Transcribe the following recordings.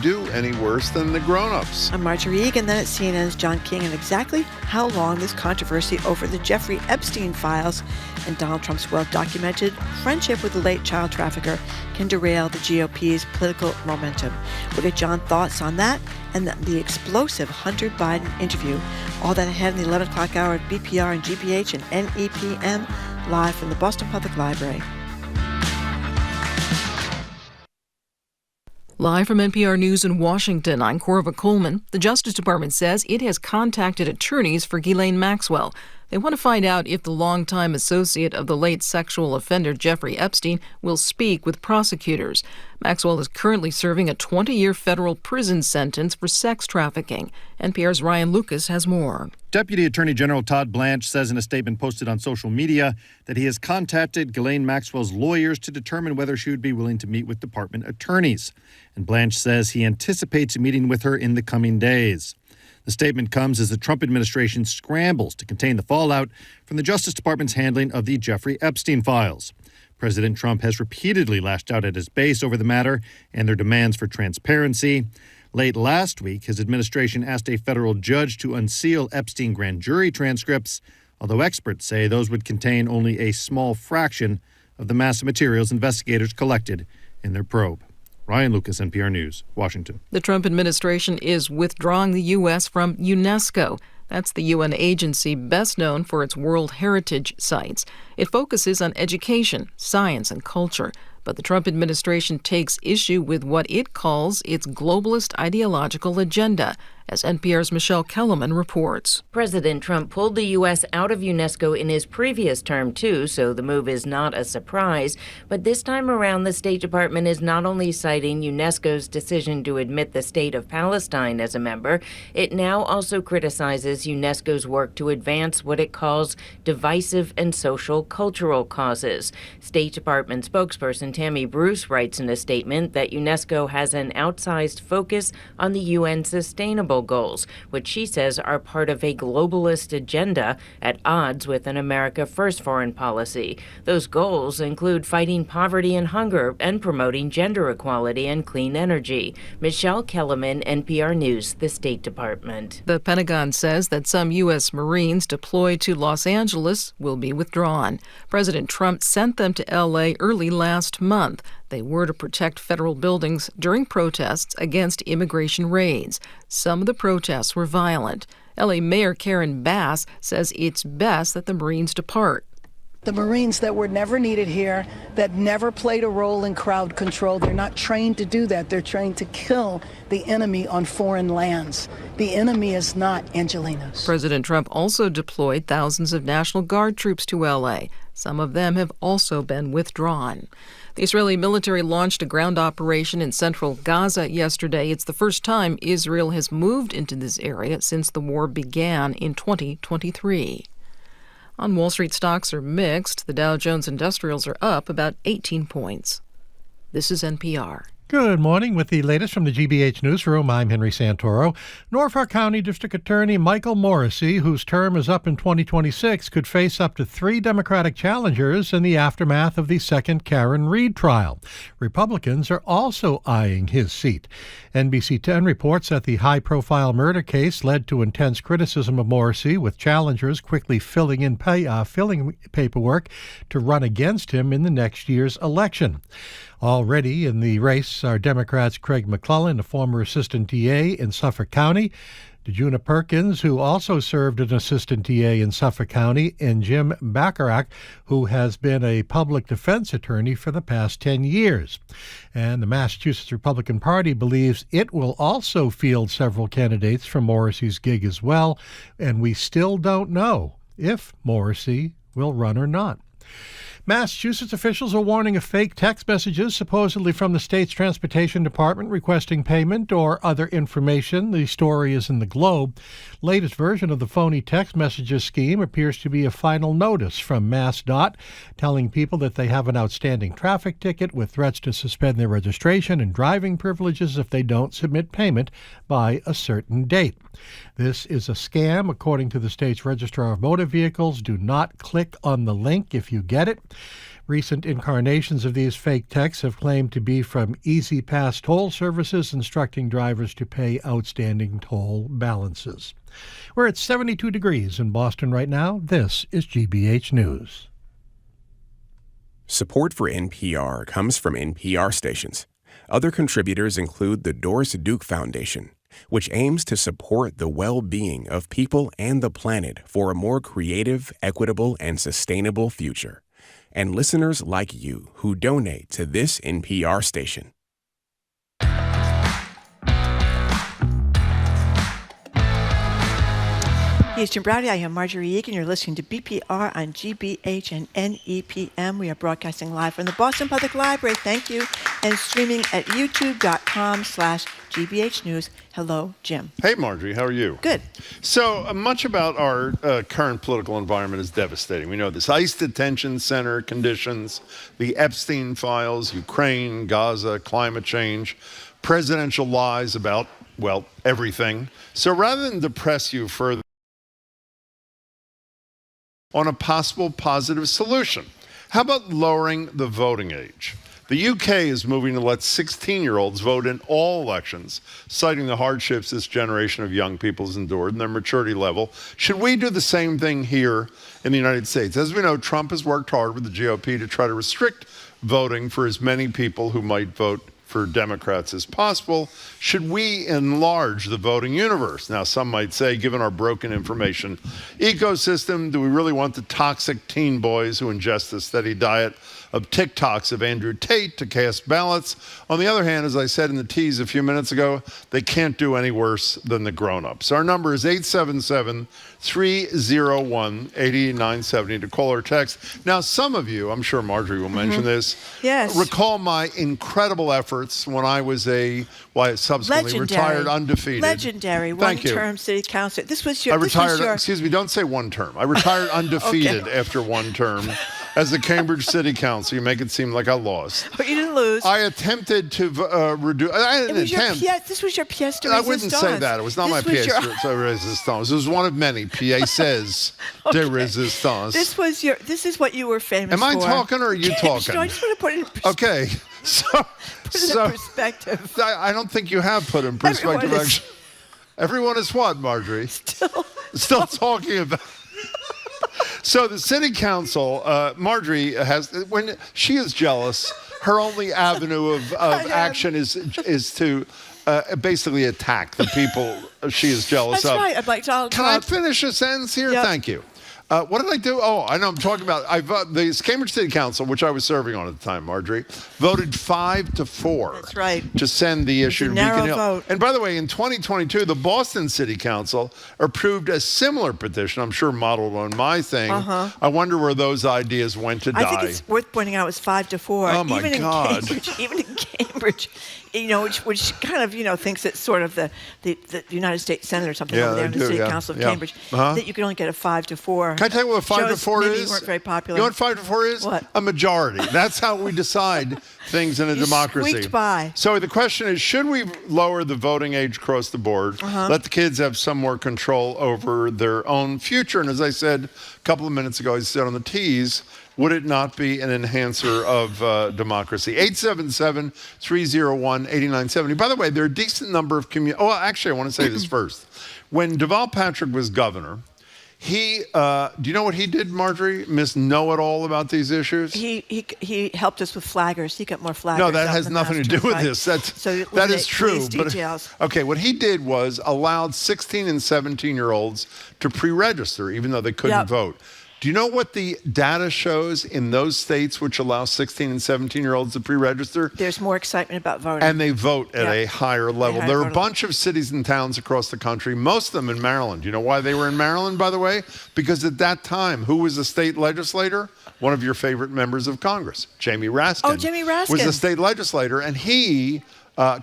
do any worse than the grown-ups. I'm Margery Egan, then at CNN's John King, and exactly how long this controversy over the Jeffrey Epstein files and Donald Trump's well-documented friendship with the late child trafficker can derail the GOP's political momentum. We'll get John's thoughts on that and the explosive Hunter Biden interview. All that ahead in the 11 o'clock hour at BPR and GBH and NEPM, live from the Boston Public Library. Live from NPR News in Washington, I'm Corva Coleman. The Justice Department says it has contacted attorneys for Ghislaine Maxwell. They want to find out if the longtime associate of the late sexual offender Jeffrey Epstein will speak with prosecutors. Maxwell is currently serving a 20-year federal prison sentence for sex trafficking. NPR's Ryan Lucas has more. Deputy Attorney General Todd Blanche says in a statement posted on social media that he has contacted Ghislaine Maxwell's lawyers to determine whether she would be willing to meet with department attorneys. And Blanche says he anticipates meeting with her in the coming days. The statement comes as the Trump administration scrambles to contain the fallout from the Justice Department's handling of the Jeffrey Epstein files. President Trump has repeatedly lashed out at his base over the matter and their demands for transparency. Late last week, his administration asked a federal judge to unseal Epstein grand jury transcripts, although experts say those would contain only a small fraction of the massive materials investigators collected in their probe. Ryan Lucas, NPR News, Washington. The Trump administration is withdrawing the U.S. from UNESCO. That's the UN agency best known for its World Heritage sites. It focuses on education, science, and culture. But the Trump administration takes issue with what it calls its globalist ideological agenda, as NPR's Michelle Kellerman reports. President Trump pulled the U.S. out of UNESCO in his previous term, too, so the move is not a surprise. But this time around, the State Department is not only citing UNESCO's decision to admit the state of Palestine as a member, it now also criticizes UNESCO's work to advance what it calls divisive and social cultural causes. State Department spokesperson Tammy Bruce writes in a statement that UNESCO has an outsized focus on the UN Sustainable Goals, which she says are part of a globalist agenda at odds with an America First foreign policy. Those goals include fighting poverty and hunger and promoting gender equality and clean energy. Michelle Kellerman, NPR News, the State Department. The Pentagon says that some U.S. Marines deployed to Los Angeles will be withdrawn. President Trump sent them to L.A. early last month. They were to protect federal buildings during protests against immigration raids. Some of the protests were violent. L.A. Mayor Karen Bass says it's best that the Marines depart. The Marines that were never needed here, that never played a role in crowd control, they're not trained to do that. They're trained to kill the enemy on foreign lands. The enemy is not Angelenos. President Trump also deployed thousands of National Guard troops to L.A. Some of them have also been withdrawn. The Israeli military launched a ground operation in central Gaza yesterday. It's the first time Israel has moved into this area since the war began in 2023. On Wall Street, stocks are mixed. The Dow Jones Industrials are up about 18 points. This is NPR. Good morning. With the latest from the GBH Newsroom, I'm Henry Santoro. Norfolk County District Attorney Michael Morrissey, whose term is up in 2026, could face up to 3 Democratic challengers in the aftermath of the second Karen Reed trial. Republicans are also eyeing his seat. NBC 10 reports that the high-profile murder case led to intense criticism of Morrissey, with challengers quickly filling paperwork to run against him in the next year's election. Already in the race are Democrats Craig McClellan, a former assistant DA in Suffolk County, DeJuna Perkins, who also served as an assistant DA in Suffolk County, and Jim Bacharach, who has been a public defense attorney for the past 10 years. And the Massachusetts Republican Party believes it will also field several candidates from Morrissey's gig as well, and we still don't know if Morrissey will run or not. Massachusetts officials are warning of fake text messages supposedly from the state's transportation department requesting payment or other information. The story is in the Globe. Latest version of the phony text messages scheme appears to be a final notice from MassDOT telling people that they have an outstanding traffic ticket with threats to suspend their registration and driving privileges if they don't submit payment by a certain date. This is a scam, according to the state's Registrar of Motor Vehicles. Do not click on the link if you get it. Recent incarnations of these fake texts have claimed to be from Easy Pass toll services instructing drivers to pay outstanding toll balances. We're at 72 degrees in Boston right now. This is GBH News. Support for NPR comes from NPR stations. Other contributors include the Doris Duke Foundation, which aims to support the well-being of people and the planet for a more creative, equitable, and sustainable future. And listeners like you who donate to this NPR station. He's Jim Browdy. I am Margery Egan. You're listening to BPR on GBH and NEPM. We are broadcasting live from the Boston Public Library. Thank you. And streaming at youtube.com/GBH News. Hello, Jim. Hey, Margery, how are you? Good. So much about our current political environment is devastating. We know this. ICE detention center conditions, the Epstein files, Ukraine, Gaza, climate change, presidential lies about, well, everything. So rather than depress you further on a possible positive solution, how about lowering the voting age? The UK is moving to let 16-year-olds vote in all elections, citing the hardships this generation of young people has endured and their maturity level. Should we do the same thing here in the United States? As we know, Trump has worked hard with the GOP to try to restrict voting for as many people who might vote for Democrats as possible. Should we enlarge the voting universe? Now, some might say, given our broken information ecosystem, do we really want the toxic teen boys who ingest a steady diet of TikToks of Andrew Tate to cast ballots? On the other hand, as I said in the tease a few minutes ago, they can't do any worse than the grown-ups. Our number is 877-301-8970 to call or text. Now, some of you, I'm sure Margery will mention this, yes, recall my incredible efforts when I was subsequently retired undefeated. Legendary one-term city councilor. This was your... Excuse me, don't say one term. I retired undefeated after one term. As the Cambridge City Council, you make it seem like I lost. But you didn't lose. I attempted to reduce. I didn't attempt. This was your pièce de résistance. I wouldn't say that. It was not my pièce de résistance. It was one of many pièces de résistance. This is what you were famous for. Am I for. talking or are you talking? No, I just want to put it in perspective. Okay. In perspective. I don't think you have put in perspective. Everyone is what, Margery? Still talking about. So the city council, Margery when she is jealous, her only avenue of action is to basically attack the people she is jealous of. That's right. I'd like to. Can I finish a sentence here? Yep. Thank you. What did I do? Oh, I know I'm talking about. The Cambridge City Council, which I was serving on at the time, Margery, voted 5-4. That's right. To send the issue to narrow Beacon Hill. vote. And by the way, in 2022, the Boston City Council approved a similar petition, I'm sure modeled on my thing. I wonder where those ideas went to die. I think it's worth pointing out it was 5-4. Oh, my God. Even in Cambridge, which kind of, thinks it's sort of the United States Senate or something over there in the City Council of Cambridge, that you can only get a 5-4. Can I tell you what 5-4 is? You weren't very popular. You know what 5-4 is? What? A majority. That's how we decide things in a democracy. Squeaked by. So the question is, should we lower the voting age across the board, let the kids have some more control over their own future? And as I said a couple of minutes ago, I said on the tease, would it not be an enhancer of democracy? 877-301-8970. By the way, there are a decent number of actually, I want to say this first. When Deval Patrick was governor, he, do you know what he did, Margery? Miss Know-It-All about these issues? He helped us with flaggers. He got more flaggers. No, that has nothing to do with this. That is true. But, okay, what he did was allowed 16 and 17-year-olds to pre-register, even though they couldn't vote. Do you know what the data shows in those states which allow 16 and 17-year-olds to pre-register? There's more excitement about voting. And they vote at a higher level. There are a bunch of cities and towns across the country, most of them in Maryland. You know why they were in Maryland, by the way? Because at that time, who was the state legislator? One of your favorite members of Congress, Jamie Raskin. Oh, Jamie Raskin. Was the state legislator, and he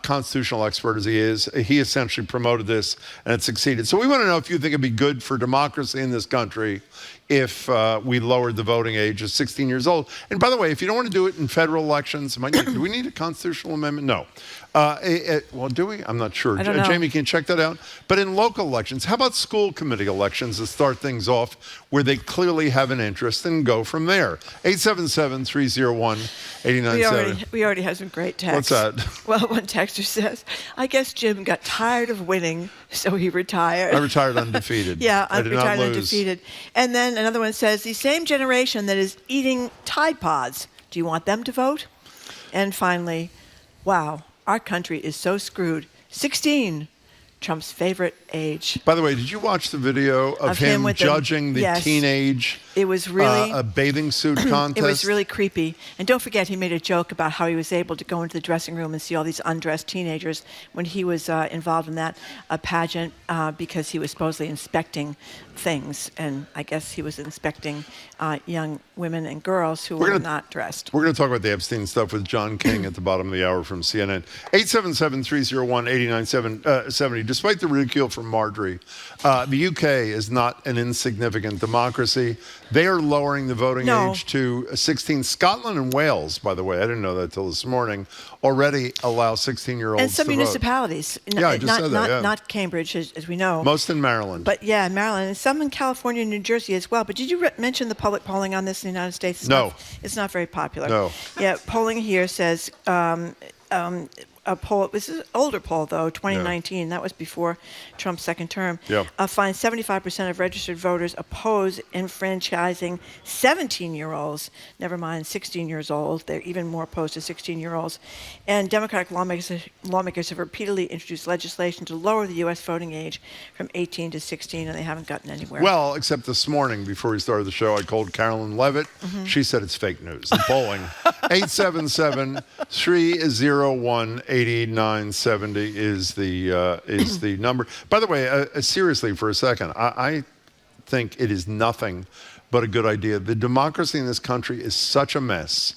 constitutional expert as he is, he essentially promoted this and it succeeded. So we want to know if you think it'd be good for democracy in this country if we lowered the voting age to 16 years old. And by the way, if you don't want to do it in federal elections, do we need a constitutional amendment? No. Well, do we? I'm not sure. I don't know. Jamie, can you check that out? But in local elections, how about school committee elections to start things off where they clearly have an interest and go from there? 877-301-8970. We already have some great texts. What's that? Well, one texter says, I guess Jim got tired of winning, so he retired. I retired undefeated. Yeah, I did retired not lose. undefeated. And then another one says, the same generation that is eating Tide Pods, do you want them to vote? And finally, wow, our country is so screwed. 16, Trump's favorite age. By the way, did you watch the video of him with judging the yes. teenage It was really a bathing suit contest? It was really creepy. And don't forget, he made a joke about how he was able to go into the dressing room and see all these undressed teenagers when he was involved in that pageant because he was supposedly inspecting things. And I guess he was inspecting young women and girls who were not dressed. We're going to talk about the Epstein stuff with John King at the bottom of the hour from CNN. 877-301-8970. Despite the ridicule from Margery, the UK is not an insignificant democracy. They are lowering the voting age to 16. Scotland and Wales, by the way, I didn't know that till this morning, already allow 16-year-olds and some to municipalities. vote. Yeah, I just said that, Not Cambridge, as we know. Most in Maryland. But yeah, in Maryland, and some in California and New Jersey as well. But did you mention the public polling on this in the United States? It's not very popular. No. Yeah, polling here says a poll, this is an older poll though, 2019, that was before Trump's second term, finds 75% of registered voters oppose enfranchising 17-year-olds, never mind 16 years old. They're even more opposed to 16-year-olds. And Democratic lawmakers have repeatedly introduced legislation to lower the U.S. voting age from 18 to 16, and they haven't gotten anywhere. Well, except this morning, before we started the show, I called Carolyn Levitt. She said it's fake news. The polling, 877-301-8970 is the number. By the way, seriously for a second, I think it is nothing but a good idea. The democracy in this country is such a mess.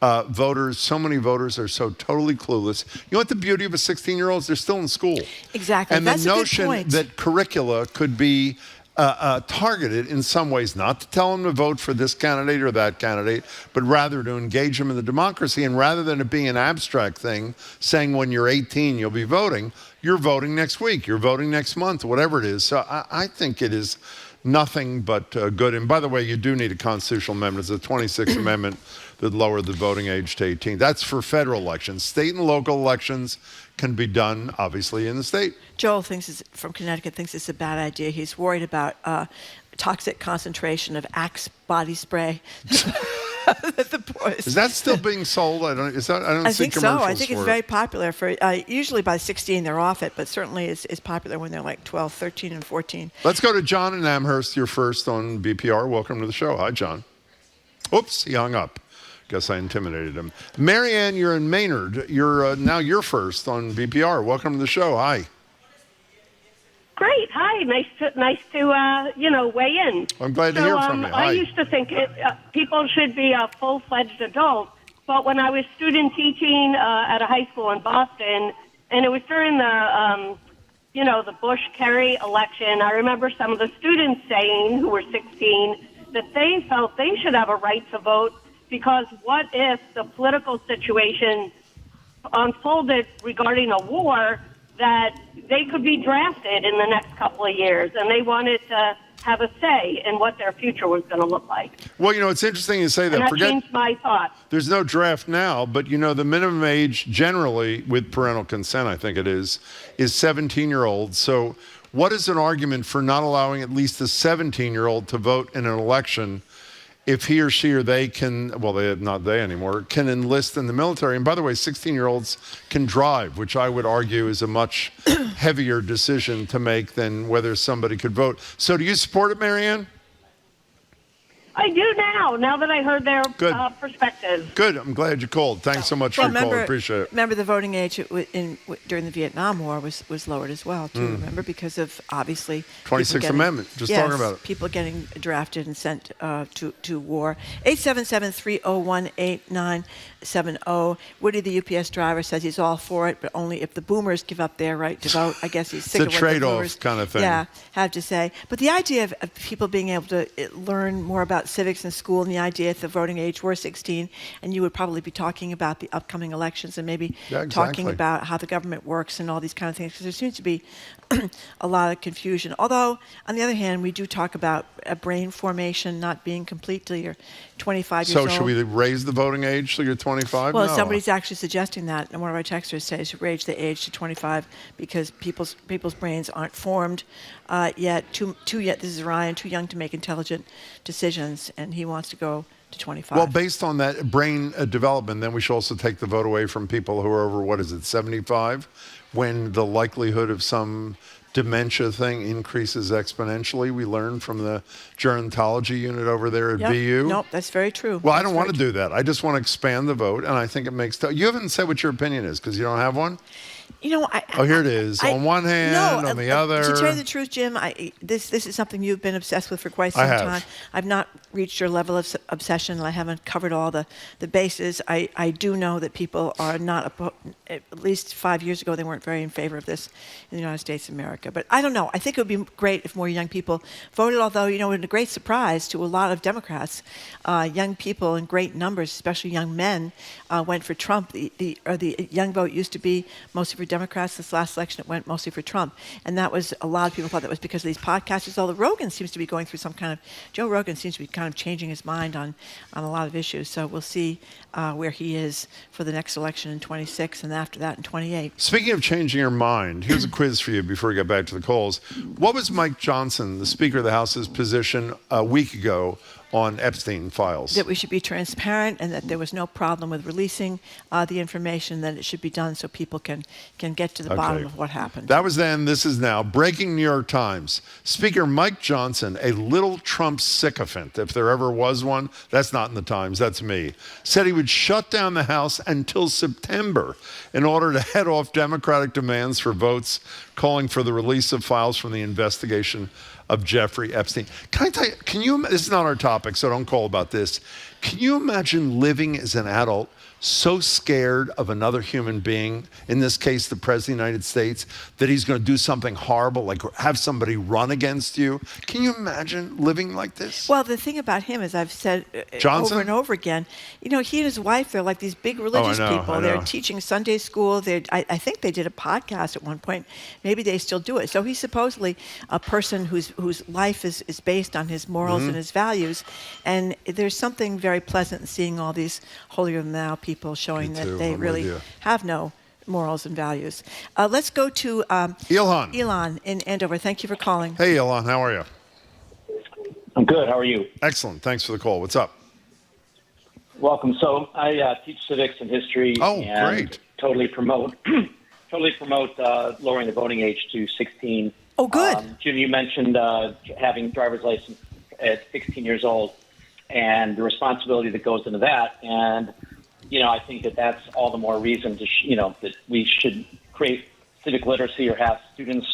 So many voters are so totally clueless. You know what the beauty of a 16-year-old is? They're still in school. Exactly. And that's the a good notion point. that curricula could be targeted in some ways, not to tell them to vote for this candidate or that candidate, but rather to engage them in the democracy. And rather than it being an abstract thing, saying when you're 18 you'll be voting, you're voting next week, you're voting next month, whatever it is. So I think it is nothing but good. And by the way, you do need a constitutional amendment. It's the 26th Amendment that lowered the voting age to 18. That's for federal elections. State and local elections can be done, obviously, in the state. Joel from Connecticut thinks it's a bad idea. He's worried about toxic concentration of Axe body spray. Is that still being sold? I don't see think commercials so. I think it's for very it. popular. For usually by 16 they're off it, but certainly it's popular when they're like 12, 13, and 14. Let's go to John in Amherst. You're first on BPR. Welcome to the show. Hi, John. Oops, he hung up. Guess I intimidated him. Marianne, you're in Maynard. Now you're first on BPR. Welcome to the show. Hi. Great. Hi. Nice to weigh in. I'm glad to hear from you. Hi. I used to think people should be a full-fledged adult, but when I was student teaching at a high school in Boston, and it was during the Bush-Kerry election, I remember some of the students saying, who were 16, that they felt they should have a right to vote because what if the political situation unfolded regarding a war that they could be drafted in the next couple of years, and they wanted to have a say in what their future was going to look like. Well, it's interesting you say that. And that changed my thoughts. There's no draft now, but the minimum age generally, with parental consent, I think it is 17-year-olds. So what is an argument for not allowing at least a 17-year-old to vote in an election if he or she or they can, not they anymore, can enlist in the military? And by the way, 16-year-olds can drive, which I would argue is a much heavier decision to make than whether somebody could vote. So do you support it, Marianne? I do now that I heard their perspectives. Good. I'm glad you called. Thanks so much for your call. Appreciate it. Remember, the voting age during the Vietnam War was lowered as well, too. Remember, because of, obviously, 26th Amendment. Talking about it. People getting drafted and sent to war. 877-301-8970. Woody, the UPS driver, says he's all for it, but only if the boomers give up their right to vote. I guess he's sick of what the boomers trade-off kind of thing. Yeah, have to say. But the idea of people being able to learn more about civics in school, and the idea if the voting age were 16, and you would probably be talking about the upcoming elections and maybe talking about how the government works and all these kind of things, because there seems to be a lot of confusion. Although, on the other hand, we do talk about a brain formation not being complete till you're 25 years old. So should we raise the voting age till you're 25? Well, somebody's actually suggesting that, and one of our texters says raise the age to 25 because people's brains aren't formed yet. This is Ryan, too young to make intelligent decisions, and he wants to go to 25. Well, based on that brain development, then we should also take the vote away from people who are over, 75, when the likelihood of some dementia thing increases exponentially. We learned from the gerontology unit over there at BU. Nope, that's very true. Well, I don't want to do that. I just want to expand the vote, and I think it makes... You haven't said what your opinion is, because you don't have one? Here it is. On one hand, on the other. To tell you the truth, Jim, this is something you've been obsessed with for quite some time. I've not reached your level of obsession. I haven't covered all the bases. I do know that people are not, at least 5 years ago, they weren't very in favor of this in the United States of America. But I don't know. I think it would be great if more young people voted, although, in a great surprise to a lot of Democrats, young people in great numbers, especially young men, went for Trump. The young vote used to be mostly for Democrats. This last election, it went mostly for Trump. And that was, a lot of people thought that was because of these podcasters. Although Rogan seems to be going through Joe Rogan seems to be kind of changing his mind on a lot of issues. So we'll see where he is for the next election in 26 and after that in 28. Speaking of changing your mind, here's a quiz for you before we get back to the calls. What was Mike Johnson, the Speaker of the House's position a week ago on Epstein files? That we should be transparent and that there was no problem with releasing the information, that it should be done so people can get to the bottom of what happened. That was then, this is now. Breaking New York Times. Speaker Mike Johnson, a little Trump sycophant, if there ever was one, that's not in the Times, that's me, said he would shut down the House until September in order to head off Democratic demands for votes calling for the release of files from the investigation of Jeffrey Epstein. Can I tell you, this is not our topic, so don't call about this. Can you imagine living as an adult so scared of another human being, in this case the President of the United States, that he's going to do something horrible, like have somebody run against you? Can you imagine living like this? Well, the thing about him, as I've said over and over again, he and his wife, they're like these big religious people. They're teaching Sunday school. I think they did a podcast at one point. Maybe they still do it. So he's supposedly a person whose life is based on his morals and his values. And there's something very pleasant in seeing all these holier-than-thou people showing that they really have no morals and values. Let's go to Ilhan. Elon in Andover. Thank you for calling. Hey, Ilhan, how are you? I'm good. How are you? Excellent. Thanks for the call. What's up? Welcome. So I teach civics and history. And great. Totally promote lowering the voting age to 16. Oh, good. Jim, you mentioned having driver's license at 16 years old and the responsibility that goes into that. And I think that that's all the more reason to, that we should create civic literacy or have students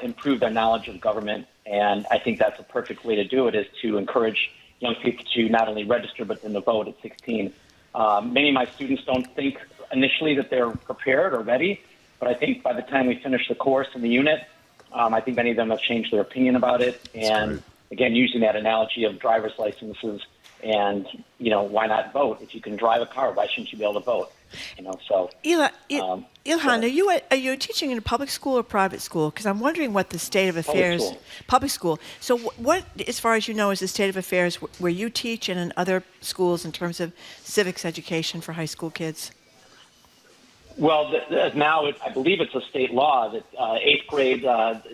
improve their knowledge of government. And I think that's a perfect way to do it, is to encourage young people to not only register, but then to vote at 16. Many of my students don't think initially that they're prepared or ready, but I think by the time we finish the course in the unit, I think many of them have changed their opinion about it. And again, using that analogy of driver's licenses, and why not vote? If you can drive a car, why shouldn't you be able to vote? Ilhan, are you teaching in a public school or private school? Because I'm wondering what the state of affairs. Public school. So what, as far as you know, is the state of affairs where you teach and in other schools in terms of civics education for high school kids? Well, now I believe it's a state law that 8th grade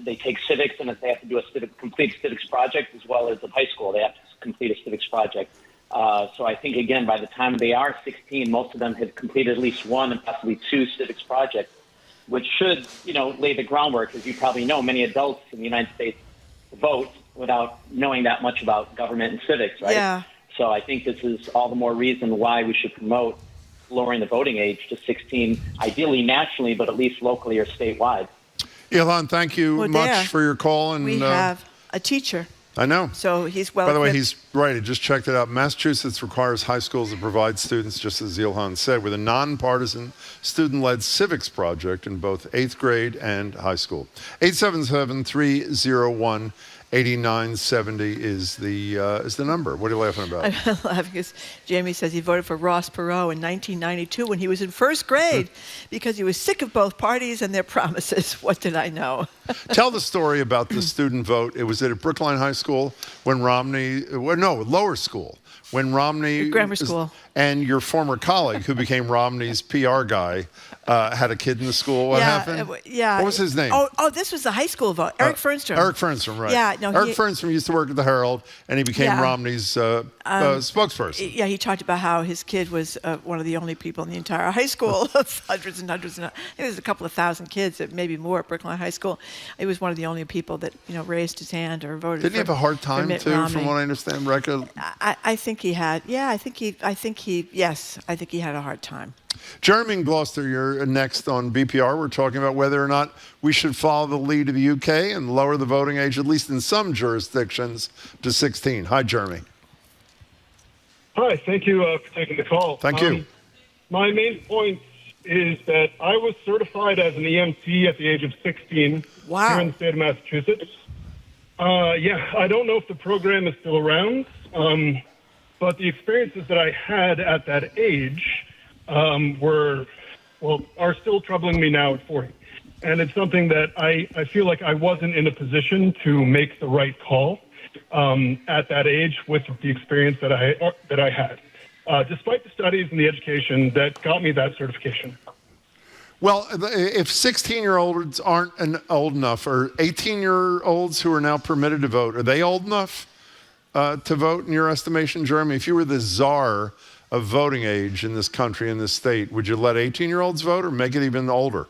they take civics, and they have to do a complete civics project, as well as in high school they have to complete a civics project. So I think, again, by the time they are 16, most of them have completed at least one and possibly two civics projects, which should, lay the groundwork. As you probably know, many adults in the United States vote without knowing that much about government and civics, right? Yeah. So I think this is all the more reason why we should promote lowering the voting age to 16, ideally nationally, but at least locally or statewide. Ilhan, thank you much for your call. And we have a teacher. I know. So he's well. By the way, he's right. I just checked it out. Massachusetts requires high schools to provide students, just as Ilhan said, with a nonpartisan, student-led civics project in both 8th grade and high school. 877-301-8970 is the number. What are you laughing about? I'm laughing because Jamie says he voted for Ross Perot in 1992 when he was in first grade because he was sick of both parties and their promises. What did I know? Tell the story about the student vote. It was at Brookline High School when lower school, when Romney... Grammar school. And your former colleague, who became Romney's PR guy, had a kid in the school. What happened? Yeah. What was his name? Oh, this was the high school vote. Eric Fernstrom. Eric Fernstrom, right. Yeah, no, Eric Fernstrom used to work at the Herald, and he became Romney's spokesperson. Yeah, he talked about how his kid was one of the only people in the entire high school, hundreds and hundreds. I think there was a couple of thousand kids, maybe more, at Brookline High School. He was one of the only people that raised his hand or voted. Didn't he have a hard time too, from what I understand? I think he had. Yeah, I think he had a hard time. Jeremy in Gloucester, you're next on BPR. We're talking about whether or not we should follow the lead of the UK and lower the voting age, at least in some jurisdictions, to 16. Hi, Jeremy. Hi, thank you for taking the call. Thank you. My main point is that I was certified as an EMT at the age of 16 here in the state of Massachusetts. I don't know if the program is still around, but the experiences that I had at that age are still troubling me now at 40. And it's something that I feel like I wasn't in a position to make the right call at that age with the experience that I had, despite the studies and the education that got me that certification. Well, if 16-year-olds aren't old enough, or 18-year-olds who are now permitted to vote, are they old enough to vote in your estimation, Jeremy? If you were the czar of voting age in this country, in this state, would you let 18-year-olds vote or make it even older?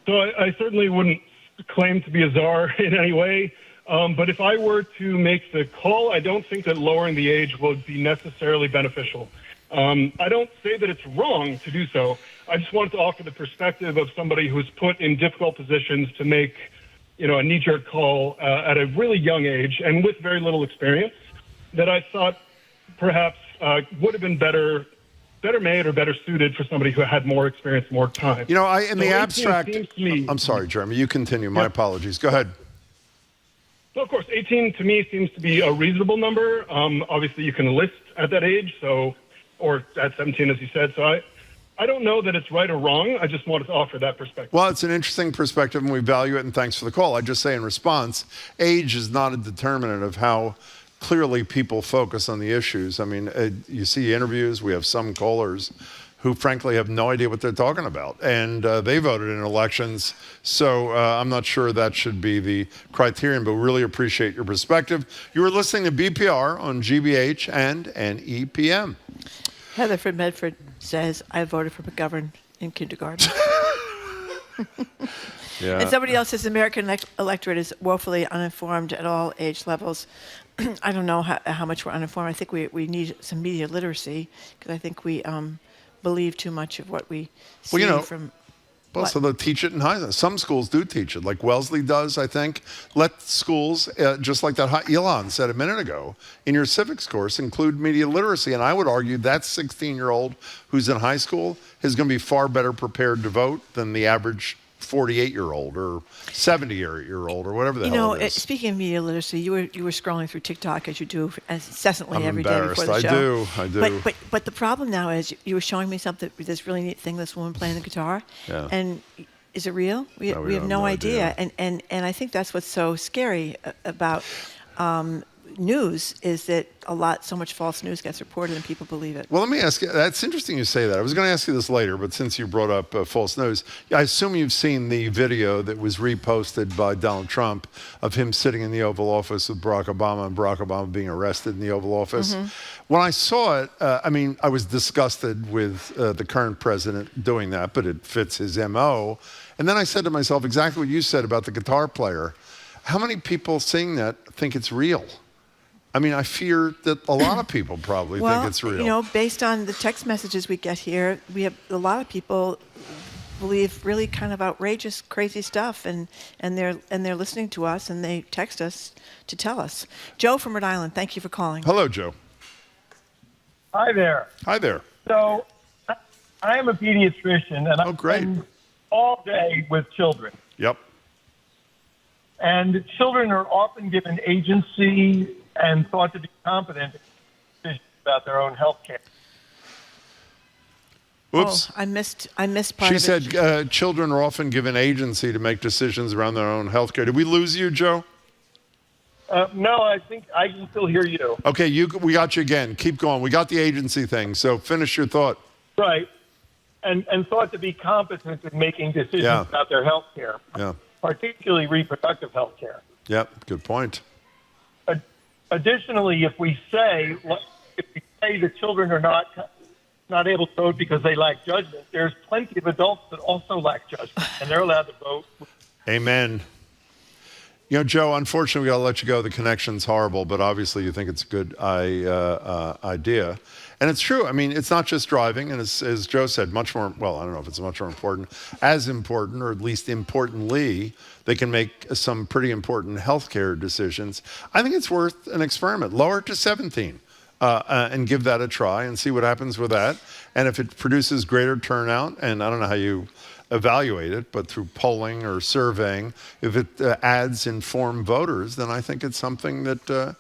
So I certainly wouldn't claim to be a czar in any way. But if I were to make the call, I don't think that lowering the age would be necessarily beneficial. I don't say that it's wrong to do so. I just wanted to offer the perspective of somebody who's put in difficult positions to make, a knee-jerk call at a really young age and with very little experience that I thought perhaps would have been better made or better suited for somebody who had more experience, more time. In the abstract, I'm sorry, Jeremy, you continue. My apologies. Go ahead. So, of course, 18 to me seems to be a reasonable number. Obviously, you can enlist at that age, or at 17, as you said. So I don't know that it's right or wrong. I just wanted to offer that perspective. Well, it's an interesting perspective, and we value it, and thanks for the call. I just say in response, age is not a determinant of how clearly people focus on the issues. I mean, you see interviews. We have some callers who frankly have no idea what they're talking about, and they voted in elections. So I'm not sure that should be the criterion, but we really appreciate your perspective. You were listening to BPR on GBH and NEPM. Heather from Medford says, I voted for McGovern in kindergarten. Yeah. And somebody else says the American electorate is woefully uninformed at all age levels. I don't know how much we're uninformed. I think we need some media literacy, because I think we believe too much of what we see from... Well, so they'll teach it in high school. Some schools do teach it, like Wellesley does, I think. Let schools, just like that Elon said a minute ago, in your civics course, include media literacy. And I would argue that 16-year-old who's in high school is going to be far better prepared to vote than the average 48-year-old or 70-year-old or whatever the hell it is. Speaking of media literacy, you were scrolling through TikTok, as you do incessantly every day before the show. I do. But the problem now is you were showing me something, this really neat thing, this woman playing the guitar. Yeah. And is it real? We have no idea. And I think that's what's so scary about news, is that so much false news gets reported and people believe it. Well, let me ask you, that's interesting you say that. I was going to ask you this later, but since you brought up false news, I assume you've seen the video that was reposted by Donald Trump of him sitting in the Oval Office with Barack Obama and Barack Obama being arrested in the Oval Office. Mm-hmm. When I saw it, I was disgusted with the current president doing that, but it fits his MO. And then I said to myself exactly what you said about the guitar player. how many people seeing that think it's real? I mean, I fear that a lot of people probably think it's real. You know, based on the text messages we get here, we have a lot of people believe really kind of outrageous, crazy stuff, and they're listening to us, and they text us to tell us. Joe from Rhode Island, thank you for calling. Hello, Joe. Hi there. Hi there. So, I am a pediatrician, and I great. spend all day with children. Yep. And children are often given agency and thought to be competent in decisions about their own health care. Oops. Oh, I missed part She of said children are often given agency to make decisions around their own health care. Did we lose you, Joe? No, I think I can still hear you. Okay, we got you again. Keep going. We got the agency thing, so finish your thought. Right. And thought to be competent in making decisions about their health care, particularly reproductive health care. Yep, good point. Additionally, if we say the children are not able to vote because they lack judgment, there's plenty of adults that also lack judgment, and they're allowed to vote. Amen. You know, Joe, unfortunately, we got to let you go. The connection's horrible, but obviously you think it's a good idea. And it's true. I mean, it's not just driving, and as Joe said, much more, well, I don't know if it's much more important, as important, or at least importantly, they can make some pretty important healthcare decisions. I think it's worth an experiment. Lower it to 17 and give that a try and see what happens with that. And if it produces greater turnout, and I don't know how you evaluate it, but through polling or surveying, if it adds informed voters, then I think it's something that the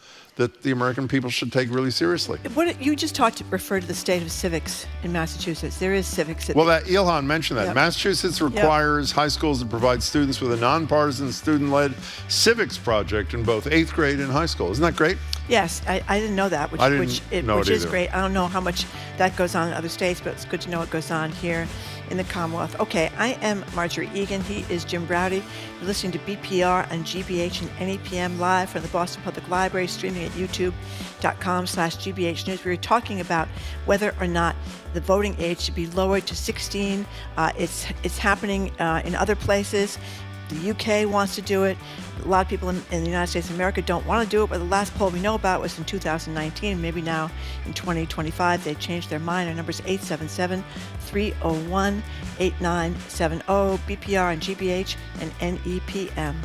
American people should take really seriously. What you just referred to the state of civics in Massachusetts. There is civics. Well, that Ilhan mentioned that. Yep. Massachusetts requires high schools to provide students with a nonpartisan, student-led civics project in both 8th grade and high school. Isn't that great? Yes, I didn't know that, which is great. I don't know how much that goes on in other states, but it's good to know what goes on here in the Commonwealth. Okay, I am Margery Egan. He is Jim Browdy. You're listening to BPR on GBH and NEPM live from the Boston Public Library, streaming at youtube.com/GBH News. We were talking about whether or not the voting age should be lowered to 16. It's happening in other places. The UK wants to do it. A lot of people in the United States of America don't want to do it, but the last poll we know about was in 2019. Maybe now in 2025 they changed their mind. Our number is 877-301-8970, BPR and GBH and NEPM.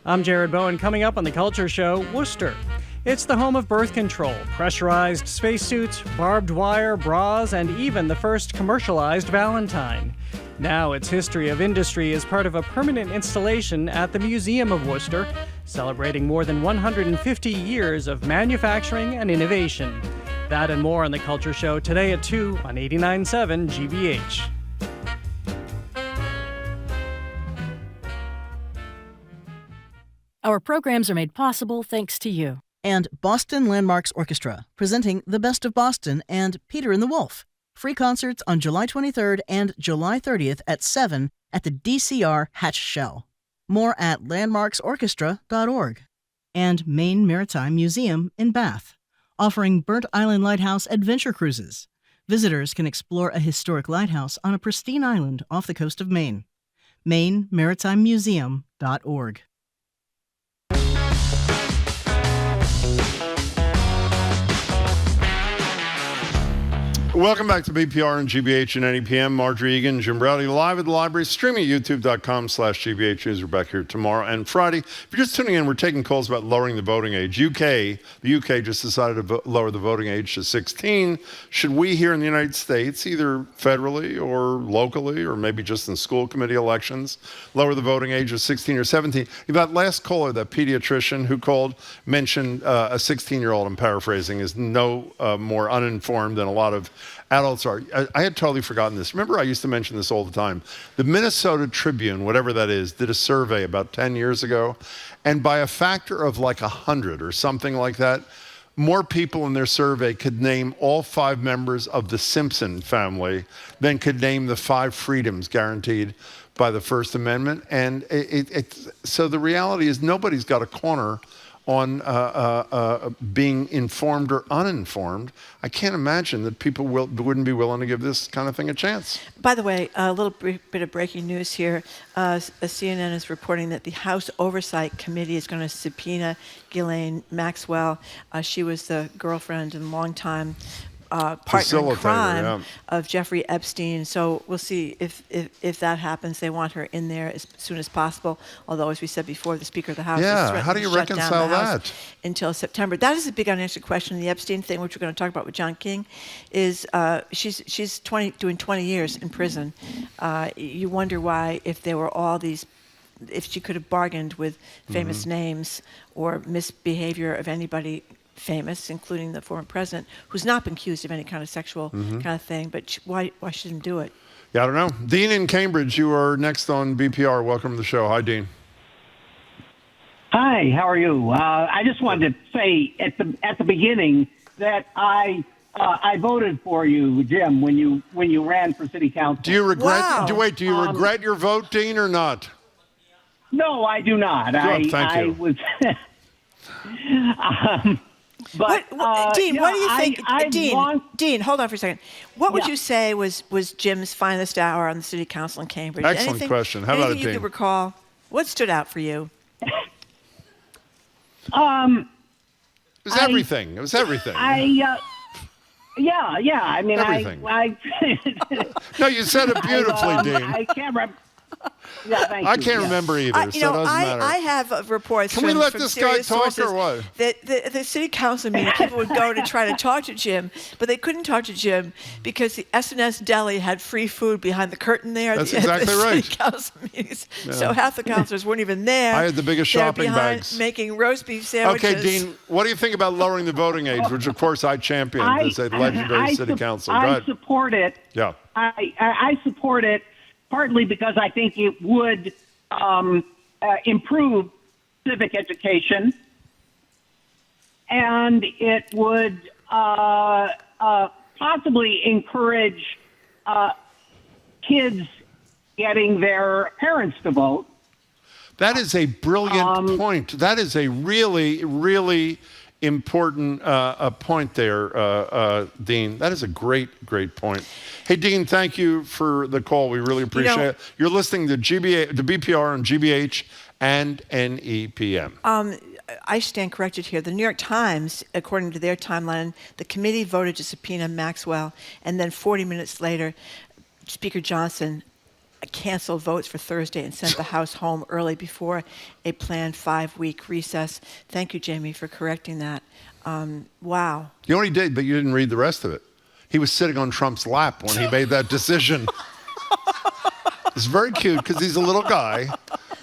I'm Jared Bowen. Coming up on The Culture Show, Worcester. It's the home of birth control, pressurized spacesuits, barbed wire, bras, and even the first commercialized Valentine. Now its history of industry is part of a permanent installation at the Museum of Worcester, celebrating more than 150 years of manufacturing and innovation. That and more on The Culture Show today at 2 on 89.7 GBH. Our programs are made possible thanks to you. And Boston Landmarks Orchestra, presenting The Best of Boston and Peter and the Wolf. Free concerts on July 23rd and July 30th at 7 at the DCR Hatch Shell. More at landmarksorchestra.org. And Maine Maritime Museum in Bath, offering Burnt Island Lighthouse adventure cruises. Visitors can explore a historic lighthouse on a pristine island off the coast of Maine. MaineMaritimeMuseum.org. Welcome back to BPR and GBH and NEPM. Margery Egan, Jim Browdy, live at the library, streaming at youtube.com/GBH News. We're back here tomorrow and Friday. If you're just tuning in, we're taking calls about lowering the voting age. The UK just decided to lower the voting age to 16. Should we here in the United States, either federally or locally, or maybe just in school committee elections, lower the voting age of 16 or 17? That last caller, that pediatrician who called, mentioned a 16-year-old, I'm paraphrasing, is no more uninformed than a lot of adults are. I had totally forgotten this. Remember, I used to mention this all the time. The Minnesota Tribune, whatever that is, did a survey about 10 years ago, and by a factor of like 100 or something like that, more people in their survey could name all 5 members of the Simpson family than could name the 5 freedoms guaranteed by the First Amendment. And so the reality is nobody's got a corner on being informed or uninformed, I can't imagine that people wouldn't be willing to give this kind of thing a chance. By the way, a little bit of breaking news here. CNN is reporting that the House Oversight Committee is going to subpoena Ghislaine Maxwell. She was the girlfriend and longtime partner in crime of Jeffrey Epstein. So we'll see if that happens. They want her in there as soon as possible. Although, as we said before, the Speaker of the House is threatening how do you to shut down reconcile the House that until September. That is a big unanswered question. The Epstein thing, which we're going to talk about with John King, is she's doing 20 years in prison. You wonder why, if there were all these, if she could have bargained with famous names or misbehavior of anybody famous, including the former president, who's not been accused of any kind of sexual kind of thing, but why shouldn't do it? Yeah, I don't know. Dean in Cambridge, you are next on BPR. Welcome to the show. Hi, Dean. Hi, how are you? I just wanted to say at the beginning that I voted for you, Jim, when you ran for city council. Do you regret? Do you regret your vote, Dean, or not? No, I do not. Good, thank you. I was. But Dean, what do you think? Dean, hold on for a second. What would you say was Jim's finest hour on the city council in Cambridge? Excellent question. How about it, Dean? Anything you could recall? What stood out for you? It was everything. It was everything. Yeah. I mean, everything. No, you said it beautifully, Dean. I can't remember. Yeah, thank you. I can't remember either, so it doesn't matter. I have reports Can we let from this guy talk or what? That the city council meeting, people would go to try to talk to Jim, but they couldn't talk to Jim because the S&S Deli had free food behind the curtain there. That's exactly right. City council meetings. Yeah. So half the councilors weren't even there. I had the biggest shopping bags. Making roast beef sandwiches. Okay, Dean, what do you think about lowering the voting age, which of course I championed as a legendary city council? I support it. Yeah. I support it. Partly because I think it would improve civic education, and it would possibly encourage kids getting their parents to vote. That is a brilliant point. That is a really, really important point there, Dean. That is a great, great point. Hey, Dean, thank you for the call. We really appreciate it. You're listening to BPR on GBH and NEPM. I stand corrected here. The New York Times, according to their timeline, the committee voted to subpoena Maxwell, and then 40 minutes later, Speaker Johnson canceled votes for Thursday and sent the House home early before a planned 5-week recess. Thank you, Jamie, for correcting that. Wow. You know what he did, but you didn't read the rest of it. He was sitting on Trump's lap when he made that decision. It's very cute because he's a little guy.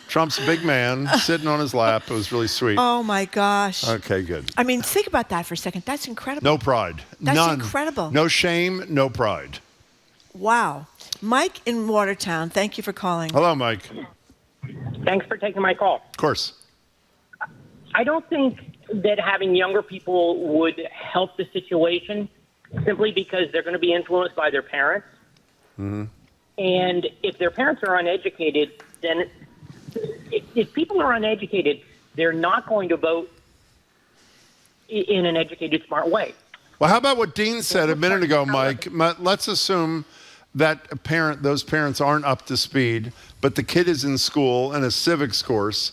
Trump's a big man sitting on his lap. It was really sweet. Oh, my gosh. Okay, good. I mean, think about that for a second. That's incredible. No pride. That's None. Incredible. No shame, no pride. Wow. Mike in Watertown, thank you for calling. Hello, Mike. Thanks for taking my call. Of course. I don't think that having younger people would help the situation simply because they're going to be influenced by their parents. Mm-hmm. And if their parents are uneducated, then if people are uneducated, they're not going to vote in an educated, smart way. Well, how about what Dean said a minute ago, Mike? Let's assume that those parents aren't up to speed, but the kid is in school in a civics course.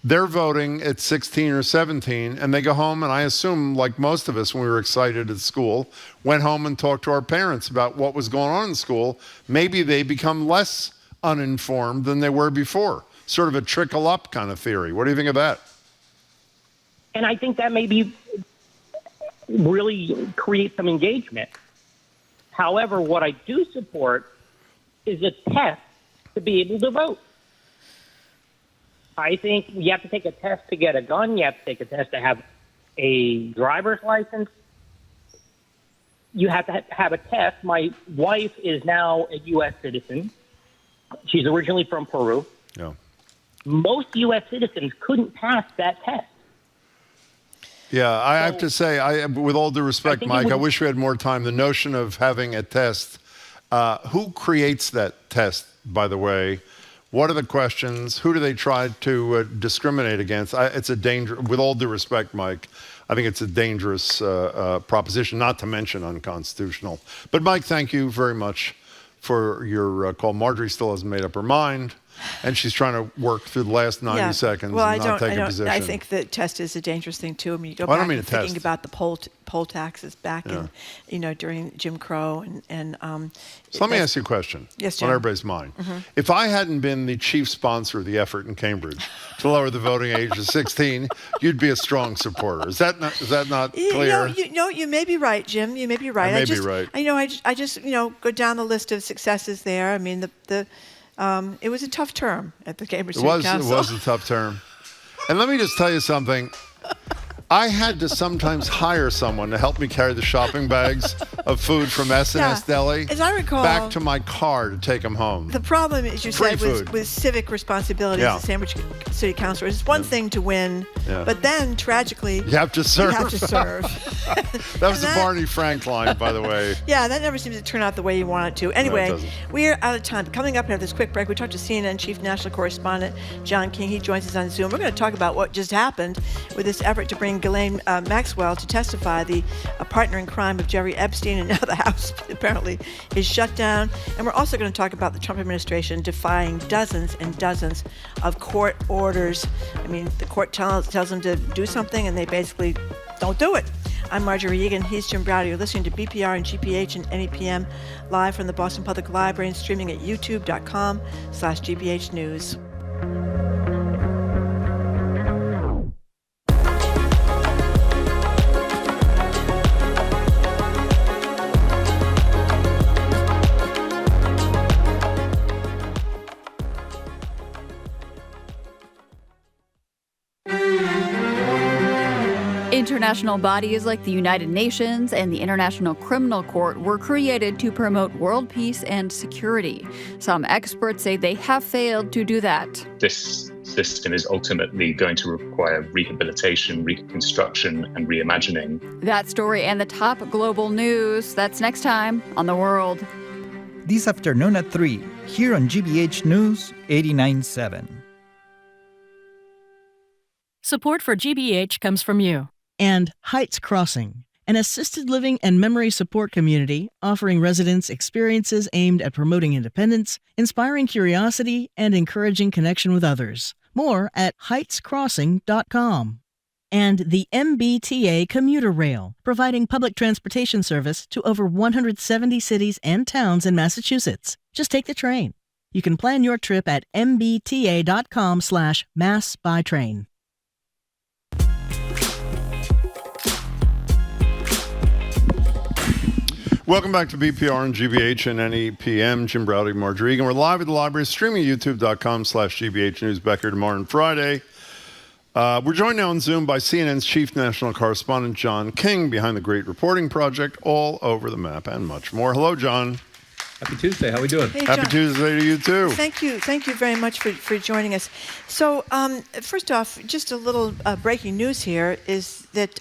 They're voting at 16 or 17, and they go home, and I assume, like most of us when we were excited at school, went home and talked to our parents about what was going on in school. Maybe they become less uninformed than they were before. Sort of a trickle-up kind of theory. What do you think of that? And I think that maybe really create some engagement. However, what I do support is a test to be able to vote. I think you have to take a test to get a gun. You have to take a test to have a driver's license. You have to have a test. My wife is now a U.S. citizen. She's originally from Peru. Yeah. Most U.S. citizens couldn't pass that test. Yeah, I have to say, with all due respect, Mike, I wish we had more time. The notion of having a test, who creates that test, by the way? What are the questions? Who do they try to discriminate against? It's a danger. With all due respect, Mike, I think it's a dangerous proposition, not to mention unconstitutional. But Mike, thank you very much for your call. Margery still hasn't made up her mind, and she's trying to work through the last 90 seconds and not take a position. I think the test is a dangerous thing too. I mean, you go Well, I back don't mean to a thinking test. about the poll taxes back in, during Jim Crow and. So let me ask you a question. Yes, Jim. On everybody's mind. Mm-hmm. If I hadn't been the chief sponsor of the effort in Cambridge to lower the voting age to 16, you'd be a strong supporter. Is that not clear? You may be right, Jim. You may be right. I may be right. I just go down the list of successes there. I mean, it was a tough term at the Cambridge City Council. It was a tough term. And let me just tell you something. I had to sometimes hire someone to help me carry the shopping bags of food from S&S Deli As I recall, back to my car to take them home. The problem, as you Free said, food. with civic responsibility as a Cambridge City Councilor, it's one thing to win, but then tragically, you have to serve. You have to serve. That was the Barney Frank line, by the way. Yeah, that never seems to turn out the way you want it to. Anyway, we're out of time. Coming up after this quick break, we talked to CNN Chief National Correspondent John King. He joins us on Zoom. We're going to talk about what just happened with this effort to bring Ghislaine Maxwell to testify, the partner in crime of Jeffrey Epstein, and now the House apparently is shut down. And we're also going to talk about the Trump administration defying dozens and dozens of court orders. I mean, the court tells them to do something, and they basically don't do it. I'm Margery Egan. He's Jim Browder. You're listening to BPR and GPH and NEPM live from the Boston Public Library and streaming at youtube.com/GBH News. International bodies like the United Nations and the International Criminal Court were created to promote world peace and security. Some experts say they have failed to do that. This system is ultimately going to require rehabilitation, reconstruction, and reimagining. That story and the top global news, that's next time on The World. This afternoon at 3, here on GBH News 89.7. Support for GBH comes from you. And Heights Crossing, an assisted living and memory support community offering residents experiences aimed at promoting independence, inspiring curiosity, and encouraging connection with others. More at heightscrossing.com. And the MBTA Commuter Rail, providing public transportation service to over 170 cities and towns in Massachusetts. Just take the train. You can plan your trip at mbta.com/massbytrain. Welcome back to BPR and GBH and NEPM. Jim Browder, Margery Egan. We're live at the library, streaming youtube.com/GBH News. Back here tomorrow and Friday. We're joined now on Zoom by CNN's Chief National Correspondent John King, behind the great reporting project all over the map and much more. Hello, John. Happy Tuesday. How are we doing? Hey, Happy John. Tuesday to you, too. Thank you very much for joining us. So, first off, just a little breaking news here is that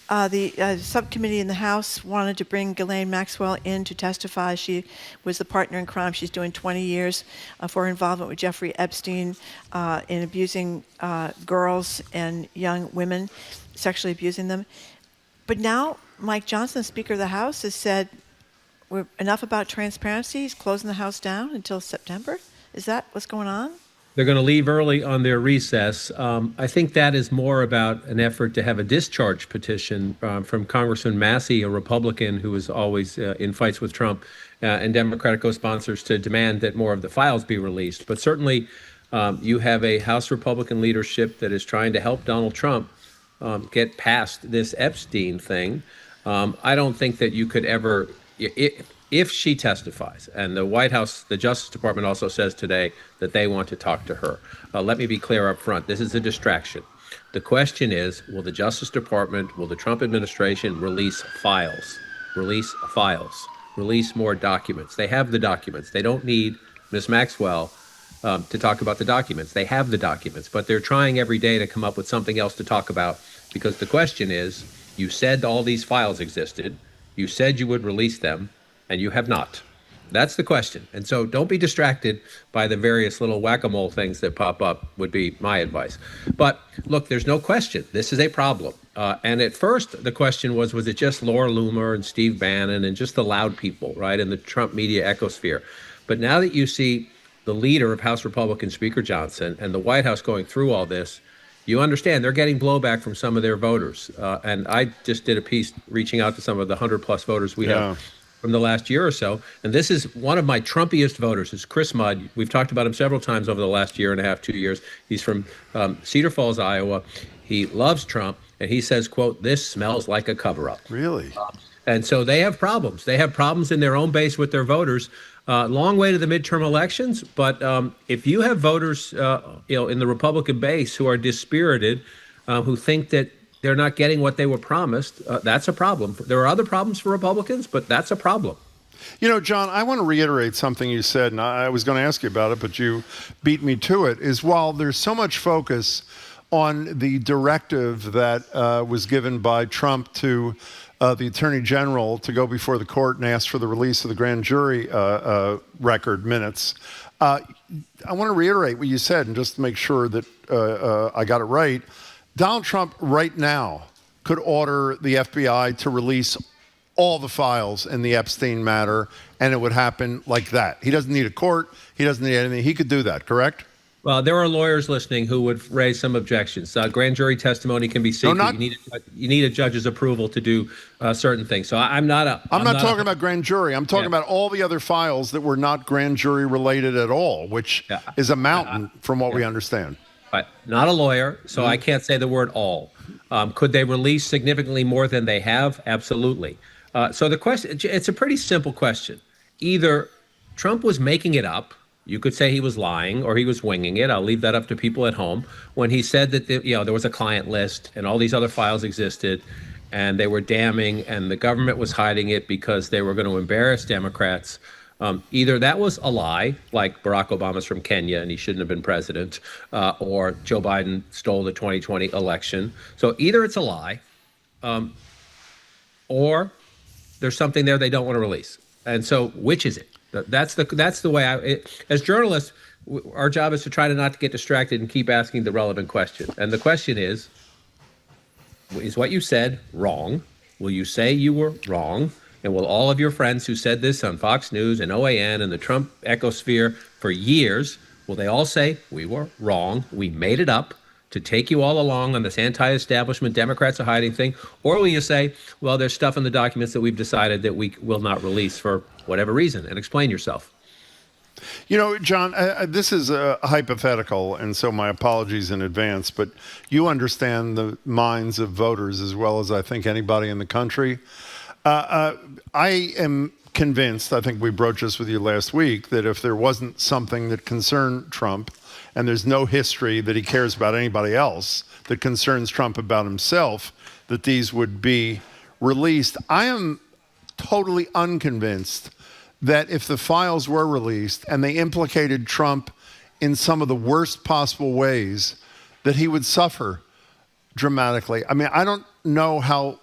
the subcommittee in the House wanted to bring Ghislaine Maxwell in to testify. She was the partner in crime. She's doing 20 years for her involvement with Jeffrey Epstein in abusing girls and young women, sexually abusing them. But now Mike Johnson, Speaker of the House, has said, we're enough about transparency. He's closing the House down until September. Is that what's going on? They're going to leave early on their recess. I think that is more about an effort to have a discharge petition from Congressman Massey, a Republican who is always in fights with Trump, and Democratic co-sponsors to demand that more of the files be released. But certainly you have a House Republican leadership that is trying to help Donald Trump get past this Epstein thing. I don't think that you could ever, if she testifies, and the White House, the Justice Department also says today that they want to talk to her. Let me be clear up front. This is a distraction. The question is, will the Justice Department, will the Trump administration release files, release more documents? They have the documents. They don't need Ms. Maxwell to talk about the documents. They have the documents, but they're trying every day to come up with something else to talk about, because the question is, you said all these files existed. You said you would release them, and you have not. That's the question. And so don't be distracted by the various little whack-a-mole things that pop up would be my advice. But look, there's no question. This is a problem. And at first, the question was it just Laura Loomer and Steve Bannon and just the loud people, right, in the Trump media ecosphere? But now that you see the leader of House Republican Speaker Johnson and the White House going through all this, you understand they're getting blowback from some of their voters. And I just did a piece reaching out to some of the 100-plus voters we have from the last year or so. And this is one of my Trumpiest voters, is Chris Mudd. We've talked about him several times over the last year and a half, 2 years. He's from Cedar Falls, Iowa. He loves Trump. And he says, quote, "This smells like a cover-up." Really? And so they have problems. They have problems in their own base with their voters. Long way to the midterm elections. But if you have voters, in the Republican base who are dispirited, who think that they're not getting what they were promised, that's a problem. There are other problems for Republicans, but that's a problem. You know, John, I want to reiterate something you said, and I was going to ask you about it, but you beat me to it, is while there's so much focus on the directive that was given by Trump to the Attorney General to go before the court and ask for the release of the grand jury record minutes. I want to reiterate what you said, and just to make sure that I got it right. Donald Trump right now could order the FBI to release all the files in the Epstein matter, and it would happen like that. He doesn't need a court. He doesn't need anything. He could do that, correct? Well, there are lawyers listening who would raise some objections. Grand jury testimony can be secret. You need a judge's approval to do certain things. So I'm not talking about grand jury. I'm talking about all the other files that were not grand jury related at all, which is a mountain from what we understand. Not a lawyer, so I can't say the word all. Could they release significantly more than they have? Absolutely. So the question, it's a pretty simple question. Either Trump was making it up. You could say he was lying or he was winging it. I'll leave that up to people at home. When he said that there was a client list and all these other files existed and they were damning and the government was hiding it because they were going to embarrass Democrats, either that was a lie, like Barack Obama's from Kenya and he shouldn't have been president, or Joe Biden stole the 2020 election. So either it's a lie or there's something there they don't want to release. And so which is it? That's the way as journalists, our job is to try to not to get distracted and keep asking the relevant question. And the question is what you said wrong? Will you say you were wrong? And will all of your friends who said this on Fox News and OAN and the Trump ecosphere for years, will they all say we were wrong? We made it up to take you all along on this anti-establishment Democrats are hiding thing? Or will you say, well, there's stuff in the documents that we've decided that we will not release for whatever reason, and explain yourself? You know, John, this is a hypothetical, and so my apologies in advance, but you understand the minds of voters as well as I think anybody in the country. I am convinced, I think we broached this with you last week, that if there wasn't something that concerned Trump, and there's no history that he cares about anybody else that concerns Trump about himself, that these would be released. I am totally unconvinced that if the files were released and they implicated Trump in some of the worst possible ways, that he would suffer dramatically. I mean, I don't know I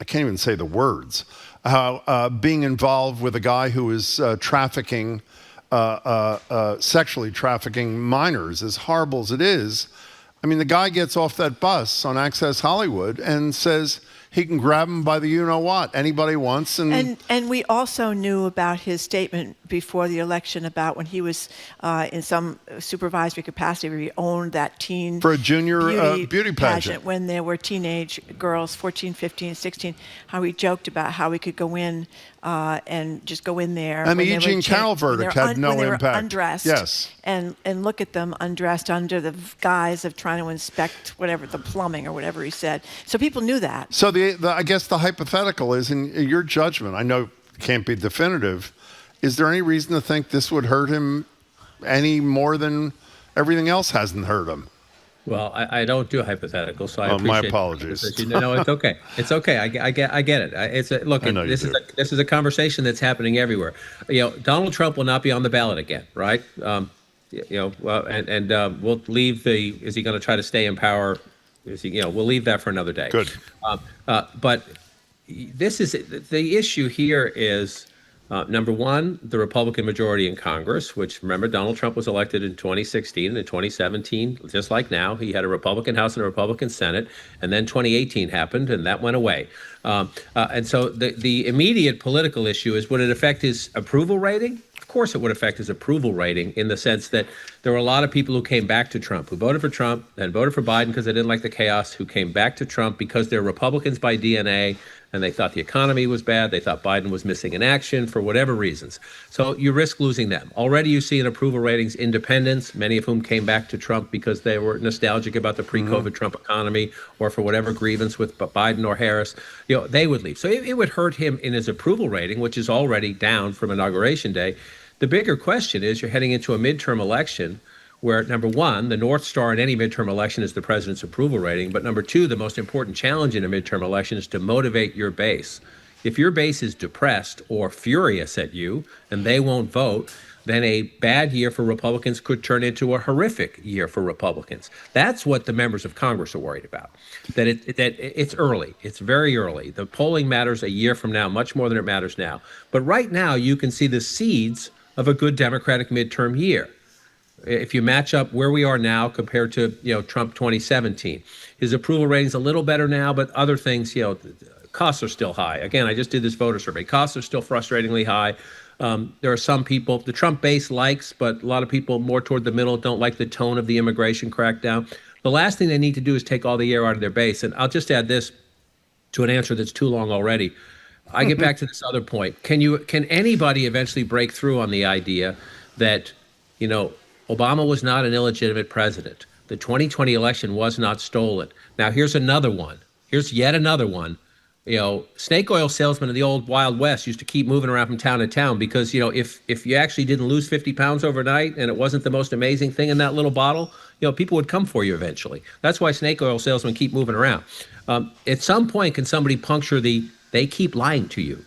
can't even say the words, how being involved with a guy who is trafficking, sexually trafficking minors, as horrible as it is. I mean, the guy gets off that bus on Access Hollywood and says he can grab him by the you-know-what, anybody wants. And we also knew about his statement before the election about when he was in some supervisory capacity where he owned that teen for a junior beauty pageant when there were teenage girls, 14, 15, 16, how he joked about how he could go in and just go in there. And the Eugene Carroll verdict had no impact. Undressed, yes. And look at them undressed under the guise of trying to inspect whatever, the plumbing or whatever he said. So people knew that. So I guess the hypothetical is, in your judgment, I know it can't be definitive, is there any reason to think this would hurt him any more than everything else hasn't hurt him? Well, I don't do hypotheticals, so I appreciate my apologies. No, it's okay. It's okay. I get it. This is a conversation that's happening everywhere. Donald Trump will not be on the ballot again, right? We'll leave is he going to try to stay in power? We'll leave that for another day. Good. But this is the issue here is Number one, the Republican majority in Congress, which, remember, Donald Trump was elected in 2016 and in 2017, just like now. He had a Republican House and a Republican Senate, and then 2018 happened, and that went away. And so the immediate political issue is, would it affect his approval rating? Of course it would affect his approval rating, in the sense that there were a lot of people who came back to Trump, who voted for Trump, then voted for Biden because they didn't like the chaos, who came back to Trump because they're Republicans by DNA, and they thought the economy was bad. They thought Biden was missing in action for whatever reasons. So you risk losing them. Already you see in approval ratings independents, many of whom came back to Trump because they were nostalgic about the pre-COVID Trump economy, or for whatever grievance with Biden or Harris, they would leave. So it would hurt him in his approval rating, which is already down from Inauguration Day. The bigger question is, you're heading into a midterm election where, number one, the North Star in any midterm election is the president's approval rating. But number two, the most important challenge in a midterm election is to motivate your base. If your base is depressed or furious at you and they won't vote, then a bad year for Republicans could turn into a horrific year for Republicans. That's what the members of Congress are worried about, that it's early. It's very early. The polling matters a year from now, much more than it matters now. But right now, you can see the seeds of a good Democratic midterm year. If you match up where we are now compared to, Trump 2017, his approval rating's a little better now, but other things, costs are still high. Again, I just did this voter survey. Costs are still frustratingly high. There are some people the Trump base likes, but a lot of people more toward the middle don't like the tone of the immigration crackdown. The last thing they need to do is take all the air out of their base. And I'll just add this to an answer that's too long already. I get back to this other point. Can anybody eventually break through on the idea that, Obama was not an illegitimate president? The 2020 election was not stolen. Now, here's another one. Here's yet another one. Snake oil salesmen in the old Wild West used to keep moving around from town to town because, if you actually didn't lose 50 pounds overnight and it wasn't the most amazing thing in that little bottle, people would come for you eventually. That's why snake oil salesmen keep moving around. At some point, can somebody puncture they keep lying to you.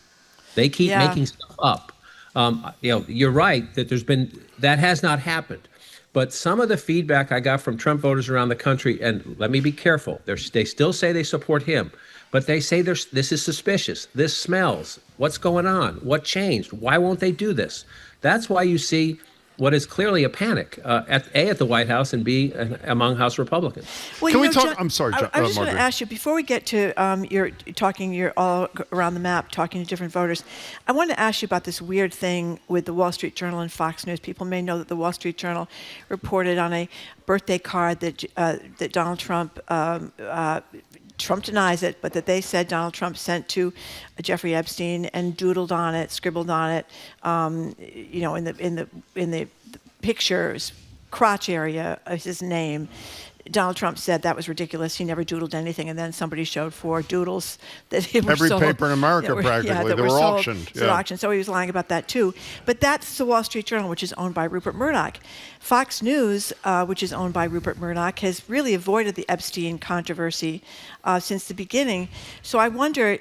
They keep making stuff up. You're right that that has not happened. But some of the feedback I got from Trump voters around the country, and let me be careful, they still say they support him, but they say this is suspicious. This smells. What's going on? What changed? Why won't they do this? That's why you see what is clearly a panic, at the White House, and B, among House Republicans. Well, Can we talk? John, I'm sorry, John, I was just going Margery. to ask you, before we get to you're all around the map, talking to different voters, I wanted to ask you about this weird thing with the Wall Street Journal and Fox News. People may know that the Wall Street Journal reported on a birthday card that Donald Trump, Trump denies it, but that they said Donald Trump sent to Jeffrey Epstein and doodled on it, scribbled on it, in the pictures, crotch area is his name. Donald Trump said that was ridiculous. He never doodled anything, and then somebody showed 4 doodles that were Every sold. paper in America, practically, they were auctioned. Auctioned. So he was lying about that too. But that's the Wall Street Journal, which is owned by Rupert Murdoch. Fox News, which is owned by Rupert Murdoch, has really avoided the Epstein controversy since the beginning. So I wonder,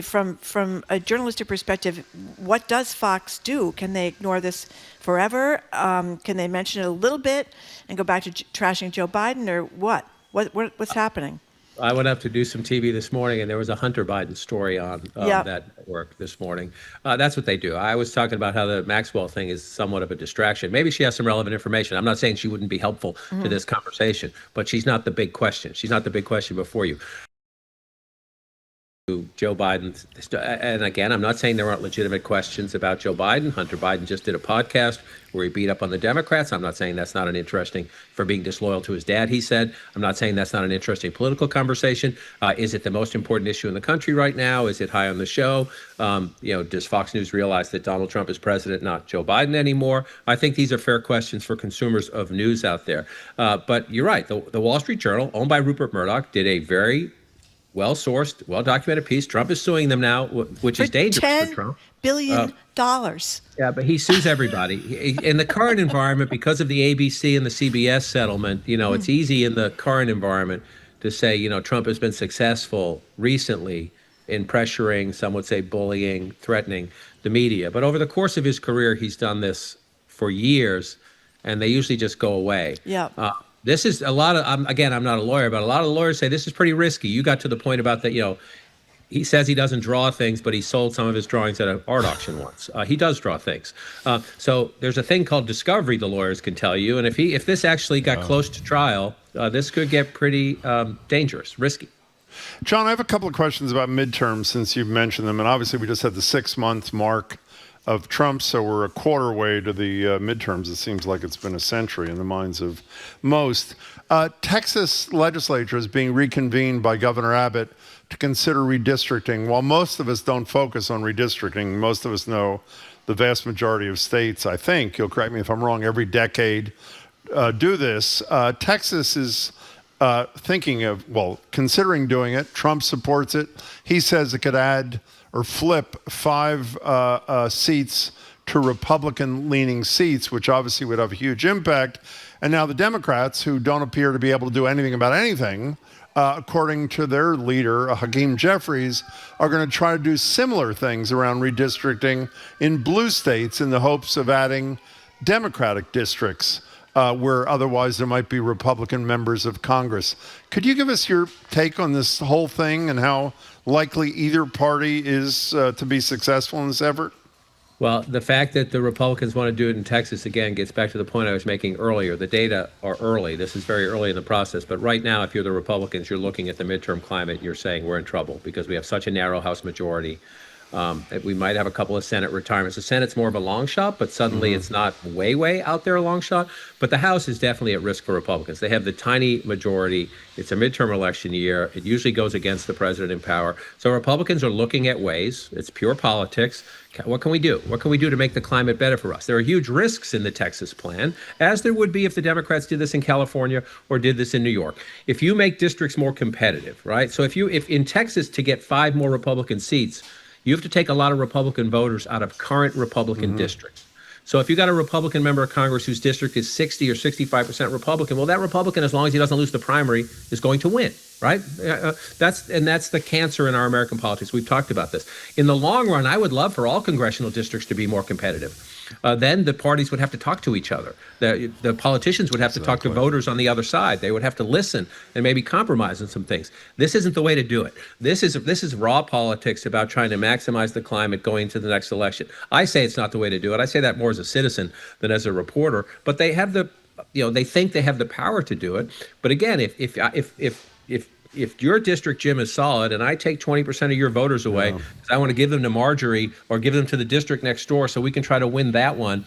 from a journalistic perspective, what does Fox do? Can they ignore this forever? Can they mention it a little bit and go back to trashing Joe Biden, or what? What's happening? I went up to do some TV this morning, and there was a Hunter Biden story on that network this morning. That's what they do. I was talking about how the Maxwell thing is somewhat of a distraction. Maybe she has some relevant information. I'm not saying she wouldn't be helpful to this conversation, but she's not the big question. She's not the big question before you. Joe Biden, and again, I'm not saying there aren't legitimate questions about Joe Biden. Hunter Biden just did a podcast where he beat up on the Democrats. I'm not saying that's not an interesting, for being disloyal to his dad, he said. I'm not saying that's not an interesting political conversation. Is it the most important issue in the country right now? Is it high on the show? Does Fox News realize that Donald Trump is president, not Joe Biden anymore? I think these are fair questions for consumers of news out there. But you're right. The Wall Street Journal, owned by Rupert Murdoch, did a very well-sourced, well-documented piece. Trump is suing them now, which is dangerous for Trump. $10 billion. Yeah, but he sues everybody. In the current environment, because of the ABC and the CBS settlement, it's easy in the current environment to say, Trump has been successful recently in pressuring, some would say bullying, threatening the media. But over the course of his career, he's done this for years, and they usually just go away. Yeah. This is a lot of, again, I'm not a lawyer, but a lot of lawyers say this is pretty risky. You got to the point about that, He says he doesn't draw things, but he sold some of his drawings at an art auction once. He does draw things. So there's a thing called discovery, the lawyers can tell you. And if this actually got close to trial, this could get pretty dangerous, risky. John, I have a couple of questions about midterms since you've mentioned them. And obviously, we just had the 6-month mark of Trump, so we're a quarter way to the midterms. It seems like it's been a century in the minds of most. Texas legislature is being reconvened by Governor Abbott to consider redistricting. While most of us don't focus on redistricting, most of us know the vast majority of states, I think, you'll correct me if I'm wrong, every decade do this. Texas is thinking of, considering doing it. Trump supports it. He says it could add or flip 5 seats to Republican-leaning seats, which obviously would have a huge impact. And now the Democrats, who don't appear to be able to do anything about anything, according to their leader, Hakeem Jeffries, are going to try to do similar things around redistricting in blue states in the hopes of adding Democratic districts where otherwise there might be Republican members of Congress. Could you give us your take on this whole thing and how likely either party is to be successful in this effort? Well, the fact that the Republicans want to do it in Texas, again, gets back to the point I was making earlier. The data are early. This is very early in the process. But right now, if you're the Republicans, you're looking at the midterm climate, and you're saying we're in trouble because we have such a narrow House majority. We might have a couple of Senate retirements. The Senate's more of a long shot, but suddenly it's not way out there a long shot. But the House is definitely at risk for Republicans. They have the tiny majority. It's a midterm election year. It usually goes against the president in power. So Republicans are looking at ways. It's pure politics. What can we do? What can we do to make the climate better for us? There are huge risks in the Texas plan, as there would be if the Democrats did this in California or did this in New York. If you make districts more competitive, right? So if in Texas to get 5 more Republican seats, you have to take a lot of Republican voters out of current Republican districts. So if you got a Republican member of Congress whose district is 60 or 65% Republican, well, that Republican, as long as he doesn't lose the primary, is going to win, right? That's the cancer in our American politics. We've talked about this. In the long run, I would love for all congressional districts to be more competitive. Then the parties would have to talk to each other. The politicians would have to talk to voters on the other side. They would have to listen and maybe compromise on some things. This isn't the way to do it. This is raw politics about trying to maximize the climate going to the next election. I say it's not the way to do it. I say that more as a citizen than as a reporter. But they have they think they have the power to do it. But again, if your district, Jim, is solid and I take 20% of your voters away because I want to give them to Margery or give them to the district next door so we can try to win that one,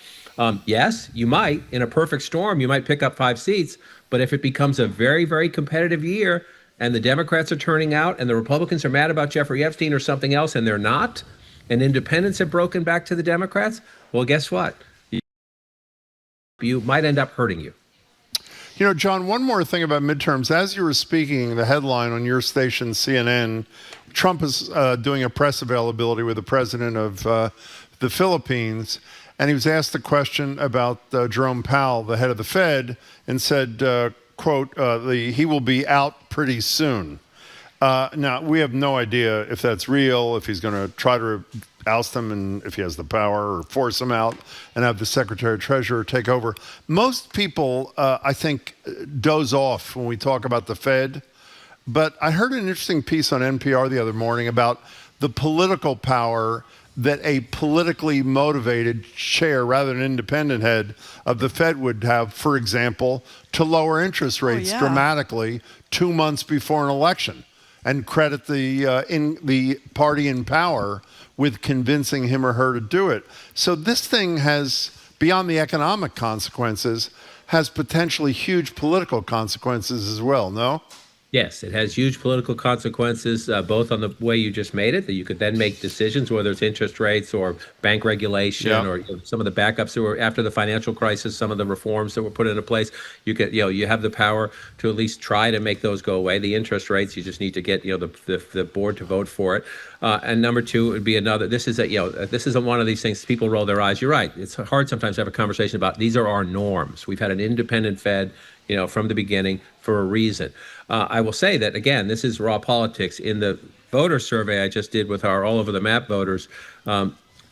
yes, you might. In a perfect storm, you might pick up 5 seats. But if it becomes a very, very competitive year and the Democrats are turning out and the Republicans are mad about Jeffrey Epstein or something else and they're not, and independents have broken back to the Democrats, well, guess what? You might end up hurting you. You know, John, one more thing about midterms. As you were speaking, the headline on your station, CNN, Trump is doing a press availability with the president of the Philippines, and he was asked a question about Jerome Powell, the head of the Fed, and said, quote, he will be out pretty soon. Now, we have no idea if that's real, if he's going to try to oust him and if he has the power, or force him out and have the Secretary of Treasurer take over. Most people, I think, doze off when we talk about the Fed. But I heard an interesting piece on NPR the other morning about the political power that a politically motivated chair, rather than independent head of the Fed would have, for example, to lower interest rates dramatically 2 months before an election, and credit the party in power with convincing him or her to do it. So this thing has, beyond the economic consequences, has potentially huge political consequences as well, no? Yes, it has huge political consequences, both on the way you just made it, that you could then make decisions, whether it's interest rates or bank regulation or some of the backups that were after the financial crisis, some of the reforms that were put into place. You could, you have the power to at least try to make those go away. The interest rates, you just need to get, the board to vote for it. And number two, it would be another. This is one of these things. People roll their eyes. You're right. It's hard sometimes to have a conversation about these are our norms. We've had an independent Fed, from the beginning for a reason. I will say that, again, this is raw politics. In the voter survey I just did with our all over the map voters,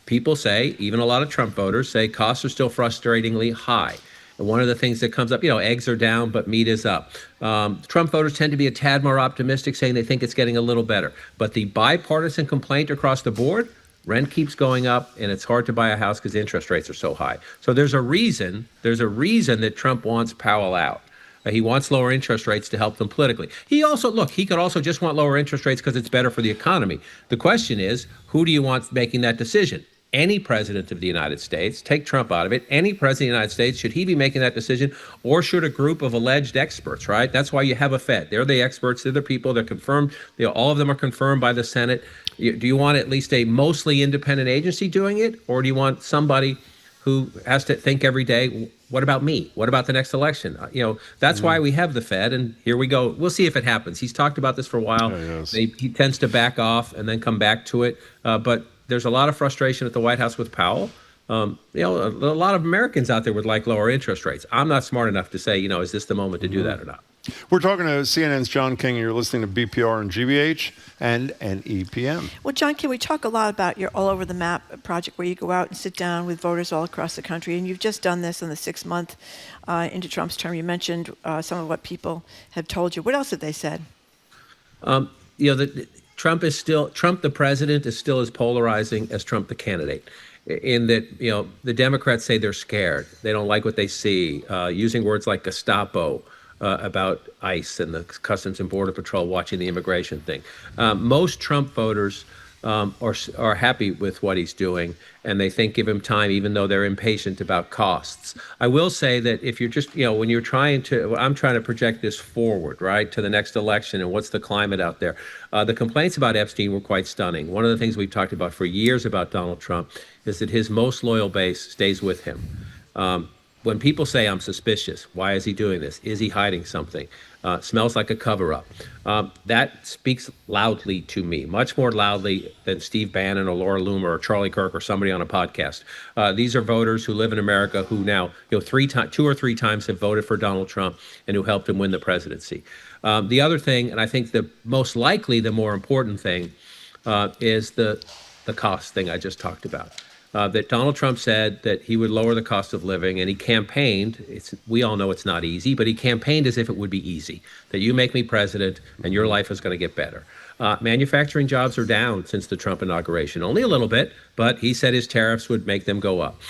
people say, even a lot of Trump voters say, costs are still frustratingly high. And one of the things that comes up, eggs are down, but meat is up. Trump voters tend to be a tad more optimistic, saying they think it's getting a little better. But the bipartisan complaint across the board, rent keeps going up, and it's hard to buy a house because interest rates are so high. So there's a reason that Trump wants Powell out. He wants lower interest rates to help them politically. He could also just want lower interest rates because it's better for the economy. The question is, who do you want making that decision? Any president of the United States, take Trump out of it, any president of the United States, should he be making that decision, or should a group of alleged experts, right? That's why you have a Fed. They're the experts. They're the people. They're confirmed. All of them are confirmed by the Senate. Do you want at least a mostly independent agency doing it, or do you want somebody who has to think every day, what about me? What about the next election? That's why we have the Fed, and here we go. We'll see if it happens. He's talked about this for a while. He tends to back off and then come back to it, but there's a lot of frustration at the White House with Powell. A lot of Americans out there would like lower interest rates. I'm not smart enough to say, is this the moment to do that or not? We're talking to CNN's John King, and you're listening to BPR and GBH and NEPM. Well, John King, we talk a lot about your All Over the Map project, where you go out and sit down with voters all across the country, and you've just done this in the 6th month into Trump's term. You mentioned some of what people have told you. What else have they said? Trump the president is still as polarizing as Trump the candidate, in that, the Democrats say they're scared. They don't like what they see, using words like Gestapo about ICE and the Customs and Border Patrol watching the immigration thing. Most Trump voters are happy with what he's doing, and they think give him time, even though they're impatient about costs. I will say that if you're just, when you're I'm trying to project this forward, right, to the next election and what's the climate out there. The complaints about Epstein were quite stunning. One of the things we've talked about for years about Donald Trump is that his most loyal base stays with him. When people say, I'm suspicious, why is he doing this? Is he hiding something? Smells like a cover-up. That speaks loudly to me, much more loudly than Steve Bannon or Laura Loomer or Charlie Kirk or somebody on a podcast. These are voters who live in America who now, 2 or 3 times have voted for Donald Trump and who helped him win the presidency. The other thing, and I think the most likely the more important thing, is the cost thing I just talked about. That Donald Trump said that he would lower the cost of living, and he campaigned. We all know it's not easy, but he campaigned as if it would be easy, that you make me president and your life is going to get better. Manufacturing jobs are down since the Trump inauguration, only a little bit, but he said his tariffs would make them go up.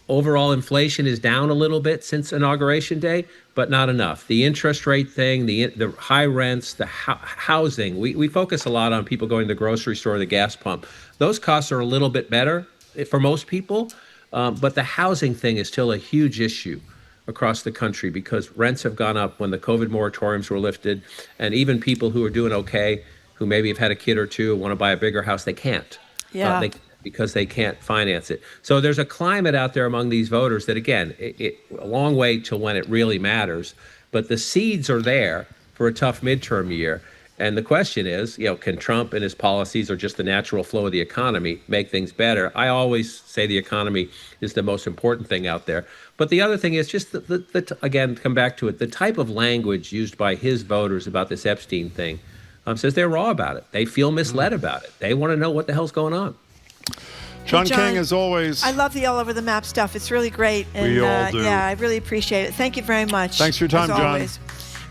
Overall inflation is down a little bit since Inauguration Day, but not enough. The interest rate thing, the high rents, the housing, we focus a lot on people going to the grocery store, the gas pump. Those costs are a little bit better for most people, but the housing thing is still a huge issue across the country because rents have gone up when the COVID moratoriums were lifted, and even people who are doing okay, who maybe have had a kid or two, want to buy a bigger house, they can't. Yeah. Because they can't finance it. So there's a climate out there among these voters that, again, a long way till when it really matters, but the seeds are there for a tough midterm year. And the question is, can Trump and his policies or just the natural flow of the economy make things better? I always say the economy is the most important thing out there. But the other thing is just, again, come back to it, the type of language used by his voters about this Epstein thing says they're raw about it. They feel misled about it. They want to know what the hell's going on. John King, as always. I love the All Over the Map stuff. It's really great. And, we all do. Yeah, I really appreciate it. Thank you very much. Thanks for your time, as John. Always.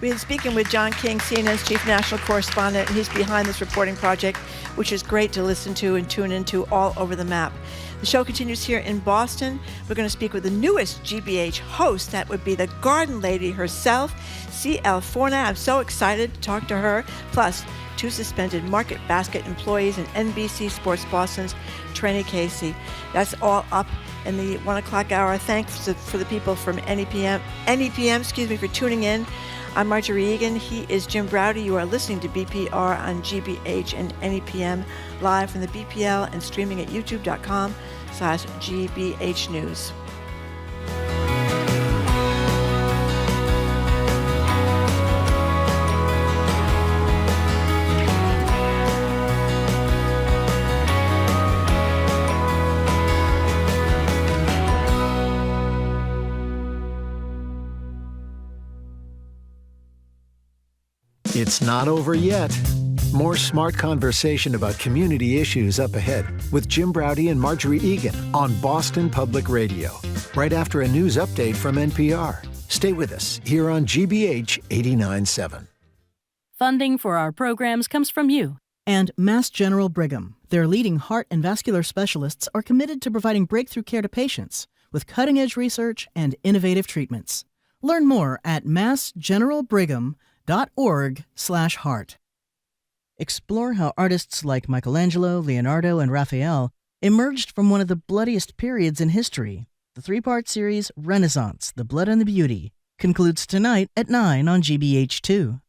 We've been speaking with John King, CNN's chief national correspondent, and he's behind this reporting project, which is great to listen to and tune into All Over the Map. The show continues here in Boston. We're going to speak with the newest GBH host. That would be the garden lady herself, CL Fornari. I'm so excited to talk to her. Plus, 2 suspended Market Basket employees and NBC Sports Boston's Trenni Casey. That's all up in the 1 o'clock hour. Thanks for the people from NEPM, for tuning in. I'm Margery Egan. He is Jim Browdy. You are listening to BPR on GBH and NEPM, live from the BPL and streaming at youtube.com/GBH News. It's not over yet. More smart conversation about community issues up ahead with Jim Browdy and Margery Egan on Boston Public Radio. right after a news update from NPR. Stay with us here on GBH 89.7. Funding for our programs comes from you. And Mass General Brigham. Their leading heart and vascular specialists are committed to providing breakthrough care to patients with cutting-edge research and innovative treatments. Learn more at massgeneralbrigham.org/heart. Explore how artists like Michelangelo, Leonardo, and Raphael emerged from one of the bloodiest periods in history. The three-part series Renaissance, The Blood and the Beauty concludes tonight at 9 on GBH2.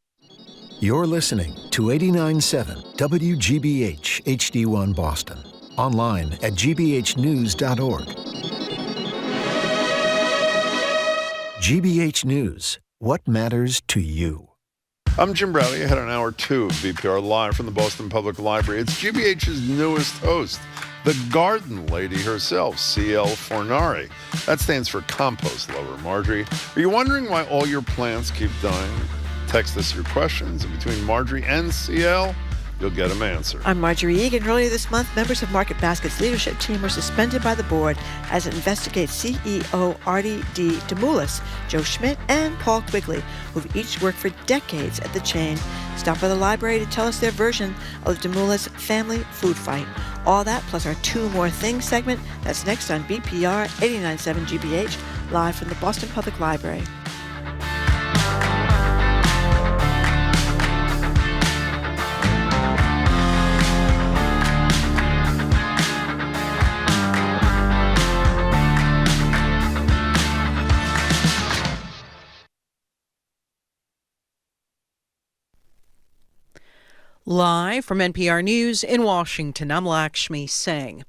You're listening to 89.7 WGBH HD1 Boston. Online at gbhnews.org. GBH News. What matters to you? I'm Jim Browdy. I had an hour 2 of VPR live from the Boston Public Library. It's GBH's newest host, the garden lady herself, CL Fornari. That stands for compost lover, Margery. Are you wondering why all your plants keep dying? Text us your questions, and between Margery and CL, you'll get them answered. I'm Margery Egan. Earlier this month, members of Market Basket's leadership team were suspended by the board as it investigates CEO Artie T Demoulas, Joe Schmidt, and Paul Quigley, who've each worked for decades at the chain. Stop by the library to tell us their version of the Demoulas family food fight. All that plus our Two More Things segment. That's next on BPR 89.7 GBH, live from the Boston Public Library. Live from NPR News in Washington, I'm Lakshmi Singh.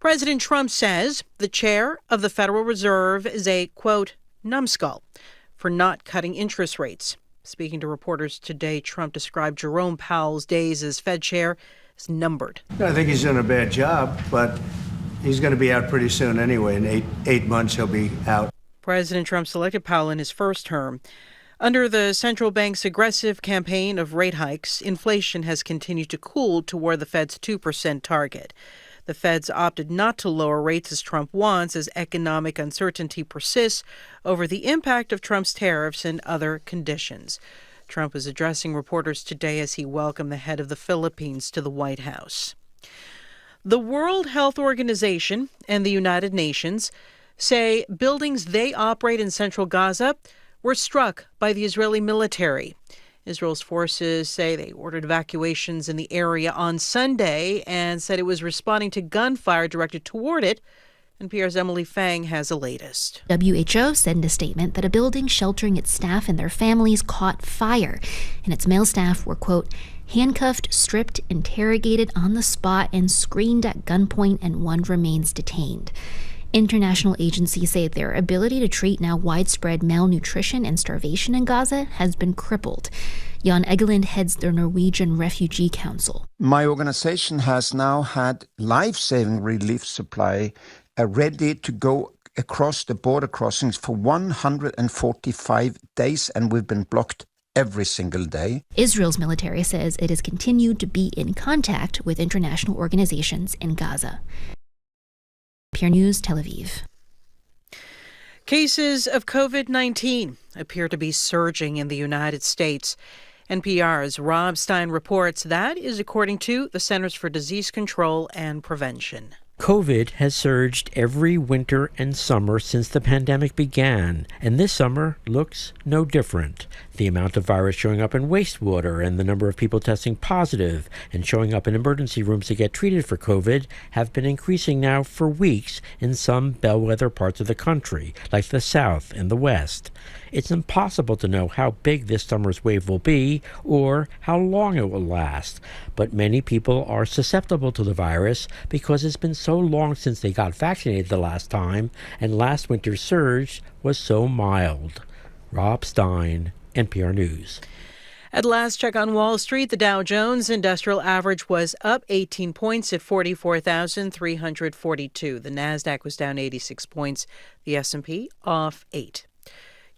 President Trump says the chair of the Federal Reserve is a, quote, numbskull for not cutting interest rates. Speaking to reporters today, Trump described Jerome Powell's days as Fed chair as numbered. I think he's doing a bad job, but he's going to be out pretty soon anyway. In eight months, he'll be out. President Trump selected Powell in his first term. Under the central bank's aggressive campaign of rate hikes, inflation has continued to cool toward the Fed's 2% target. The Fed's opted not to lower rates as Trump wants as economic uncertainty persists over the impact of Trump's tariffs and other conditions. Trump was addressing reporters today as he welcomed the head of the Philippines to the White House. The World Health Organization and the United Nations say buildings they operate in central Gaza were struck by the Israeli military. Israel's forces say they ordered evacuations in the area on Sunday and said it was responding to gunfire directed toward it. NPR's Emily Fang has the latest. WHO said in a statement that a building sheltering its staff and their families caught fire, and its male staff were, quote, handcuffed, stripped, interrogated on the spot, and screened at gunpoint, and one remains detained. International agencies say their ability to treat now widespread malnutrition and starvation in Gaza has been crippled. Jan Egeland heads the Norwegian Refugee Council. My organization has now had life-saving relief supply ready to go across the border crossings for 145 days, and we've been blocked every single day. Israel's military says it has continued to be in contact with international organizations in Gaza. NPR News, Tel Aviv. Cases of COVID-19 appear to be surging in the United States. NPR's Rob Stein reports that is according to the Centers for Disease Control and Prevention. COVID has surged every winter and summer since the pandemic began, and this summer looks no different. The amount of virus showing up in wastewater and the number of people testing positive and showing up in emergency rooms to get treated for COVID have been increasing now for weeks in some bellwether parts of the country, like the South and the West. It's impossible to know how big this summer's wave will be or how long it will last, but many people are susceptible to the virus because it's been so long since they got vaccinated the last time, and last winter's surge was so mild. Rob Stein, NPR News. At last check on Wall Street, the Dow Jones Industrial Average was up 18 points at 44,342. The Nasdaq was down 86 points. The S&P off 8.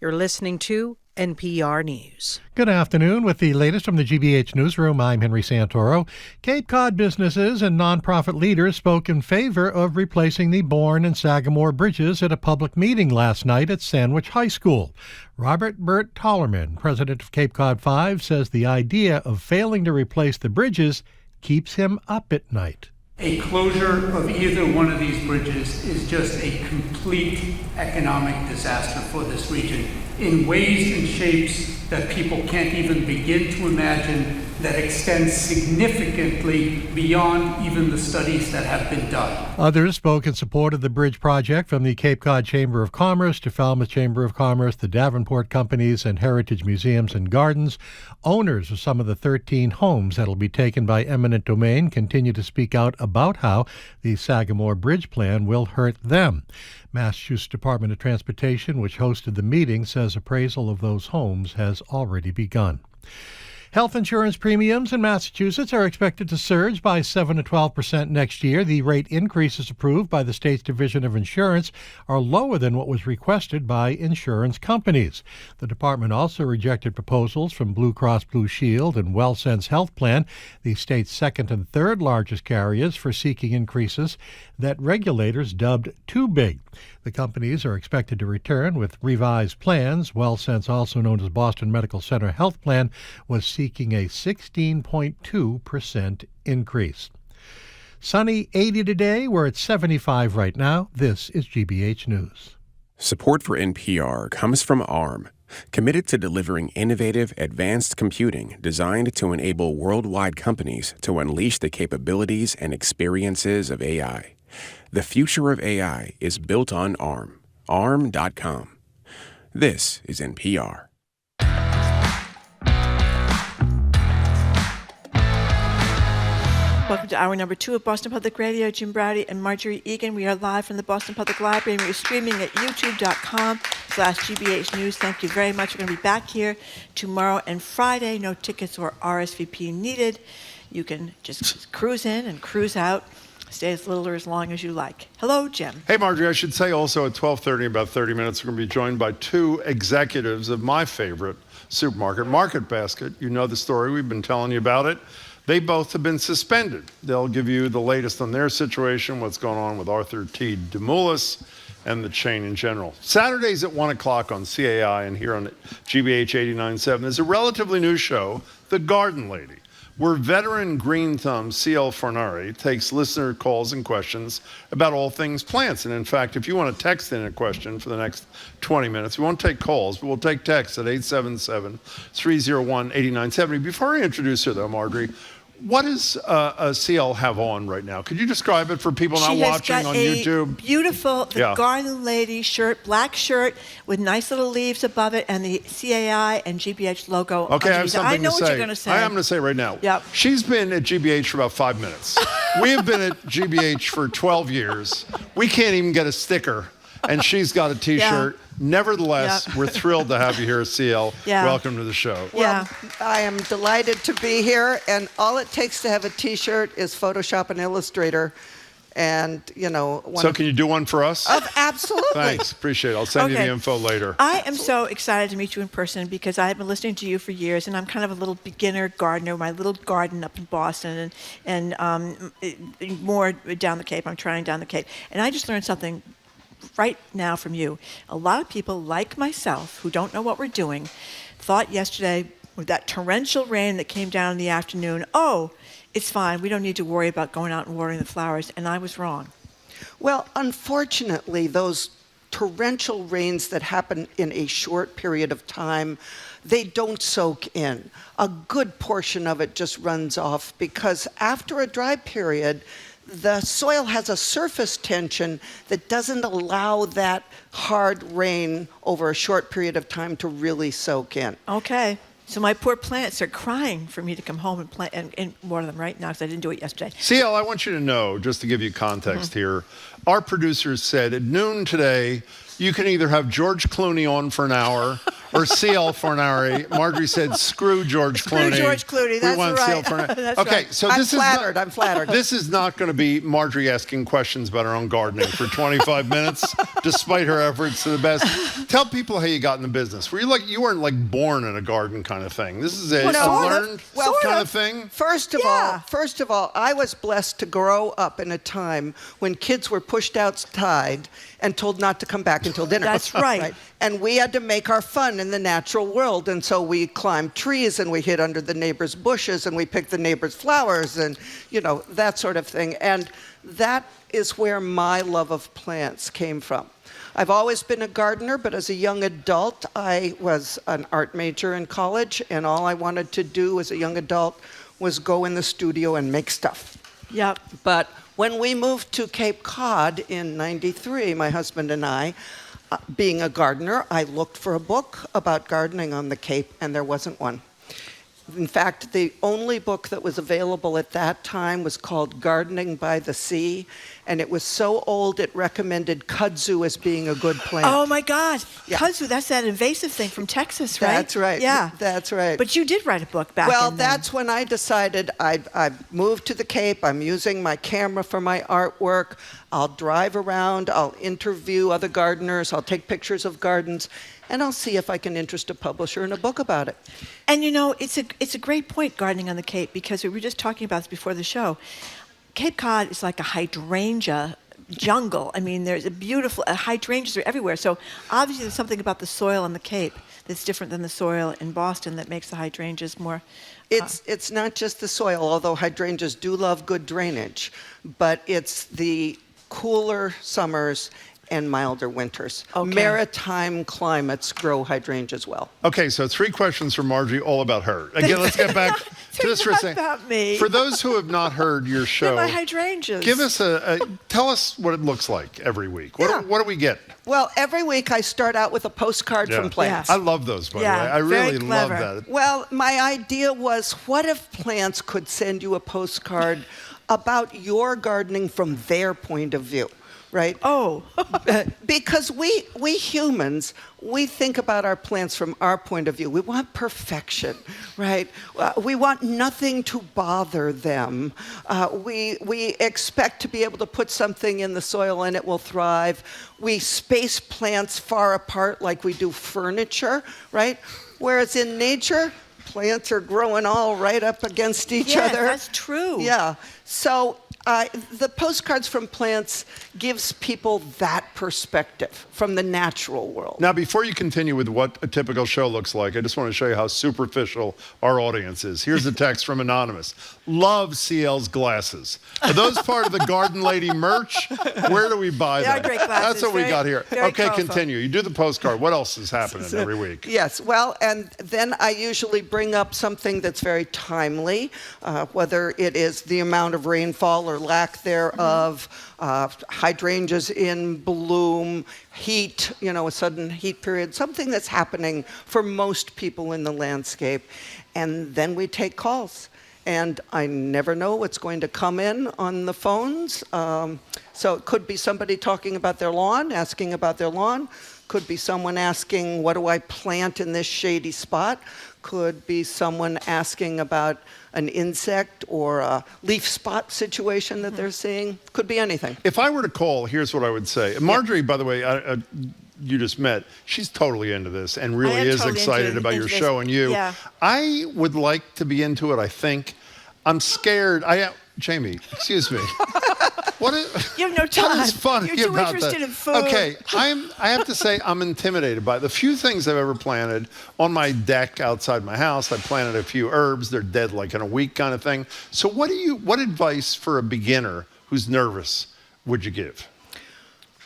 You're listening to NPR News. Good afternoon. With the latest from the GBH Newsroom, I'm Henry Santoro. Cape Cod businesses and nonprofit leaders spoke in favor of replacing the Bourne and Sagamore bridges at a public meeting last night at Sandwich High School. Robert Burt Tollerman, president of Cape Cod 5, says the idea of failing to replace the bridges keeps him up at night. A closure of either one of these bridges is just a complete economic disaster for this region in ways and shapes that people can't even begin to imagine, that extend significantly beyond even the studies that have been done. Others spoke in support of the bridge project, from the Cape Cod Chamber of Commerce to Falmouth Chamber of Commerce, the Davenport Companies, and Heritage Museums and Gardens. Owners of some of the 13 homes that'll be taken by eminent domain continue to speak out about how the Sagamore Bridge plan will hurt them. Massachusetts Department of Transportation, which hosted the meeting, says appraisal of those homes has already begun. Health insurance premiums in Massachusetts are expected to surge by 7 to 12% next year. The rate increases approved by the state's Division of Insurance are lower than what was requested by insurance companies. The department also rejected proposals from Blue Cross Blue Shield and WellSense Health Plan, the state's second and third largest carriers, for seeking increases that regulators dubbed too big. The companies are expected to return with revised plans. WellSense, also known as Boston Medical Center Health Plan, was seeking a 16.2% increase. Sunny 80 today. We're at 75 right now. This is GBH News. Support for NPR comes from ARM, committed to delivering innovative, advanced computing designed to enable worldwide companies to unleash the capabilities and experiences of AI. The future of AI is built on ARM. ARM.com. This is NPR. Welcome to hour number 2 of Boston Public Radio. Jim Browdy and Margery Egan. We are live from the Boston Public Library, and we're streaming at youtube.com/GBH News. Thank you very much. We're going to be back here tomorrow and Friday. No tickets or RSVP needed. You can just cruise in and cruise out. Stay as little or as long as you like. Hello, Jim. Hey, Margery. I should say also at 12:30, about 30 minutes, we're going to be joined by 2 executives of my favorite supermarket, Market Basket. You know the story. We've been telling you about it. They both have been suspended. They'll give you the latest on their situation, what's going on with Artie T Demoulas and the chain in general. Saturdays at 1 o'clock on CAI and here on GBH 89.7, there's a relatively new show, The Garden Lady, where veteran Green Thumb CL Fornari takes listener calls and questions about all things plants. And in fact, if you want to text in a question for the next 20 minutes, we won't take calls, but we'll take texts at 877-301-8970. Before I introduce her, though, Margery, what does CL have on right now? Could you describe it for people not watching on YouTube? Beautiful Garden Lady shirt, black shirt with nice little leaves above it, and the CAI and GBH logo. Okay, I have something to say. I know what you're going to say. I am going to say right now. Yep. She's been at GBH for about 5 minutes. We have been at GBH for 12 years. We can't even get a sticker, and she's got a T-shirt. Nevertheless, we're thrilled to have you here, CL. Welcome to the show. Well, I am delighted to be here, and all it takes to have a T-shirt is Photoshop and Illustrator, and, you know... So can you do one for us? Absolutely. Thanks. Appreciate it. I'll send you the info later. I am so excited to meet you in person because I have been listening to you for years, and I'm kind of a little beginner gardener, my little garden up in Boston, and more down the Cape. I'm trying down the Cape. And I just learned something right now from you. A lot of people like myself who don't know what we're doing thought yesterday with that torrential rain that came down in the afternoon, oh, it's fine, we don't need to worry about going out and watering the flowers, and I was wrong. Well, unfortunately, those torrential rains that happen in a short period of time, they don't soak in. A good portion of it just runs off because after a dry period, the soil has a surface tension that doesn't allow that hard rain over a short period of time to really soak in. Okay. So my poor plants are crying for me to come home and plant and water them right now because I didn't do it yesterday. CL, I want you to know, just to give you context here, our producers said at noon today, you can either have George Clooney on for an hour or CL Fornari. Margery said, screw George Clooney. Screw George Clooney, that's we want right. CL Fornari. That's okay, right. so I'm this flattered. is I'm flattered. This is not going to be Margery asking questions about her own gardening for 25 minutes, despite her efforts to the best. Tell people how you got in the business. Were you weren't like born in a garden kind of thing. This is a learned kind of thing. First of all, I was blessed to grow up in a time when kids were pushed outside and told not to come back until dinner. That's right. And we had to make our fun in the natural world. And so we climbed trees and we hid under the neighbor's bushes and we picked the neighbor's flowers and, that sort of thing. And that is where my love of plants came from. I've always been a gardener, but as a young adult, I was an art major in college, and all I wanted to do as a young adult was go in the studio and make stuff. Yep. But when we moved to Cape Cod in '93, my husband and I, being a gardener, I looked for a book about gardening on the Cape, and there wasn't one. In fact, the only book that was available at that time was called Gardening by the Sea, and it was so old it recommended kudzu as being a good plant. Oh my God, kudzu, that's that invasive thing from Texas, right? That's right. Yeah. That's right. But you did write a book back Well, then. that's when I decided I've moved to the Cape. I'm using my camera for my artwork. I'll drive around. I'll interview other gardeners. I'll take pictures of gardens. And I'll see if I can interest a publisher in a book about it. And it's a great point, gardening on the Cape, because we were just talking about this before the show. Cape Cod is like a hydrangea jungle. I mean, there's hydrangeas are everywhere. So obviously there's something about the soil on the Cape that's different than the soil in Boston that makes the hydrangeas more... It's not just the soil, although hydrangeas do love good drainage, but it's the cooler summers and milder winters. Okay. Maritime climates grow hydrangeas well. Okay, so 3 questions from Margery, all about her. Again, let's get back to this for a second. About me. For those who have not heard your show, my hydrangeas. Give us tell us what it looks like every week. What do we get? Well, every week I start out with a postcard from plants. I love those, by the way. I really love that. Well, my idea was, what if plants could send you a postcard about your gardening from their point of view? Right? Oh. Because we humans, we think about our plants from our point of view. We want perfection, right? We want nothing to bother them. We expect to be able to put something in the soil and it will thrive. We space plants far apart like we do furniture, right? Whereas in nature, plants are growing all right up against each other. Yeah, that's true. Yeah. So the postcards from plants gives people that perspective from the natural world. Now, before you continue with what a typical show looks like, I just want to show you how superficial our audience is. Here's a text from Anonymous. Love CL's glasses. Are those part of the Garden Lady merch? Where do we buy them? They are great glasses. That's what we got here. Very Okay, colorful. continue. You do the postcard. What else is happening every week? Yes, well, and then I usually bring up something that's very timely, whether it is the amount of rainfall or lack thereof, hydrangeas in bloom, heat, a sudden heat period, something that's happening for most people in the landscape. And then we take calls. And I never know what's going to come in on the phones. So it could be somebody talking about their lawn, asking about their lawn. Could be someone asking, what do I plant in this shady spot? Could be someone asking about an insect or a leaf spot situation that they're seeing. Could be anything. If I were to call, here's what I would say. Margery, by the way, you just met, she's totally into this and really is totally excited about your show and you. Yeah. I would like to be into it, I think. I'm scared. Jamie, excuse me. You have no time. What is funny You're too about interested that? in food. Okay, I have to say I'm intimidated by it. The few things I've ever planted on my deck outside my house, I planted a few herbs. They're dead like in a week kind of thing. So what advice for a beginner who's nervous would you give?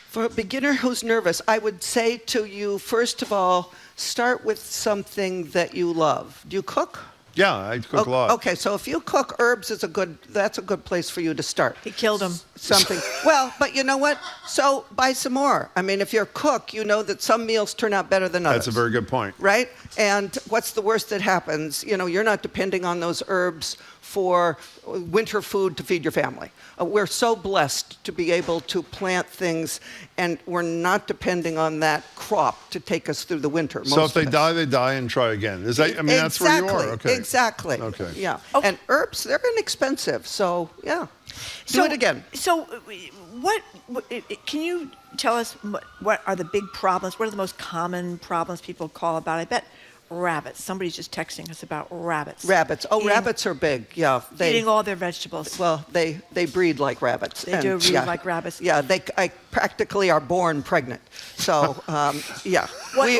For a beginner who's nervous, I would say to you, first of all, start with something that you love. Do you cook? Yeah, I cook a lot. Okay, so if you cook, herbs that's a good place for you to start. He killed him. Something. Well, but you know what? So buy some more. I mean, if you're a cook, you know that some meals turn out better than others. That's a very good point. Right? And what's the worst that happens? You're not depending on those herbs for winter food to feed your family. We're so blessed to be able to plant things, and we're not depending on that crop to take us through the winter. So if they die and try again. Is that? I mean, that's where you are. Okay. Exactly. Okay. Yeah. Okay. And herbs, they're inexpensive. So yeah, do it again. So, what can you tell us? What are the big problems? What are the most common problems people call about? I bet. Rabbits. Somebody's just texting us about rabbits. Rabbits. Oh, rabbits are big. Yeah. Eating all their vegetables. Well, they breed like rabbits. They do breed like rabbits. Yeah, they practically are born pregnant. So, yeah. Someone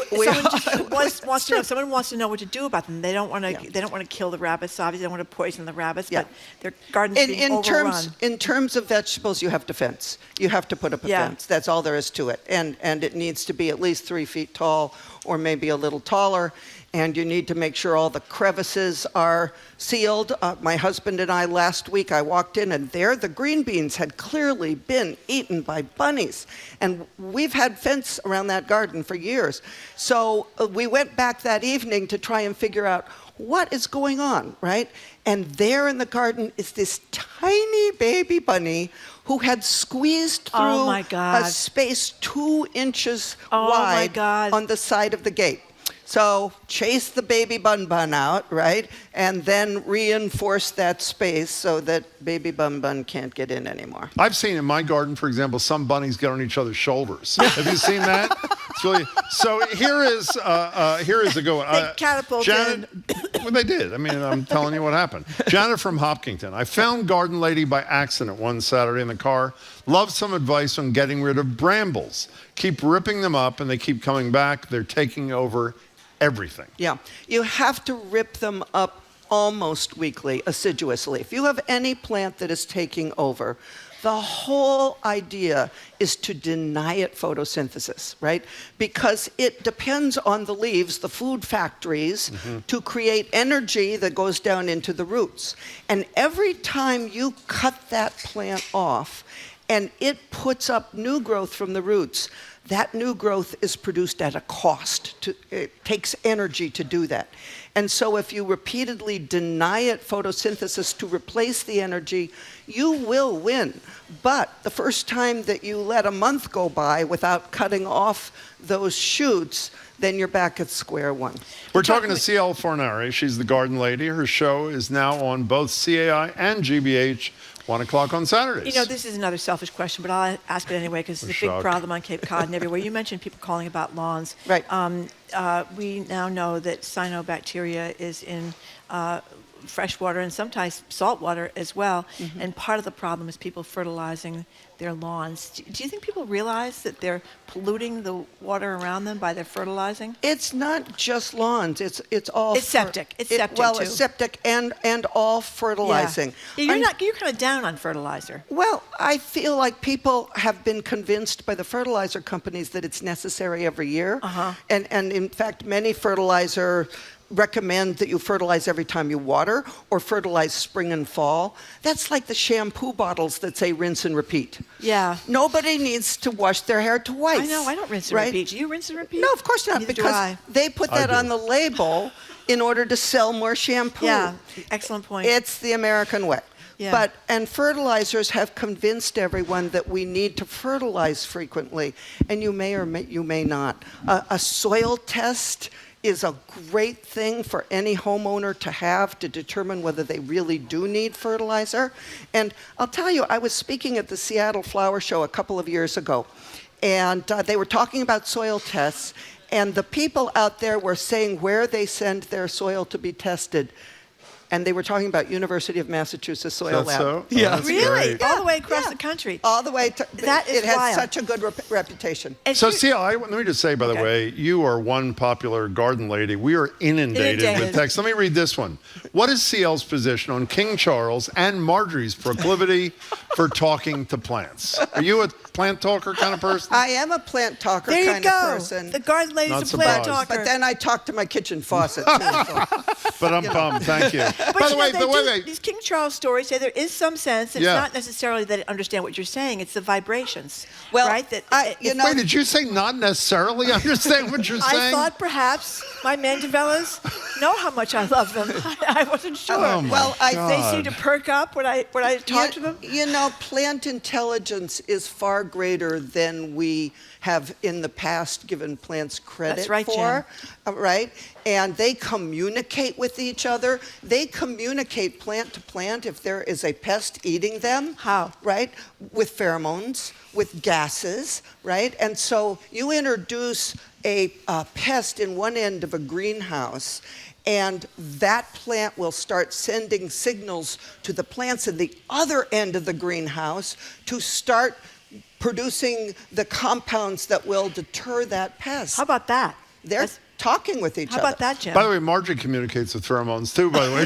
wants to know what to do about them. They don't want to. Yeah. They don't want to kill the rabbits. Obviously, they don't want to poison the rabbits. Yeah. But their gardens being overrun. In terms of vegetables, you have to fence. You have to put up a fence. That's all there is to it. And it needs to be at least 3 feet tall, or maybe a little taller. And you need to make sure all the crevices are sealed. My husband and I, last week, I walked in, and there the green beans had clearly been eaten by bunnies. And we've had fence around that garden for years. So we went back that evening to try and figure out what is going on, right? And there in the garden is this tiny baby bunny who had squeezed through a space 2 inches wide on the side of the gate. So chase the baby bun out, right? And then reinforce that space so that baby bun can't get in anymore. I've seen in my garden, for example, some bunnies get on each other's shoulders. Have you seen that? It's really, so here is a good one. They catapulted. Janet, well, they did. I mean, I'm telling you what happened. Janet from Hopkinton. I found Garden Lady by accident one Saturday in the car. Love some advice on getting rid of brambles. Keep ripping them up and they keep coming back. They're taking over everything. Yeah, you have to rip them up almost weekly, assiduously. If you have any plant that is taking over, the whole idea is to deny it photosynthesis, right? Because it depends on the leaves, the food factories, to create energy that goes down into the roots. And every time you cut that plant off and it puts up new growth from the roots, that new growth is produced at a cost. It takes energy to do that. And so if you repeatedly deny it photosynthesis to replace the energy, you will win. But the first time that you let a month go by without cutting off those shoots, then you're back at square one. We're talking to CL Fornari. She's the garden lady. Her show is now on both CAI and GBH, 1 o'clock on Saturdays. You know, this is another selfish question, but I'll ask it anyway because it's a big problem on Cape Cod and everywhere. You mentioned people calling about lawns. Right. We now know that cyanobacteria is in fresh water and sometimes salt water as well. And part of the problem is people fertilizing their lawns. Do you think people realize that they're polluting the water around them by their fertilizing? It's not just lawns. It's septic. It's septic well, too. It's septic and all fertilizing. Yeah, you're kind of down on fertilizer. Well, I feel like people have been convinced by the fertilizer companies that it's necessary every year. And in fact, many fertilizer recommend that you fertilize every time you water or fertilize spring and fall. That's like the shampoo bottles that say rinse and repeat. Yeah. Nobody needs to wash their hair twice. I know, I don't rinse and repeat. Do you rinse and repeat? No, of course not, because they put that on the label in order to sell more shampoo. Yeah, excellent point. It's the American way. Yeah. And fertilizers have convinced everyone that we need to fertilize frequently, and you may or you may not. A soil test is a great thing for any homeowner to have to determine whether they really do need fertilizer. And I'll tell you, I was speaking at the Seattle Flower Show a couple of years ago, and they were talking about soil tests, and the people out there were saying where they send their soil to be tested. And they were talking about University of Massachusetts Soil Lab. So? Yeah, really? All the way across the country. All the way to that is it has wild. such a good reputation. So, CL, let me just say, by the way, you are one popular garden lady. We are inundated with texts. Let me read this one. What is CL's position on King Charles and Margery's proclivity for talking to plants? Are you a plant talker kind of person? I am a plant talker kind of person. The garden lady's a plant talker. But then I talk to my kitchen faucet, too. So. But I'm bummed. Thank you. But by the way, these King Charles stories say there is some sense. It's not necessarily that I understand what you're saying. It's the vibrations, right? That wait, did you say not necessarily understand what you're saying? I thought perhaps my mandevellas know how much I love them. I wasn't sure. Oh my Well, They seem to perk up when I talk to them. You know, plant intelligence is far greater than we have in the past given plants credit That's right, for. Right? And they communicate with each other. They communicate plant to plant if there is a pest eating them. How? Right? With pheromones, with gases, right? And so you introduce a pest in one end of a greenhouse, and that plant will start sending signals to the plants in the other end of the greenhouse to start producing the compounds that will deter that pest. How about that? They're talking with each other. How about that, Jim? By the way, Margery communicates with pheromones too, by the way.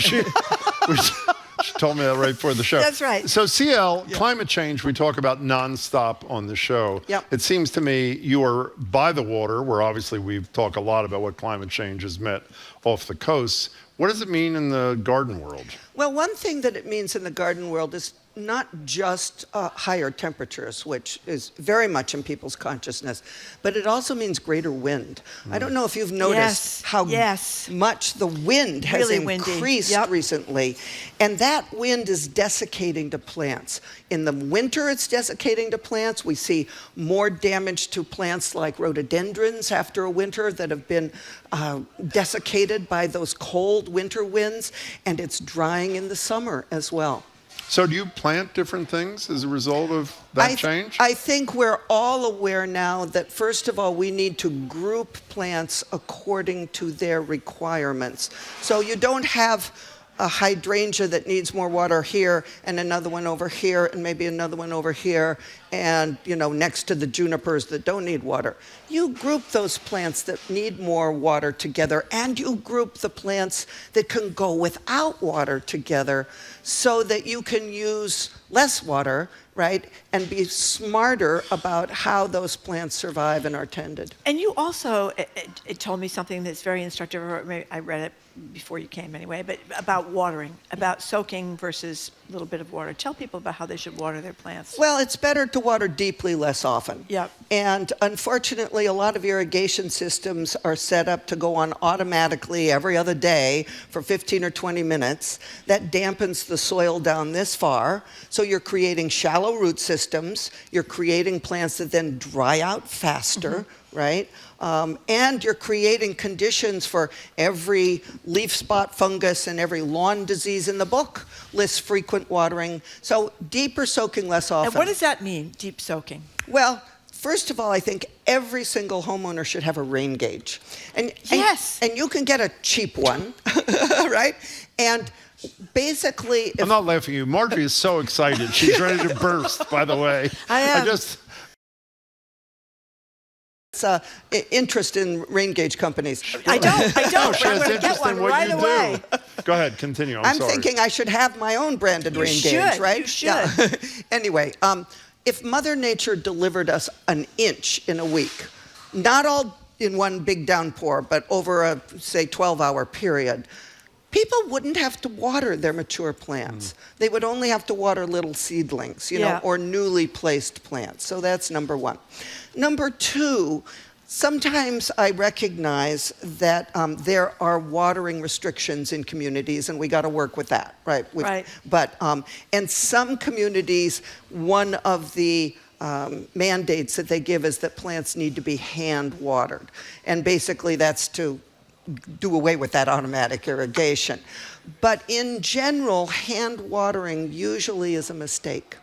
She told me that right before the show. That's right. So CL, climate change, we talk about nonstop on the show. Yep. It seems to me you are by the water, where obviously we've talked a lot about what climate change has meant off the coast. What does it mean in the garden world? Well, one thing that it means in the garden world is not just higher temperatures, which is very much in people's consciousness, but it also means greater wind. I don't know if you've noticed how much the wind has increased recently, and that wind is desiccating to plants. In the winter, it's desiccating to plants. We see more damage to plants like rhododendrons after a winter that have been desiccated by those cold winter winds, and it's drying in the summer as well. So do you plant different things as a result of that change? I think we're all aware now that, first of all, we need to group plants according to their requirements. So you don't have a hydrangea that needs more water here and another one over here and maybe another one over here and, you know, next to the junipers that don't need water. You group those plants that need more water together, and you group the plants that can go without water together so that you can use less water, right, and be smarter about how those plants survive and are tended. And you also, it told me something that's very instructive, or maybe I read it before you came anyway, but about watering, about soaking versus a little bit of water. Tell people about how they should water their plants. Well, it's better to water deeply less often. Yep. And unfortunately, a lot of irrigation systems are set up to go on automatically every other day for 15 or 20 minutes. That dampens the soil down this far. So you're creating shallow root systems. You're creating plants that then dry out faster, right? And you're creating conditions for every leaf spot fungus and every lawn disease in the book lists frequent watering. So deeper soaking less often. And what does that mean, deep soaking? Well, first of all, I think every single homeowner should have a rain gauge. And you can get a cheap one, right? And basically, I'm not laughing at you. Margery is so excited. She's ready to burst, by the way. I am. Interest in rain gauge companies. I don't. No, she I'm has going to get interest in one what right you away. do. Go ahead, continue. I'm sorry. thinking I should have my own branded rain gauge, right? You should. Anyway, if Mother Nature delivered us an inch in a week, not all in one big downpour, but over a, say, 12-hour period, people wouldn't have to water their mature plants. They would only have to water little seedlings, you know, or newly placed plants. So that's number one. Number two, sometimes I recognize that there are watering restrictions in communities, and we got to work with that, right? But and some communities, one of the mandates that they give is that plants need to be hand watered, and basically that's to do away with that automatic irrigation. But in general, hand watering usually is a mistake.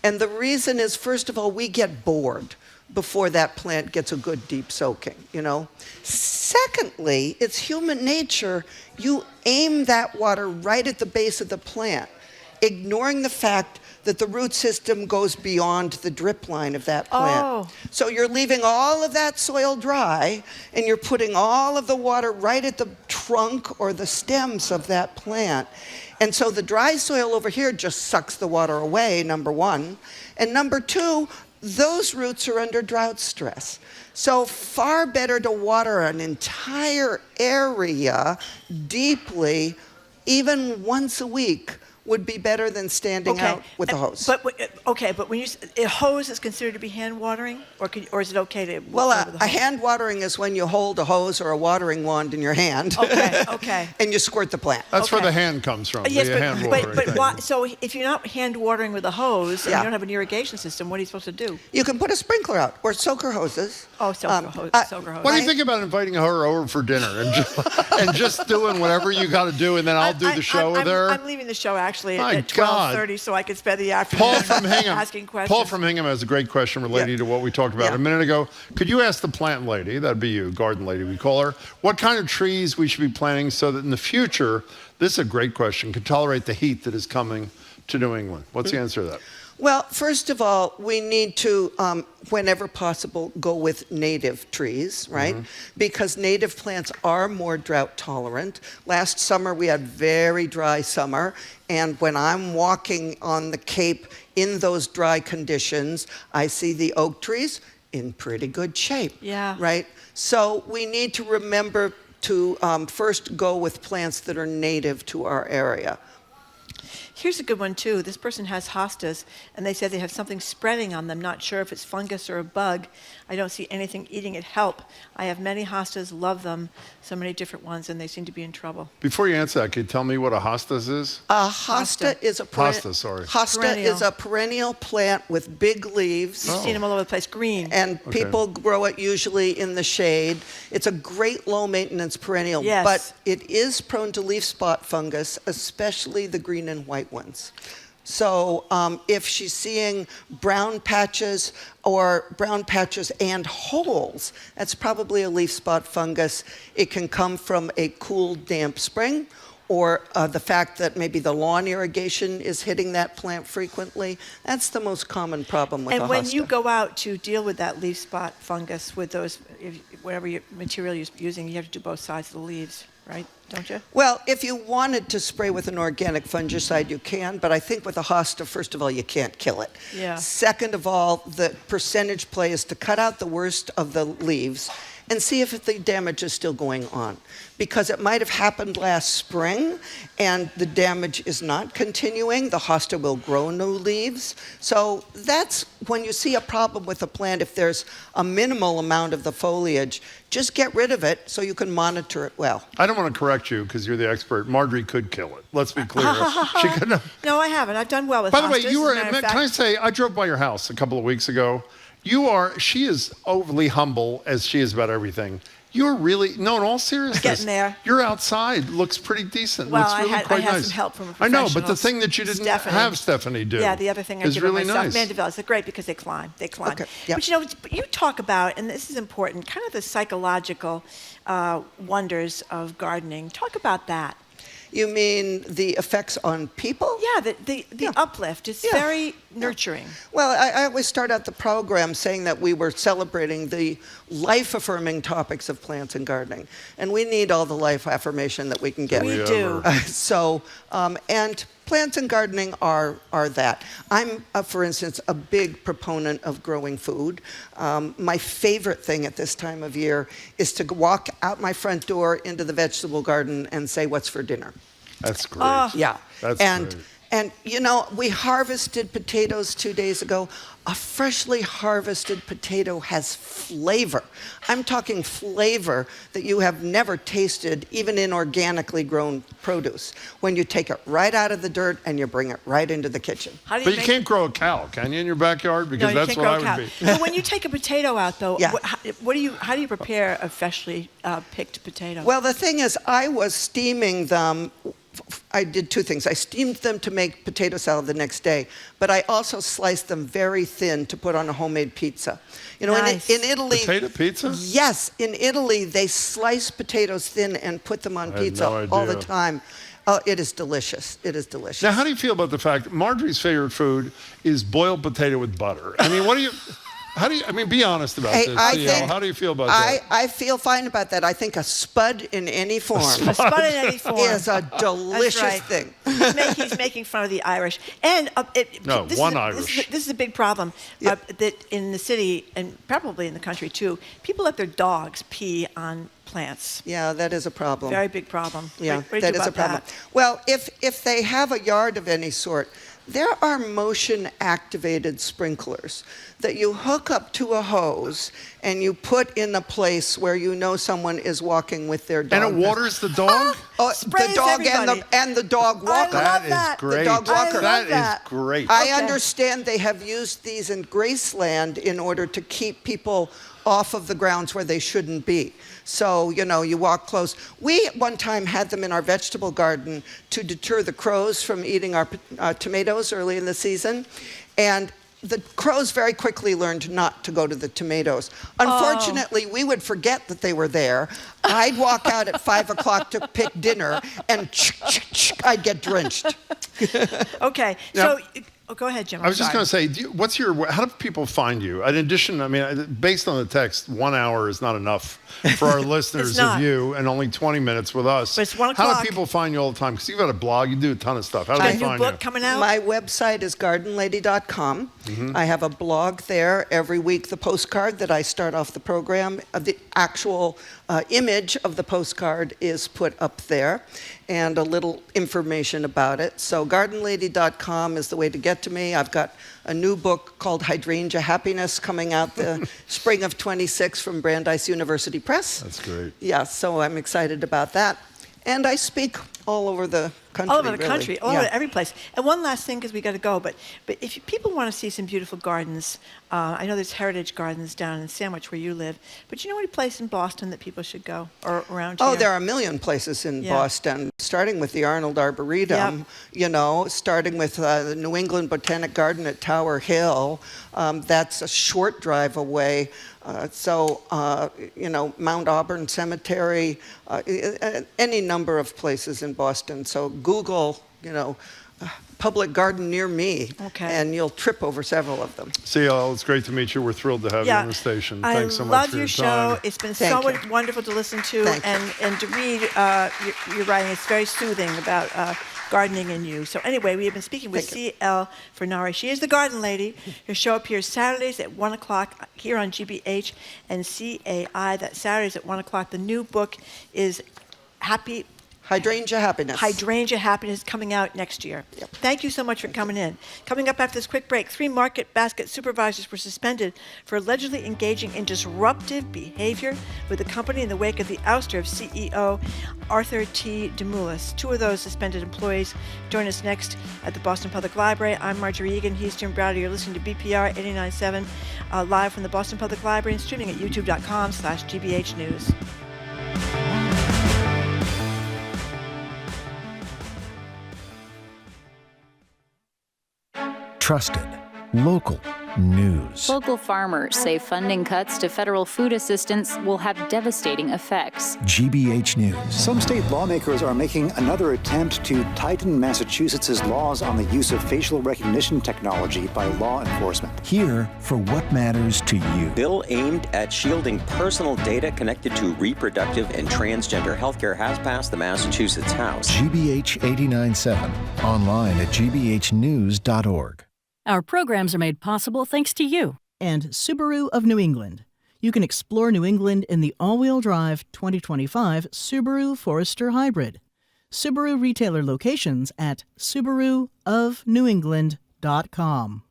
And the reason is, first of all, we get bored before that plant gets a good deep soaking, you know. Secondly, it's human nature. You aim that water right at the base of the plant, ignoring the fact that the root system goes beyond the drip line of that plant. Oh. So you're leaving all of that soil dry, and you're putting all of the water right at the trunk or the stems of that plant. And so the dry soil over here just sucks the water away, number one. And number two, those roots are under drought stress. So far better to water an entire area deeply, even once a week, would be better than standing out with a hose. But when a hose is considered to be hand watering, or is it okay to? Well, a hand watering is when you hold a hose or a watering wand in your hand. Okay. And you squirt the plant. That's where the hand comes from. Yes, the hand watering thing. So if you're not hand watering with a hose and you don't have an irrigation system, what are you supposed to do? You can put a sprinkler out or soaker hoses. Oh, soaker hoses. What do you think about inviting her over for dinner and just doing whatever you got to do, and then I'll do the show with her? I'm leaving the show actually My at God. 12:30, so I can spend the afternoon asking questions. Paul from Hingham has a great question relating to what we talked about a minute ago. Could you ask the plant lady, that'd be you, garden lady we call her, what kind of trees we should be planting so that in the future, this is a great question, could tolerate the heat that is coming to New England? What's the answer to that? Well, first of all, we need to, whenever possible, go with native trees, right? Because native plants are more drought tolerant. Last summer, we had very dry summer. And when I'm walking on the Cape in those dry conditions, I see the oak trees in pretty good shape, right? So we need to remember to first go with plants that are native to our area. Here's a good one, too. This person has hostas, and they say they have something spreading on them. Not sure if it's fungus or a bug. I don't see anything eating it help. I have many hostas, love them, so many different ones, and they seem to be in trouble. Before you answer that, can you tell me what a hostas is? A hosta is a perennial plant with big leaves. You've seen them all over the place, green. And people grow it usually in the shade. It's a great low-maintenance perennial, but it is prone to leaf spot fungus, especially the green and white ones. So if she's seeing brown patches and holes, that's probably a leaf spot fungus. It can come from a cool, damp spring, or the fact that maybe the lawn irrigation is hitting that plant frequently. That's the most common problem with a hosta. And when you go out to deal with that leaf spot fungus with those, whatever material you're using, you have to do both sides of the leaves, right? Don't you? Well, if you wanted to spray with an organic fungicide, you can, but I think with a hosta, first of all, you can't kill it. Second of all, the percentage play is to cut out the worst of the leaves and see if the damage is still going on. Because it might have happened last spring and the damage is not continuing. The hosta will grow new leaves. So that's when you see a problem with a plant, if there's a minimal amount of the foliage, just get rid of it so you can monitor it well. I don't want to correct you because you're the expert. Margery could kill it. Let's be clear. She couldn't. No, I haven't. I've done well with By the way, hostas, can I say, I drove by your house a couple of weeks ago. She is overly humble as she is about everything. You're really, no, in all seriousness. Getting there. Your outside looks pretty decent. Well, looks really I had nice. some help from a I professional. know, but the thing that you didn't have Stephanie do the other thing I is did really myself. nice. Mandeville's, they're great because they climb. Okay. But you talk about, and this is important, kind of the psychological wonders of gardening. Talk about that. You mean the effects on people? Yeah, the uplift. It's very nurturing. Well, I always start out the program saying that we were celebrating the life-affirming topics of plants and gardening. And we need all the life affirmation that we can get. We do. And plants and gardening are that. I'm, for instance, a big proponent of growing food. My favorite thing at this time of year is to walk out my front door into the vegetable garden and say, what's for dinner? That's great. That's great. And, we harvested potatoes 2 days ago. A freshly harvested potato has flavor. I'm talking flavor that you have never tasted, even in organically grown produce, when you take it right out of the dirt and you bring it right into the kitchen. But you can't grow a cow, can you, in your backyard? Because that's what I would be. But when you take a potato out, though, how do you prepare a freshly picked potato? Well, the thing is, I was steaming them. I did two things. I steamed them to make potato salad the next day, but I also sliced them very thin to put on a homemade pizza. In Italy... Potato pizza? Yes. In Italy, they slice potatoes thin and put them on pizza all the time. It is delicious. It is delicious. Now, how do you feel about the fact that Margery's favorite food is boiled potato with butter? I mean, be honest about this. How do you feel about that? I feel fine about that. I think a spud in any form. A spud in any form is a delicious thing. He's making fun of the Irish. And Irish. This is a big problem that in the city and probably in the country too. People let their dogs pee on plants. Yeah, that is a problem. Very big problem. Yeah, what do you that do is a about problem. that? Well, if they have a yard of any sort, there are motion-activated sprinklers that you hook up to a hose and you put in a place where you know someone is walking with their dog. And it waters the dog? Oh, Sprays the dog everybody. and the dog walker. I love That is great. The dog walker. That is great. I understand they have used these in Graceland in order to keep people off of the grounds where they shouldn't be. So, you know, you walk close. We at one time had them in our vegetable garden to deter the crows from eating our tomatoes early in the season. And the crows very quickly learned not to go to the tomatoes. Unfortunately, we would forget that they were there. I'd walk out at 5 o'clock to pick dinner, and I'd get drenched. Okay, Now, so go ahead, Jim. I was just going to say, how do people find you? In addition, I mean, based on the text, 1 hour is not enough for our listeners of you, and only 20 minutes with us. But it's 1 How o'clock. do people find you all the time? Because you've got a blog, you do a ton of stuff. How do they find you? New book coming out? My website is gardenlady.com. I have a blog there every week. The postcard that I start off the program, the actual image of the postcard is put up there, and a little information about it. So gardenlady.com is the way to get to me. I've got a new book called Hydrangea Happiness coming out the spring of 26 from Brandeis University Press. That's great. Yeah, so I'm excited about that. And I speak all over the country. All over the really. country, all over every place. And one last thing, because we got to go, but if people want to see some beautiful gardens, I know there's heritage gardens down in Sandwich where you live, but you know any place in Boston that people should go, or around here? Oh, there are a million places in Boston, starting with the Arnold Arboretum, you know, starting with the New England Botanic Garden at Tower Hill. That's a short drive away. You know, Mount Auburn Cemetery, any number of places in Boston. So Google, you know, public garden near me, and you'll trip over several of them. CL, it's great to meet you. We're thrilled to have you on the station. Thanks so much for your time. I love your show. It's been so wonderful to listen to and to read your writing. It's very soothing about gardening and you. So anyway, we have been speaking with CL Fornari. She is the Garden Lady. Her show appears Saturdays at 1 o'clock here on GBH and CAI. That's Saturdays at 1 o'clock. The new book is Hydrangea Happiness. Hydrangea Happiness coming out next year. Yep. Thank you so much for coming in. Coming up after this quick break, 3 market basket supervisors were suspended for allegedly engaging in disruptive behavior with the company in the wake of the ouster of CEO Artie T Demoulas. 2 of those suspended employees join us next at the Boston Public Library. I'm Margery Egan. He's Jim Browder. You're listening to BPR 89.7 live from the Boston Public Library and streaming at youtube.com/GBH News. Trusted, local news. Local farmers say funding cuts to federal food assistance will have devastating effects. GBH News. Some state lawmakers are making another attempt to tighten Massachusetts' laws on the use of facial recognition technology by law enforcement. Here for what matters to you. Bill aimed at shielding personal data connected to reproductive and transgender healthcare has passed the Massachusetts House. GBH 89.7. Online at gbhnews.org. Our programs are made possible thanks to you. And Subaru of New England. You can explore New England in the all-wheel drive 2025 Subaru Forester Hybrid. Subaru retailer locations at subaruofnewengland.com.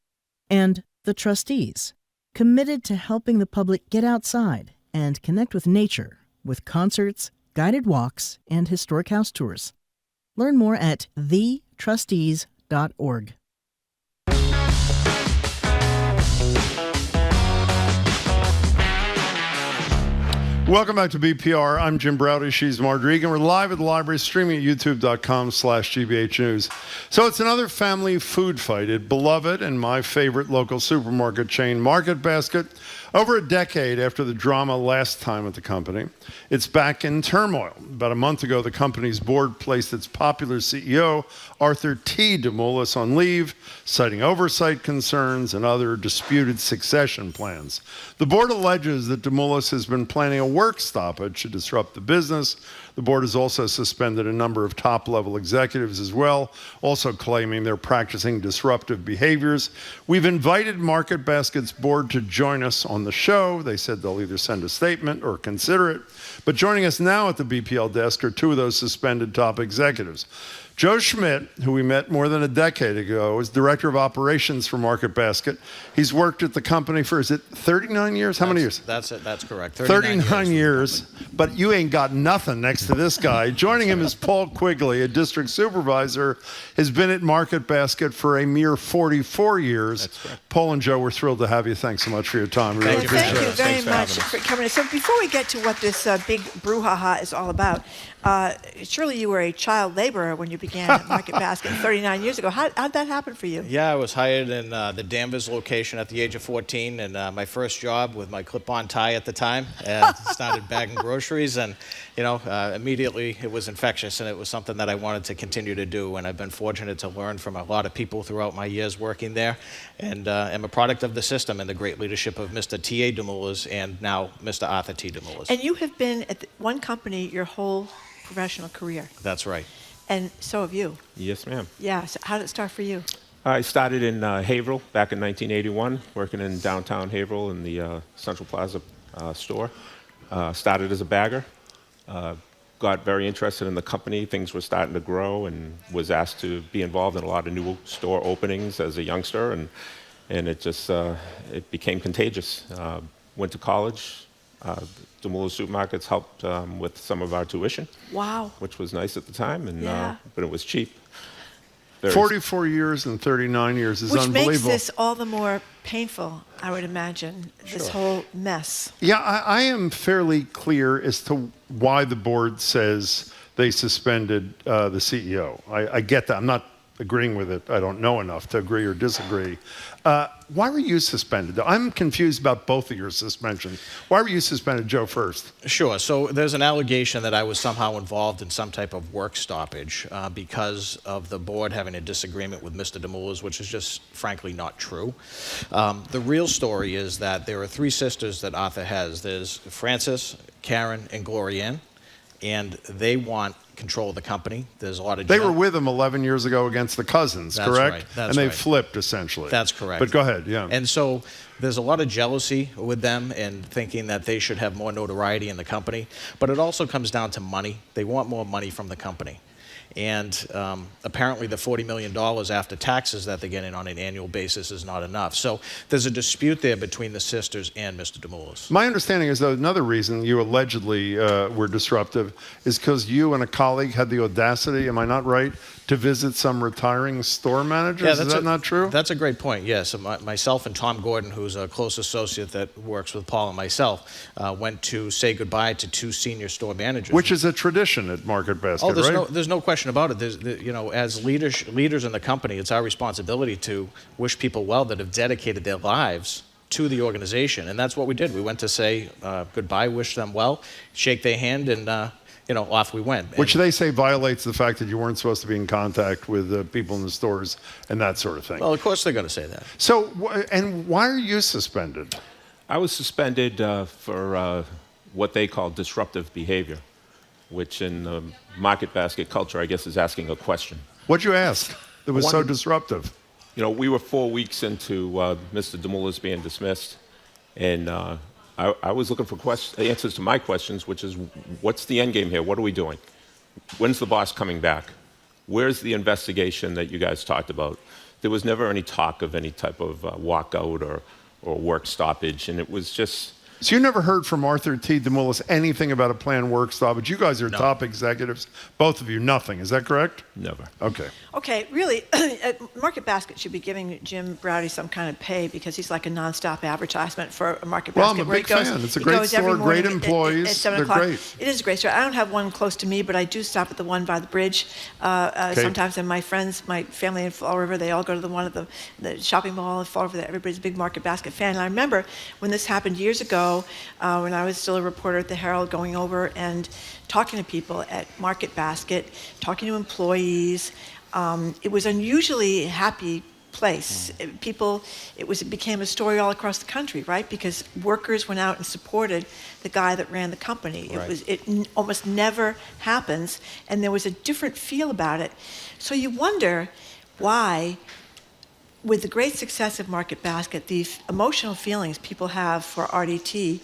And the Trustees, committed to helping the public get outside and connect with nature with concerts, guided walks, and historic house tours. Learn more at thetrustees.org. Welcome back to BPR. I'm Jim Browder. She's Margery Egan. We're live at the library, streaming at youtube.com/GBH News. So it's another family food fight at beloved and my favorite local supermarket chain, Market Basket. Over a decade after the drama last time at the company, it's back in turmoil. About a month ago, the company's board placed its popular CEO, Artie T Demoulas, on leave, citing oversight concerns and other disputed succession plans. The board alleges that Demoulas has been planning a work stoppage to disrupt the business. The board has also suspended a number of top-level executives as well, also claiming they're practicing disruptive behaviors. We've invited MarketBasket's board to join us on the show. They said they'll either send a statement or consider it. But joining us now at the BPL desk are two of those suspended top executives. Joe Schmidt, who we met more than a decade ago, is Director of Operations for MarketBasket. He's worked at the company for, is it 39 years? How many years? That's it. That's correct. 39 years, but you ain't got nothing next to this guy. Joining him is Paul Quigley, a district supervisor, has been at MarketBasket for a mere 44 years. That's correct. Paul and Joe, we're thrilled to have you. Thanks so much for your time. Thank you very much for coming in. So before we get to what this big brouhaha is all about, surely you were a child laborer when you began at MarketBasket 39 years ago. How'd that happen for you? Yeah, I was hired in the Danvers location at the age of 14, and my first job with my clip-on tie at the time, started bagging groceries, and immediately it was infectious, and it was something that I wanted to continue to do, and I've been fortunate to learn from a lot of people throughout my years working there, and am a product of the system and the great leadership of Mr. T Demoulas and now Mr. Artie T Demoulas. And you have been at one company your whole professional career. That's right. And so have you. Yes, ma'am. Yeah. So how did it start for you? I started in Haverhill back in 1981, working in downtown Haverhill in the Central Plaza store. Started as a bagger. Got very interested in the company. Things were starting to grow, and was asked to be involved in a lot of new store openings as a youngster, and it just it became contagious. Went to college. Demoulas Supermarkets helped with some of our tuition. Wow. Which was nice at the time, and yeah. But it was cheap. 44 years and 39 years is unbelievable. Which makes this all the more painful, I would imagine, this whole mess. Yeah, I am fairly clear as to why the board says they suspended the CEO. I get that. I'm not agreeing with it. I don't know enough to agree or disagree. Why were you suspended? I'm confused about both of your suspensions. Why were you suspended, Joe, first? Sure. So there's an allegation that I was somehow involved in some type of work stoppage because of the board having a disagreement with Mr. Demoulas, which is just frankly not true. The real story is that there are three sisters that Arthur has. There's Frances, Karen, and Glorianne, and they want control of the company. There's a lot of... They were with him 11 years ago against the Cousins, That's correct? Right. That's and they right. flipped, essentially. That's correct. But go ahead, yeah. And so there's a lot of jealousy with them and thinking that they should have more notoriety in the company. But it also comes down to money. They want more money from the company. And apparently the $40 million after taxes that they're getting on an annual basis is not enough. So there's a dispute there between the sisters and Mr. Demoulas. My understanding is that another reason you allegedly were disruptive is because you and a colleague had the audacity, am I not right, to visit some retiring store managers? Is that not true? That's a great point, yes. So myself and Tom Gordon, who's a close associate that works with Paul and myself, went to say goodbye to two senior store managers. Which is a tradition at MarketBasket, right? There's no question about it. As leaders in the company, it's our responsibility to wish people well that have dedicated their lives to the organization. And that's what we did. We went to say goodbye, wish them well, shake their hand, and off we went. Which they say violates the fact that you weren't supposed to be in contact with people in the stores and that sort of thing. Well, of course they're going to say that. So, and why are you suspended? I was suspended for what they call disruptive behavior, which in MarketBasket culture, I guess, is asking a question. What'd you ask that was so disruptive? We were 4 weeks into Mr. Demoulas being dismissed, and I was looking for answers to my questions, which is, what's the end game here? What are we doing? When's the boss coming back? Where's the investigation that you guys talked about? There was never any talk of any type of walkout or work stoppage, and it was just... So you never heard from Artie T Demoulas anything about a planned work stoppage? You guys are top executives. Both of you, nothing. Is that correct? Never. Okay. Okay, really, MarketBasket should be giving Jim Browdy some kind of pay because he's like a nonstop advertisement for a MarketBasket. Well, I'm a big fan. It's a great store, great employees. They're great. It is a great store. I don't have one close to me, but I do stop at the one by the bridge sometimes. And my friends, my family in Fall River, they all go to the one at the shopping mall in Fall River. Everybody's a big MarketBasket fan. And I remember when this happened years ago, when I was still a reporter at the Herald, going over and talking to people at MarketBasket, talking to employees. It was unusually happy place. It became a story all across the country, right? Because workers went out and supported the guy that ran the company. Right. It almost never happens, and there was a different feel about it. So you wonder why, with the great success of Market Basket, the emotional feelings people have for Artie T,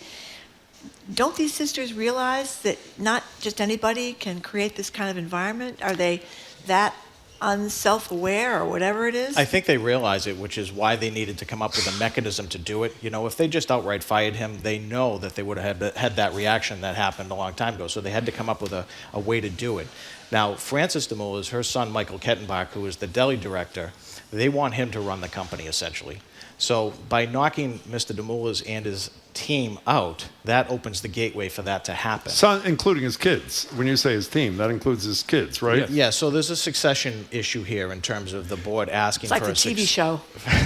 don't these sisters realize that not just anybody can create this kind of environment? Are they that unself-aware or whatever it is? I think they realize it, which is why they needed to come up with a mechanism to do it. You know, if they just outright fired him, they know that they would have had that reaction that happened a long time ago. So they had to come up with a way to do it. Now, Frances Demoulas, her son Michael Kettenbach, who is the deli director, they want him to run the company essentially. So by knocking Mr. Demoulas and his team out, that opens the gateway for that to happen. Son, including his kids. When you say his team, that includes his kids, right? Yeah, so there's a succession issue here in terms of the board asking It's like for the TV show.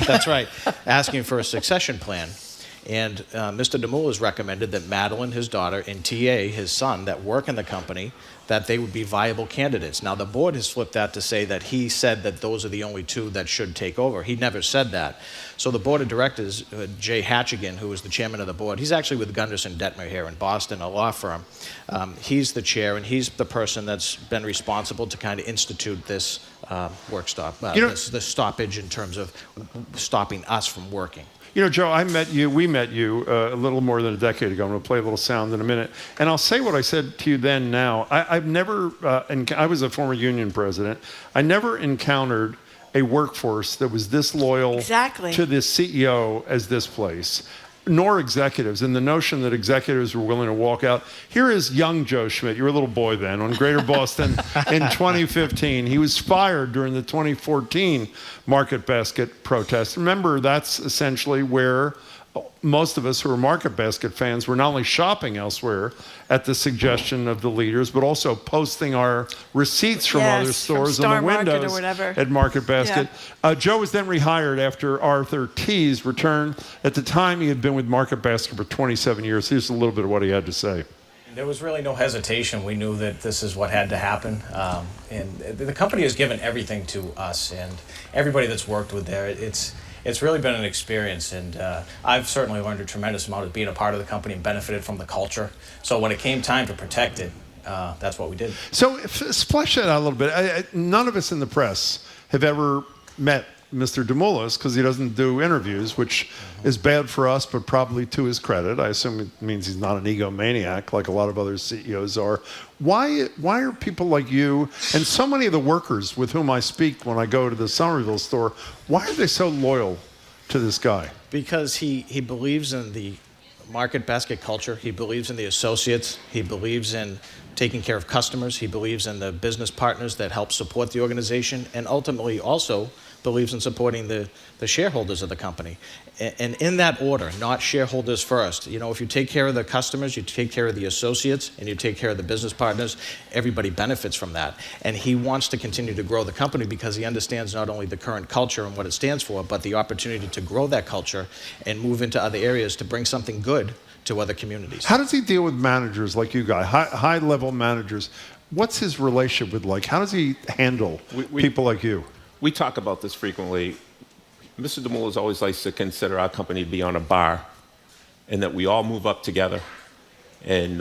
That's right, asking for a succession plan. And Mr. Demoulas recommended that Madeline, his daughter, and TA, his son, that work in the company, that they would be viable candidates. Now, the board has flipped that to say that he said that those are the only two that should take over. He never said that. So the board of directors, Jay Hatchigan, who is the chairman of the board, he's actually with Gunderson Detmer here in Boston, a law firm. He's the chair, and he's the person that's been responsible to kind of institute this work stop, this stoppage in terms of stopping us from working. You know, Joe, we met you a little more than a decade ago. I'm going to play a little sound in a minute. And I'll say what I said to you then now. I've never, and I was a former union president, I never encountered a workforce that was this loyal to this CEO as this place, nor executives. And the notion that executives were willing to walk out. Here is young Joe Schmidt. You were a little boy then on Greater Boston in 2015. He was fired during the 2014 Market Basket protest. Remember, that's essentially where most of us who are Market Basket fans were not only shopping elsewhere at the suggestion of the leaders, but also posting our receipts from other stores on the windows at Market Basket. Yeah. Joe was then rehired after Arthur T's return. At the time, he had been with Market Basket for 27 years. Here's a little bit of what he had to say. There was really no hesitation. We knew that this is what had to happen. And the company has given everything to us and everybody that's worked with there. It's really been an experience, and I've certainly learned a tremendous amount of being a part of the company and benefited from the culture. So when it came time to protect it, that's what we did. So flesh that out a little bit. None of us in the press have ever met Mr. Demoulas because he doesn't do interviews, which is bad for us, but probably to his credit. I assume it means he's not an egomaniac like a lot of other CEOs are. Why are people like you and so many of the workers with whom I speak when I go to the Somerville store, why are they so loyal to this guy? Because he believes in the Market Basket culture. He believes in the associates. He believes in taking care of customers. He believes in the business partners that help support the organization, and ultimately also believes in supporting the shareholders of the company. And in that order, not shareholders first. You know, if you take care of the customers, you take care of the associates, and you take care of the business partners, everybody benefits from that. And he wants to continue to grow the company because he understands not only the current culture and what it stands for, but the opportunity to grow that culture and move into other areas to bring something good to other communities. How does he deal with managers like you guys, high-level managers? What's his relationship with like? How does he handle people like you? We talk about this frequently. Mr. Demoulas always likes to consider our company to be on a bar and that we all move up together. And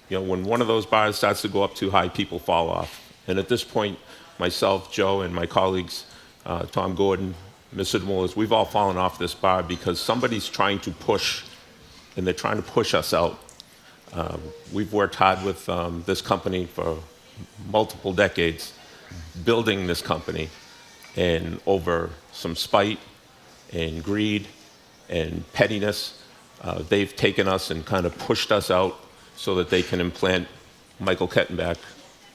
you know, when one of those bars starts to go up too high, people fall off. And at this point, myself, Joe, and my colleagues, Tom Gordon, Mr. Demoulas, we've all fallen off this bar because somebody's trying to push, and they're trying to push us out. We've worked hard with this company for multiple decades, building this company. And over some spite and greed and pettiness, they've taken us and kind of pushed us out so that they can implant Michael Kettenbach,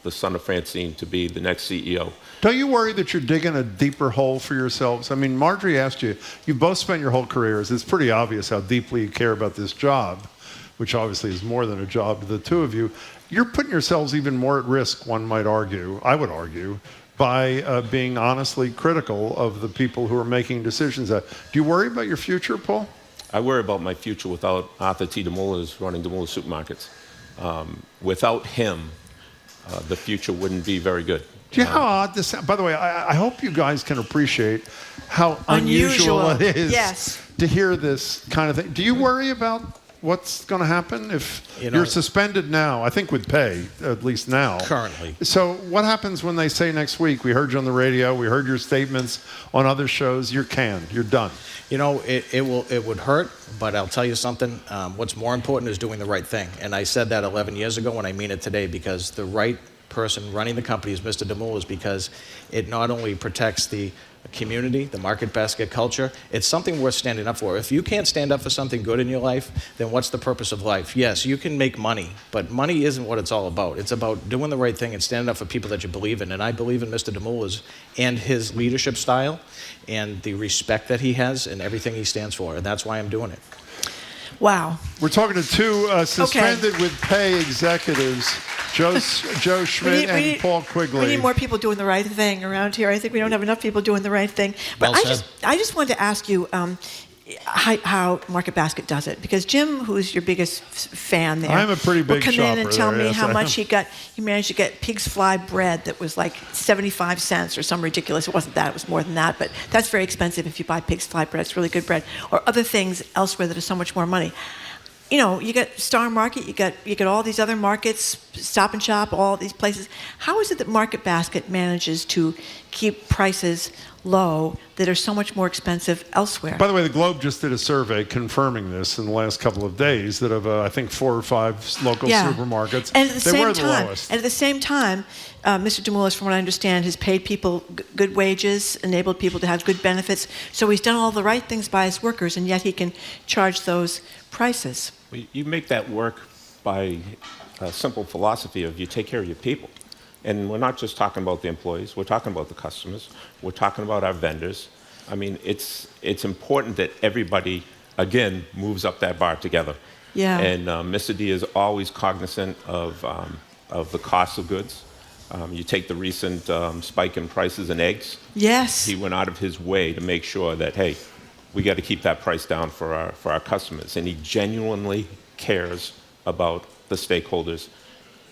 the son of Francine, to be the next CEO. Don't you worry that you're digging a deeper hole for yourselves? I mean, Margery asked you, you both spent your whole careers. It's pretty obvious how deeply you care about this job, which obviously is more than a job to the two of you. You're putting yourselves even more at risk, one might argue, I would argue, by being honestly critical of the people who are making decisions. Do you worry about your future, Paul? I worry about my future without Artie T Demoulas running Demoulas Supermarkets. Without him, the future wouldn't be very good. Do you know how odd this sounds? By the way, I hope you guys can appreciate how unusual it is to hear this kind of thing. Do you worry about what's going to happen if you're suspended now? I think with pay, at least now. Currently. So what happens when they say next week, we heard you on the radio, we heard your statements on other shows, you're canned, you're done? It would hurt, but I'll tell you something. What's more important is doing the right thing. And I said that 11 years ago, and I mean it today, because the right person running the company is Mr. Demoulas, because it not only protects the community, the market basket culture, it's something worth standing up for. If you can't stand up for something good in your life, then what's the purpose of life? Yes, you can make money, but money isn't what it's all about. It's about doing the right thing and standing up for people that you believe in. And I believe in Mr. Demoulas and his leadership style and the respect that he has and everything he stands for. And that's why I'm doing it. Wow. We're talking to two suspended with pay executives, Joe Schmidt and Paul Quigley. We need more people doing the right thing around here. I think we don't have enough people doing the right thing. But I just wanted to ask you how Market Basket does it, because Jim, who's your biggest fan there, I'm a pretty big will come in and tell me how much he managed to get pig's fly bread that was like 75 cents or some ridiculous. It wasn't that, it was more than that, but that's very expensive if you buy pig's fly bread. It's really good bread. Or other things elsewhere that are so much more money. You know, you got Star Market, you got all these other markets, Stop and Shop, all these places. How is it that Market Basket manages to keep prices low that are so much more expensive elsewhere? By the way, the Globe just did a survey confirming this in the last couple of days that of, I think, 4 or 5 local supermarkets, and at the they were same the time, lowest. And at the same time, Mr. Demoulas, from what I understand, has paid people good wages, enabled people to have good benefits. So he's done all the right things by his workers, and yet he can charge those prices. Well, you make that work by a simple philosophy of you take care of your people. And we're not just talking about the employees, we're talking about the customers, we're talking about our vendors. I mean, it's important that everybody, again, moves up that bar together. Yeah. And Mr. D is always cognizant of the cost of goods. You take the recent spike in prices in eggs. Yes. He went out of his way to make sure that, hey, we got to keep that price down for our customers. And he genuinely cares about the stakeholders,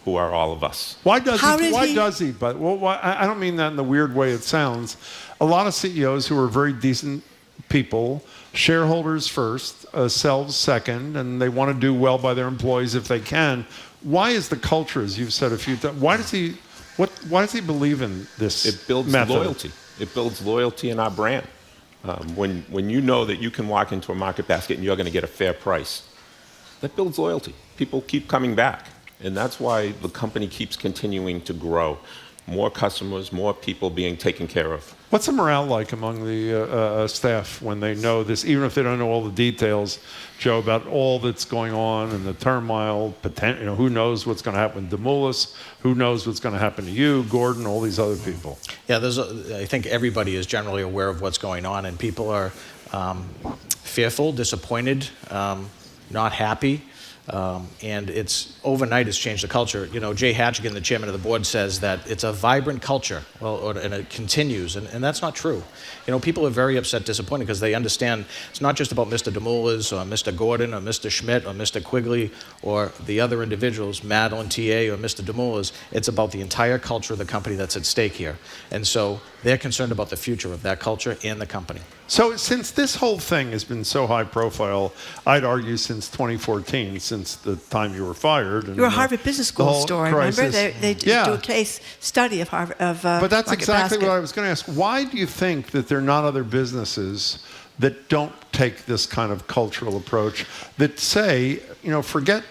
who are all of us. Why does he? But I don't mean that in the weird way it sounds. A lot of CEOs who are very decent people, shareholders first, selves second, and they want to do well by their employees if they can. Why is the culture, as you've said a few times, why does he believe in this It builds method? loyalty. It builds loyalty in our brand. When you know that you can walk into a Market Basket and you're going to get a fair price, that builds loyalty. People keep coming back. And that's why the company keeps continuing to grow. More customers, more people being taken care of. What's the morale like among the staff when they know this, even if they don't know all the details, Joe, about all that's going on and the turmoil, who knows what's going to happen to Demoulas, who knows what's going to happen to you, Gordon, all these other people? Yeah, I think everybody is generally aware of what's going on, and people are fearful, disappointed, not happy. And overnight it's changed the culture. You know, Jay Hatchigan, the chairman of the board, says that it's a vibrant culture, and it continues, and that's not true. You know, people are very upset, disappointed, because they understand it's not just about Mr. Demoulas or Mr. Gordon or Mr. Schmidt or Mr. Quigley or the other individuals, Madeline TA or Mr. Demoulas. It's about the entire culture of the company that's at stake here. And so they're concerned about the future of that culture and the company. So since this whole thing has been so high profile, I'd argue since 2014, since the time you were fired. And you were a Harvard Business School story, remember? They do a case study of Harvard. But that's Market exactly Basket. what I was going to ask. Why do you think that there are not other businesses that don't take this kind of cultural approach, that say, forget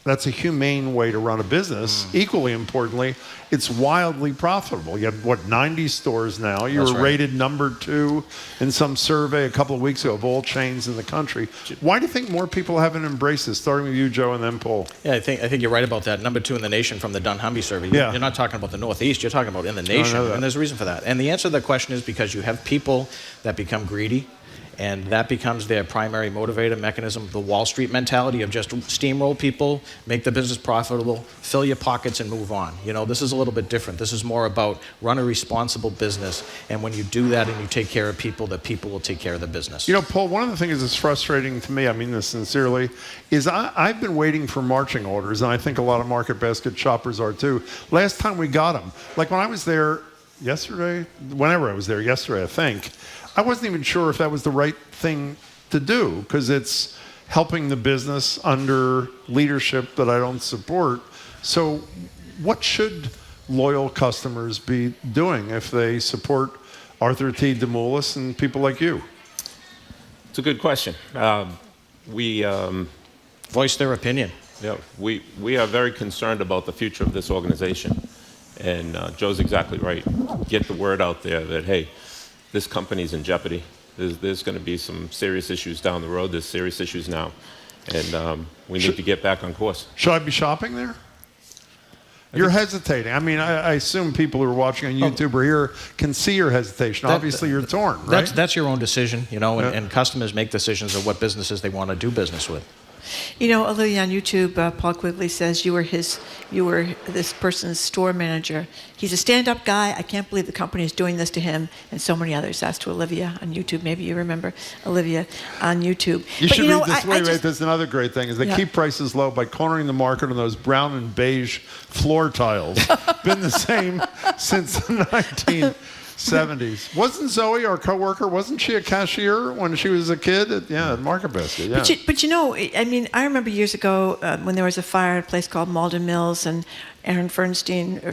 that's a humane way to run a business. Equally importantly, it's wildly profitable. You have, 90 stores now. You were rated number 2 in some survey a couple of weeks ago of all chains in the country. Why do you think more people haven't embraced this, starting with you, Joe, and then Paul? Yeah, I think you're right about that. Number 2 in the nation from the Dunnhumby survey. Yeah. You're not talking about the Northeast. You're talking about in the nation. And there's a reason for that. And the answer to the question is because you have people that become greedy, and that becomes their primary motivator mechanism, the Wall Street mentality of just steamroll people, make the business profitable, fill your pockets, and move on. This is a little bit different. This is more about run a responsible business, and when you do that and you take care of people, the people will take care of the business. Paul, one of the things that's frustrating to me, I mean this sincerely, is I've been waiting for marching orders, and I think a lot of Market Basket shoppers are too. Last time we got them, like when I was there yesterday, whenever I was there yesterday, I think, I wasn't even sure if that was the right thing to do, because it's helping the business under leadership that I don't support. So what should loyal customers be doing if they support Artie T Demoulas and people like you? It's a good question. We voice their opinion. Yeah, we are very concerned about the future of this organization. And Joe's exactly right. Get the word out there that, hey, this company's in jeopardy. There's going to be some serious issues down the road. There's serious issues now. And we need to get back on course. Should I be shopping there? You're hesitating. I mean, I assume people who are watching on YouTube or here can see your hesitation. Obviously, you're torn, right? That's your own decision, and customers make decisions of what businesses they want to do business with. Olivia, on YouTube, Paul Quigley says you were this person's store manager. He's a stand-up guy. I can't believe the company is doing this to him, and so many others. That's to Olivia on YouTube. Maybe you remember Olivia on YouTube. You should read this. Wait, there's another great thing, is they keep prices low by cornering the market on those brown and beige floor tiles. Been the same since the 1970s. Wasn't Zoe, our coworker, wasn't she a cashier when she was a kid at Market Basket? Yeah. But I remember years ago when there was a fire at a place called Malden Mills, and Aaron Fernstein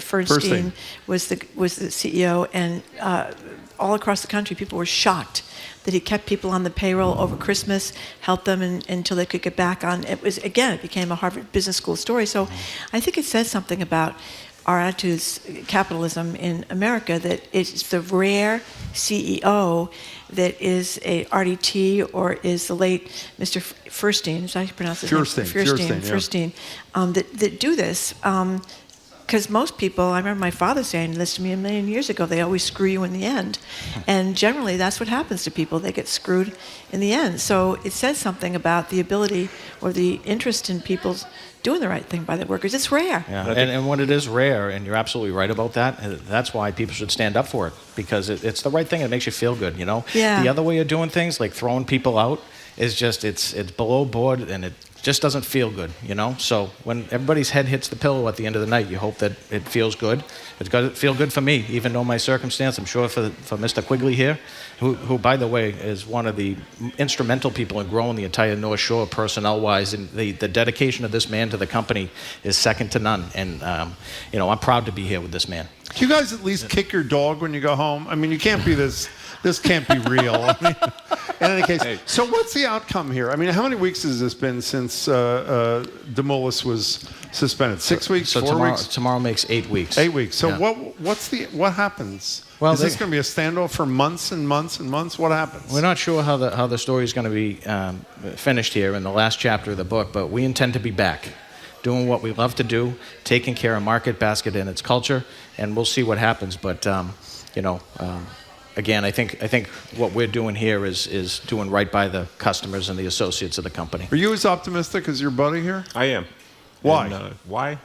was the CEO, and all across the country people were shocked that he kept people on the payroll over Christmas, helped them until they could get back on. It became a Harvard Business School story. So I think it says something about our attitudes, capitalism in America, that it's the rare CEO that is a Artie T or is the late Mr. Furstein, is that how you pronounce his name? Furstein, that do this. Because most people, I remember my father saying this to me a million years ago, they always screw you in the end. And generally, that's what happens to people. They get screwed in the end. So it says something about the ability or the interest in people's doing the right thing by their workers. It's rare. Yeah. And when it is rare, and you're absolutely right about that, that's why people should stand up for it, because it's the right thing. It makes you feel good, Yeah. The other way of doing things, like throwing people out, is just, it's below board, and it just doesn't feel good, So when everybody's head hits the pillow at the end of the night, you hope that it feels good. It's got to feel good for me, even though my circumstance, I'm sure for Mr. Quigley here, who by the way is one of the instrumental people in growing the entire North Shore personnel-wise, and the dedication of this man to the company is second to none. And I'm proud to be here with this man. Do you guys at least kick your dog when you go home? I mean, you can't be this can't be real. I mean, in any case, so what's the outcome here? I mean, how many weeks has this been since Demoulas was suspended? 6 weeks? So 4 weeks? Tomorrow makes 8 weeks. 8 weeks. So what happens? Well, is this going to be a standoff for months and months and months? What happens? We're not sure how the story is going to be finished here in the last chapter of the book, but we intend to be back, doing what we love to do, taking care of Market Basket and its culture, and we'll see what happens. But again, I think what we're doing here is doing right by the customers and the associates of the company. Are you as optimistic as your buddy here? I am. Why? And, why?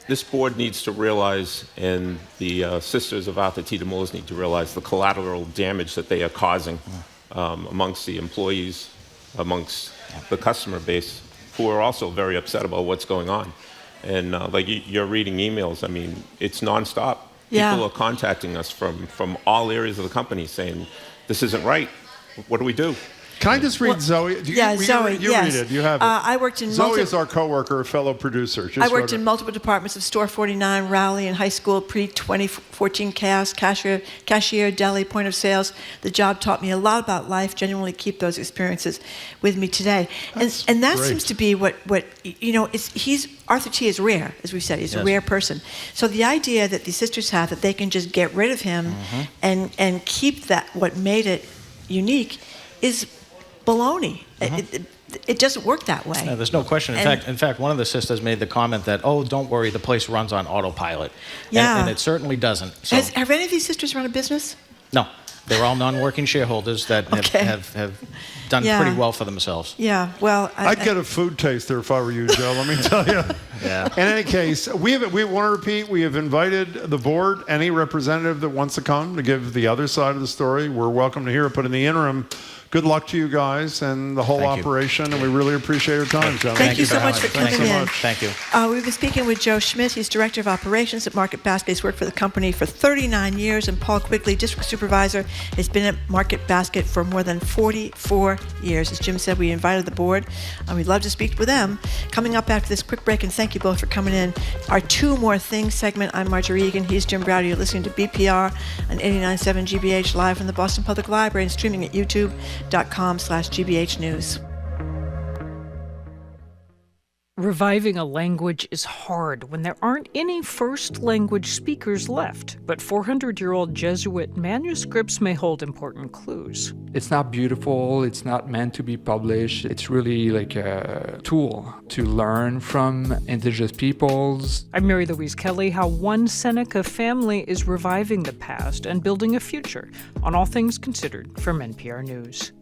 This board needs to realize, and the sisters of Artie T Demoulas need to realize the collateral damage that they are causing amongst the employees, amongst the customer base, who are also very upset about what's going on. And like you're reading emails, I mean, it's nonstop. People are contacting us from all areas of the company saying, this isn't right. What do we do? Can I just read Zoe? Zoe, you read it. You have it. I worked in Zoe is our coworker, a fellow producer. I worked in multiple departments of Store 49, Raleigh, and high school, pre-2014 chaos, cashier, deli, point of sales. The job taught me a lot about life. Genuinely keep those experiences with me today. And that seems to be what Artie T is rare, as we said. He's a rare person. So the idea that the sisters have that they can just get rid of him and keep that, what made it unique, is baloney. It doesn't work that way. Yeah, there's no question. In fact, one of the sisters made the comment that, don't worry, the place runs on autopilot. Yeah. And it certainly doesn't. So. Have any of these sisters run a business? No. They're all non-working shareholders that have done pretty well for themselves. Yeah, well... I'd get a food taster if I were you, Joe, let me tell you. Yeah. In any case, we want to repeat, we have invited the board, any representative that wants to come to give the other side of the story, we're welcome to hear it. But in the interim, Good luck to you guys and the whole operation, and we really appreciate your time, gentlemen. Thank you so much for coming in. Thank you. We've been speaking with Joe Schmidt. He's Director of Operations at Market Basket. He's worked for the company for 39 years, and Paul Quigley, District Supervisor, has been at Market Basket for more than 44 years. As Jim said, we invited the board, and we'd love to speak with them. Coming up after this quick break, and thank you both for coming in, our Two More Things segment. I'm Margery Egan. He's Jim Browder. You're listening to BPR on 89.7 GBH live from the Boston Public Library and streaming at youtube.com/GBH News. Reviving a language is hard when there aren't any first language speakers left, but 400-year-old Jesuit manuscripts may hold important clues. It's not beautiful, it's not meant to be published. It's really like a tool to learn from indigenous peoples. I'm Mary Louise Kelly. How one Seneca family is reviving the past and building a future on All Things Considered from NPR News.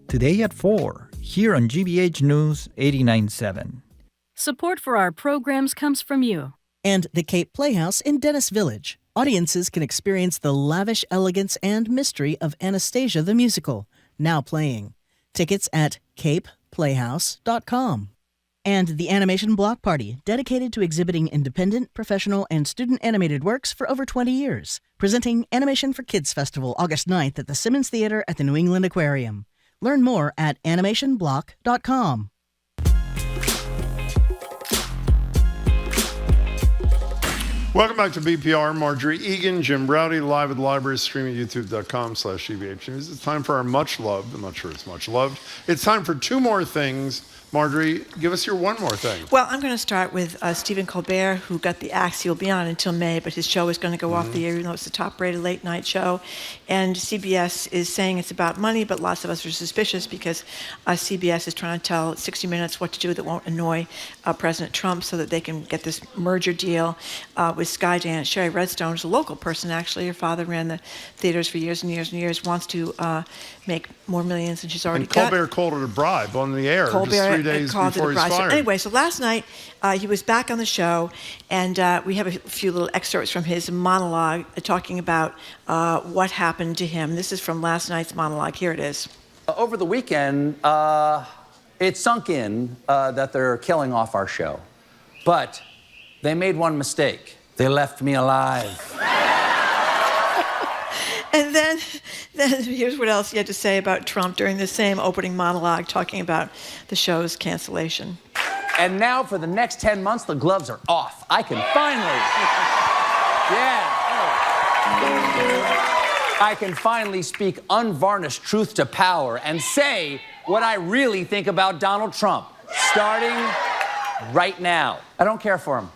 Today at 4, here on GBH News 89.7. Support for our programs comes from you. And the Cape Playhouse in Dennis Village. Audiences can experience the lavish elegance and mystery of Anastasia the Musical, now playing. Tickets at capeplayhouse.com. And the Animation Block Party, dedicated to exhibiting independent, professional, and student animated works for over 20 years. Presenting Animation for Kids Festival August 9th at the Simmons Theater at the New England Aquarium. Learn more at animationblock.com. Welcome back to BPR. Margery Egan, Jim Browder, live at the library, streaming at youtube.com/GBH News. It's time for our much loved, I'm not sure it's much loved, it's time for Two More Things. Margery, give us your one more thing. Well, I'm going to start with Stephen Colbert, who got the axe. He'll be on until May, but his show is going to go off the air, even though it's the top-rated late-night show. And CBS is saying it's about money, but lots of us are suspicious because CBS is trying to tell 60 Minutes what to do that won't annoy President Trump so that they can get this merger deal with Skydance. Sherry Redstone is a local person, actually. Her father ran the theaters for years and years and years, wants to make more millions than she's already got. Colbert called it a bribe on the air just 3 days before he's fired. Anyway, so last night he was back on the show, and we have a few little excerpts from his monologue talking about what happened to him. This is from last night's monologue. Here it is. Over the weekend, it sunk in that they're killing off our show. But they made one mistake. They left me alive. And then here's what else he had to say about Trump during the same opening monologue, talking about the show's cancellation. And now for the next 10 months, the gloves are off. I can finally, I can finally speak unvarnished truth to power and say what I really think about Donald Trump, starting right now. I don't care for him.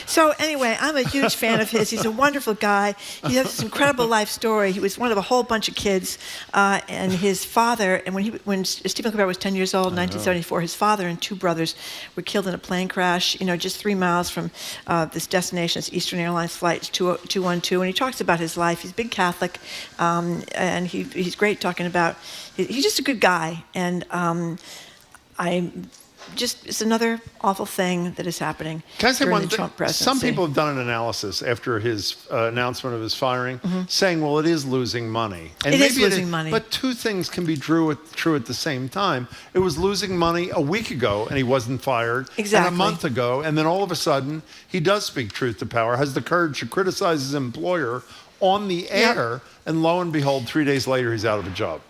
So anyway, I'm a huge fan of his. He's a wonderful guy. He has this incredible life story. He was one of a whole bunch of kids, and his father, and when Stephen Colbert was 10 years old in 1974, his father and two brothers were killed in a plane crash, just 3 miles from this destination, it's Eastern Airlines Flight 212, and he talks about his life. He's a big Catholic, and he's great talking about, he's just a good guy, and it's another awful thing that is happening. Can I say during one the thing? Trump presidency. Some people have done an analysis after his announcement of his firing, saying, well, it is losing money. And it is maybe losing money. But two things can be true at the same time. It was losing money a week ago, and he wasn't fired. Exactly. And a month ago, and then all of a sudden, he does speak truth to power, has the courage to criticize his employer on the air, and lo and behold, 3 days later, he's out of a job.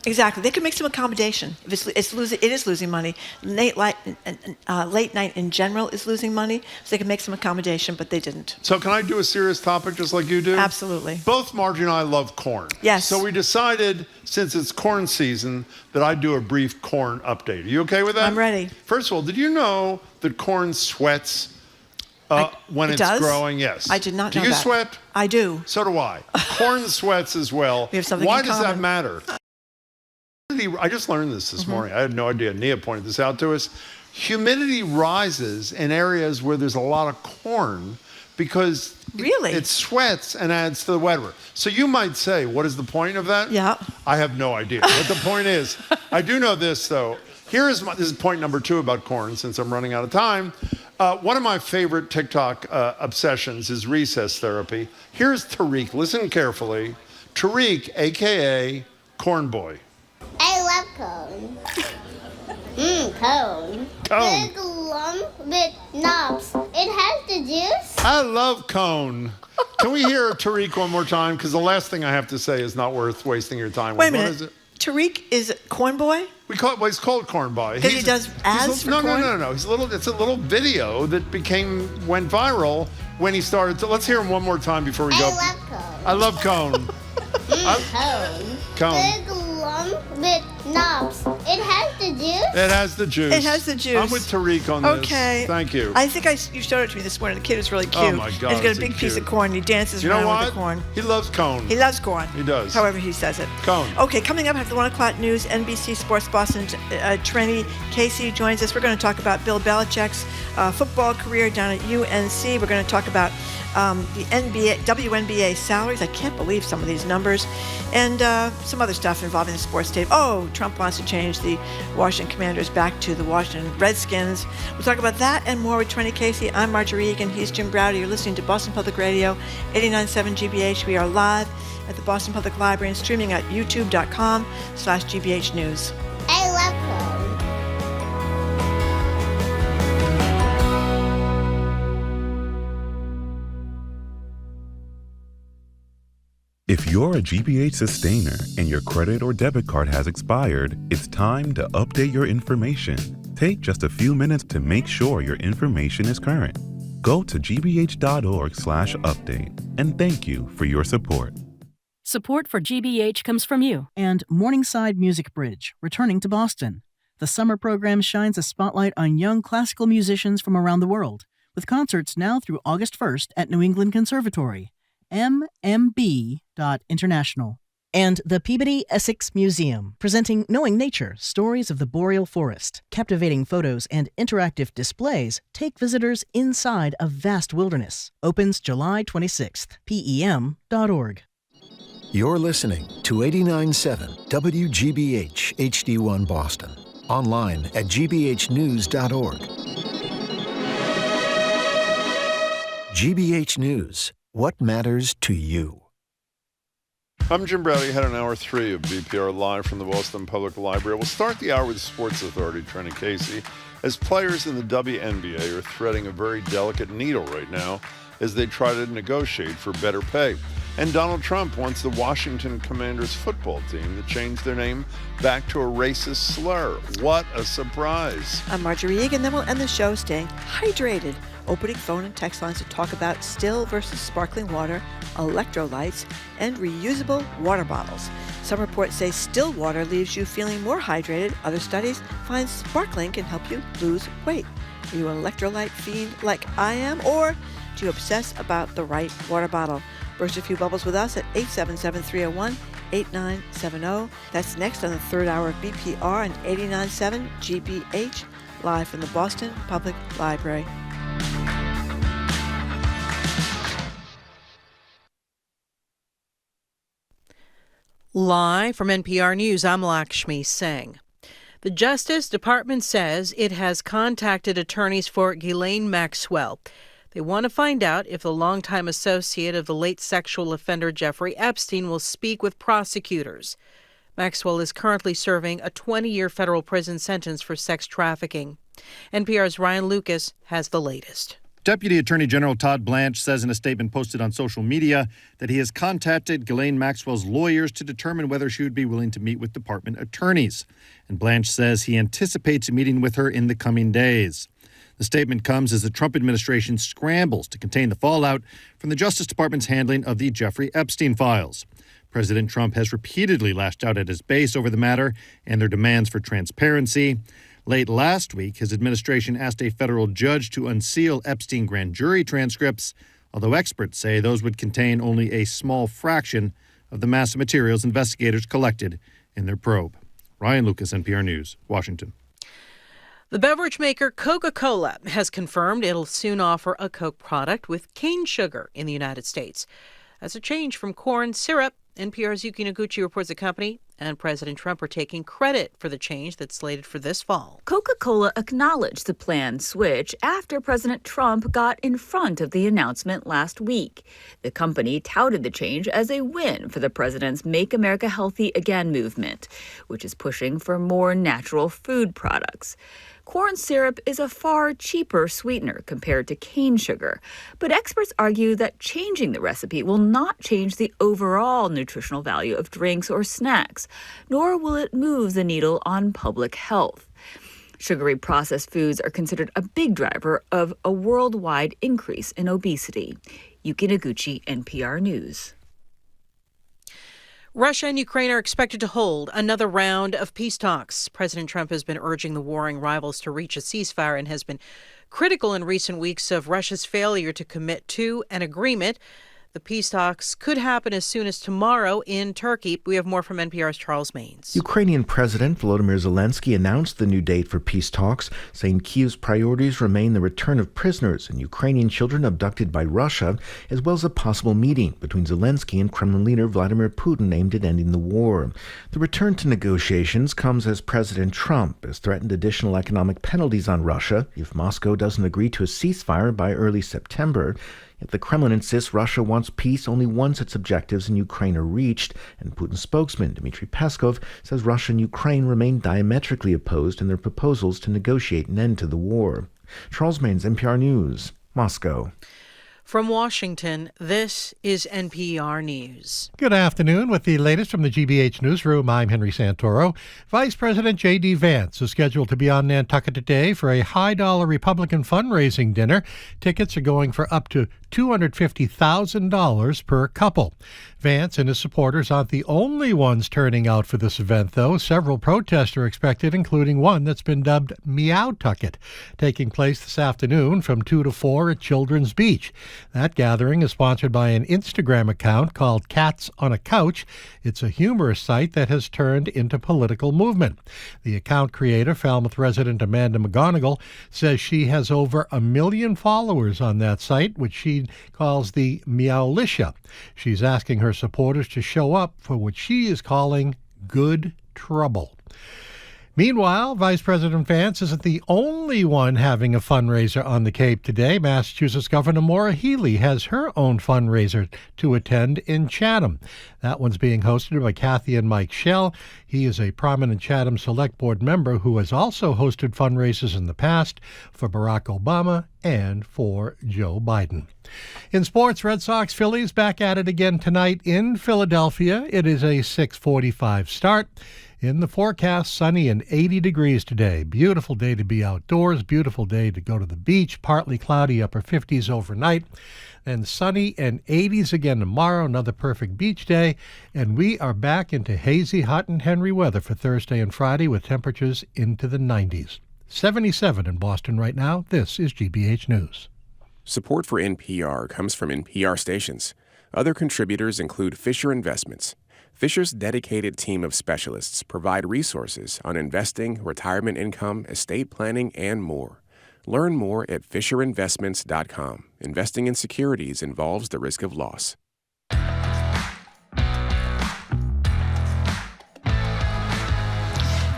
Exactly. They could make some accommodation. If it is losing money. Late night in general is losing money, so they could make some accommodation, but they didn't. So can I do a serious topic just like you do? Absolutely. Both Margery and I love corn. Yes. So we decided, since it's corn season, that I'd do a brief corn update. Are you okay with that? I'm ready. First of all, did you know that corn sweats when it's growing? Yes. I did not know that. Do you sweat? I do. So do I. Corn sweats as well. We have something Why in does common. that matter? I just learned this morning. I had no idea. Nia pointed this out to us. Humidity rises in areas where there's a lot of corn because it sweats and adds to the weather. So you might say, what is the point of that? Yeah. I have no idea. But the point is, I do know this, though. This is point number 2 about corn, since I'm running out of time. One of my favorite TikTok obsessions is recess therapy. Here's Tariq. Listen carefully. Tariq, a.k.a. Corn Boy. I love cone. Cone. Cone. Big lump with knobs. It has the juice. I love cone. Can we hear Tariq one more time? Because the last thing I have to say is not worth wasting your time with. Wait a minute. What is it? Tariq is Corn Boy? He's called Corn Boy. Because he does ads for corn? No. It's a little video that went viral when he started. So let's hear him one more time before we go. I love cone. I love cone. Cone. Big lump with knobs. It has the juice. It has the juice. It has the juice. I'm with Tariq on this. Okay. Thank you. I think you showed it to me this morning. The kid is really cute. Oh, my God, He's got is a he big piece cute. of corn. He dances You know around what? with the corn. He loves cone. He loves corn. He does. However he says it. Cone. Okay, coming up after the 1 o'clock news, NBC Sports Boston, Trenni Casey joins us. We're going to talk about Bill Belichick's football career down at UNC. We're going to talk about the WNBA salaries. I can't believe some of these numbers. And some other stuff involving the sports tape. Oh, Trump wants to change the Washington Commanders back to the Washington Redskins. We'll talk about that and more with Trenni Casey. I'm Margery and he's Jim Browder. You're listening to Boston Public Radio, 89.7 GBH. We are live at the Boston Public Library and streaming at youtube.com/GBH News. I love cone. If you're a GBH sustainer and your credit or debit card has expired, it's time to update your information. Take just a few minutes to make sure your information is current. Go to gbh.org/update, and thank you for your support. Support for GBH comes from you. And Morningside Music Bridge, returning to Boston. The summer program shines a spotlight on young classical musicians from around the world, with concerts now through August 1st at New England Conservatory. mmb.international. And the Peabody Essex Museum, presenting Knowing Nature, Stories of the Boreal Forest. Captivating photos and interactive displays take visitors inside a vast wilderness. Opens July 26th. PEM.org. You're listening to 89.7 WGBH HD1 Boston. Online at gbhnews.org. GBH News. What matters to you? I'm Jim Browder. You had an hour 3 of BPR live from the Boston Public Library. We'll start the hour with Sports Authority, Trenni Casey, as players in the WNBA are threading a very delicate needle right now as they try to negotiate for better pay. And Donald Trump wants the Washington Commanders football team to change their name back to a racist slur. What a surprise. I'm Margery, and then we'll end the show staying hydrated. Opening phone and text lines to talk about still versus sparkling water, electrolytes, and reusable water bottles. Some reports say still water leaves you feeling more hydrated. Other studies find sparkling can help you lose weight. Are you an electrolyte fiend like I am, or do you obsess about the right water bottle? Burst a few bubbles with us at 877-301-8970. That's next on the third hour of BPR and 89.7 GBH, live from the Boston Public Library. Live from NPR News, I'm Lakshmi Singh. The Justice Department says it has contacted attorneys for Ghislaine Maxwell. They want to find out if the longtime associate of the late sexual offender Jeffrey Epstein will speak with prosecutors. Maxwell is currently serving a 20-year federal prison sentence for sex trafficking. NPR's Ryan Lucas has the latest. Deputy Attorney General Todd Blanche says in a statement posted on social media that he has contacted Ghislaine Maxwell's lawyers to determine whether she would be willing to meet with department attorneys. And Blanche says he anticipates meeting with her in the coming days. The statement comes as the Trump administration scrambles to contain the fallout from the Justice Department's handling of the Jeffrey Epstein files. President Trump has repeatedly lashed out at his base over the matter and their demands for transparency. Late last week, his administration asked a federal judge to unseal Epstein grand jury transcripts, although experts say those would contain only a small fraction of the massive materials investigators collected in their probe. Ryan Lucas, NPR News, Washington. The beverage maker Coca-Cola has confirmed it'll soon offer a Coke product with cane sugar in the United States. That's a change from corn syrup. NPR's Yuki Noguchi reports the company and President Trump are taking credit for the change that's slated for this fall. Coca-Cola acknowledged the planned switch after President Trump got in front of the announcement last week. The company touted the change as a win for the president's Make America Healthy Again movement, which is pushing for more natural food products. Corn syrup is a far cheaper sweetener compared to cane sugar, but experts argue that changing the recipe will not change the overall nutritional value of drinks or snacks, nor will it move the needle on public health. Sugary processed foods are considered a big driver of a worldwide increase in obesity. Yuki Noguchi, NPR News. Russia and Ukraine are expected to hold another round of peace talks. President Trump has been urging the warring rivals to reach a ceasefire and has been critical in recent weeks of Russia's failure to commit to an agreement. The peace talks could happen as soon as tomorrow in Turkey. We have more from NPR's Charles Maines. Ukrainian President Volodymyr Zelensky announced the new date for peace talks, saying Kyiv's priorities remain the return of prisoners and Ukrainian children abducted by Russia, as well as a possible meeting between Zelensky and Kremlin leader Vladimir Putin aimed at ending the war. The return to negotiations comes as President Trump has threatened additional economic penalties on Russia if Moscow doesn't agree to a ceasefire by early September. Yet the Kremlin insists Russia wants peace only once its objectives in Ukraine are reached, and Putin's spokesman, Dmitry Peskov, says Russia and Ukraine remain diametrically opposed in their proposals to negotiate an end to the war. Charles Maines, NPR News, Moscow. From Washington, this is NPR News. Good afternoon. With the latest from the GBH Newsroom, I'm Henry Santoro. Vice President J.D. Vance is scheduled to be on Nantucket today for a high-dollar Republican fundraising dinner. Tickets are going for up to $250,000 per couple. Vance and his supporters aren't the only ones turning out for this event, though. Several protests are expected, including one that's been dubbed Meowtucket, taking place this afternoon from 2 to 4 at Children's Beach. That gathering is sponsored by an Instagram account called Cats on a Couch. It's a humorous site that has turned into political movement. The account creator, Falmouth resident Amanda McGonigal, says she has over 1 million followers on that site, which she calls the Meowlicia. She's asking her supporters to show up for what she is calling good trouble. Meanwhile, Vice President Vance isn't the only one having a fundraiser on the Cape today. Massachusetts Governor Maura Healey has her own fundraiser to attend in Chatham. That one's being hosted by Kathy and Mike Schell. He is a prominent Chatham Select Board member who has also hosted fundraisers in the past for Barack Obama and for Joe Biden. In sports, Red Sox Phillies back at it again tonight in Philadelphia. It is a 6:45 start. In the forecast, sunny and 80 degrees today. Beautiful day to be outdoors, beautiful day to go to the beach, partly cloudy, upper 50s overnight. Then sunny and 80s again tomorrow, another perfect beach day. And we are back into hazy, hot, and Henry weather for Thursday and Friday with temperatures into the 90s. 77 in Boston right now. This is GBH News. Support for NPR comes from NPR stations. Other contributors include Fisher Investments. Fisher's dedicated team of specialists provide resources on investing, retirement income, estate planning, and more. Learn more at FisherInvestments.com. Investing in securities involves the risk of loss.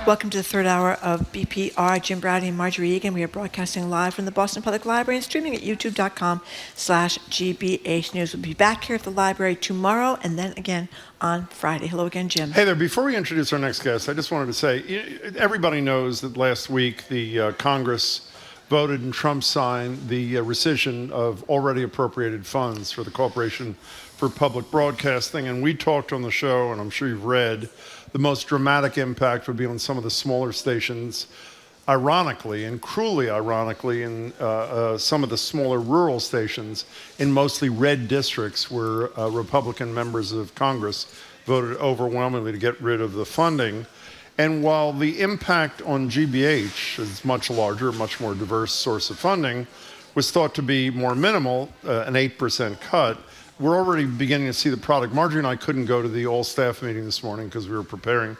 Welcome to the third hour of BPR. Jim Browdy and Margery Egan. We are broadcasting live from the Boston Public Library and streaming at youtube.com/GBH News. We'll be back here at the library tomorrow and then again on Friday. Hello again, Jim. Hey there. Before we introduce our next guest, I just wanted to say, everybody knows that last week the Congress voted and Trump signed the rescission of already appropriated funds for the Corporation for Public Broadcasting. And we talked on the show, and I'm sure you've read, the most dramatic impact would be on some of the smaller stations, ironically and cruelly ironically, in some of the smaller rural stations in mostly red districts where Republican members of Congress voted overwhelmingly to get rid of the funding. And while the impact on GBH is much larger, much more diverse source of funding, was thought to be more minimal, an 8% cut, we're already beginning to see the product. Margery and I couldn't go to the all-staff meeting this morning because we were preparing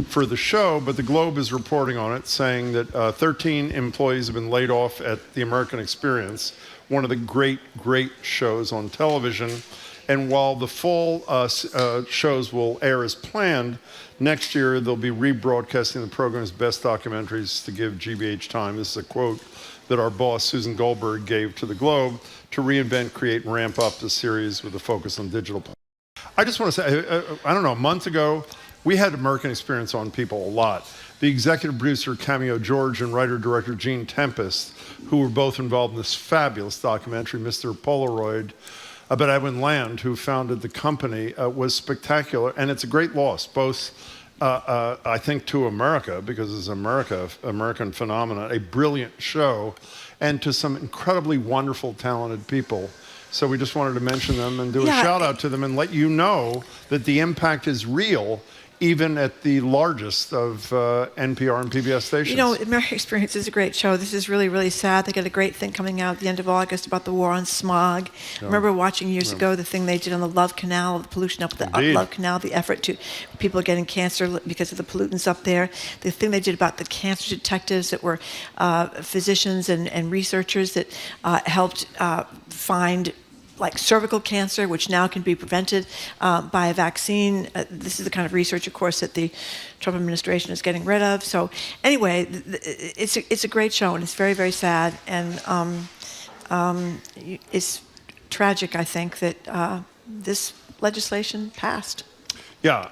for the show, but the Globe is reporting on it, saying that 13 employees have been laid off at The American Experience, one of the great shows on television. And while the fall shows will air as planned, next year they'll be rebroadcasting the program's best documentaries to give GBH time. This is a quote that our boss, Susan Goldberg, gave to the Globe to reinvent, create, and ramp up the series with a focus on digital. I just want to say, I don't know, a month ago, we had American Experience on People a lot. The executive producer, Cameo George, and writer-director Gene Tempest, who were both involved in this fabulous documentary, Mr. Polaroid, about Edwin Land, who founded the company, was spectacular. And it's a great loss, both, I think, to America, because it's American phenomenon, a brilliant show, and to some incredibly wonderful, talented people. So we just wanted to mention them and do a shout out to them and let you know that the impact is real, even at the largest of NPR and PBS stations. You know, American Experience is a great show. This is really, really sad. They got a great thing coming out at the end of August about the war on smog. I remember watching years ago the thing they did on the Love Canal, the pollution up the Love Canal, the effort to people getting cancer because of the pollutants up there. The thing they did about the cancer detectives that were physicians and researchers that helped find like cervical cancer, which now can be prevented by a vaccine. This is the kind of research, of course, that the Trump administration is getting rid of. So anyway, it's a great show, and it's very, very sad. And it's tragic, I think, that this legislation passed. Yeah,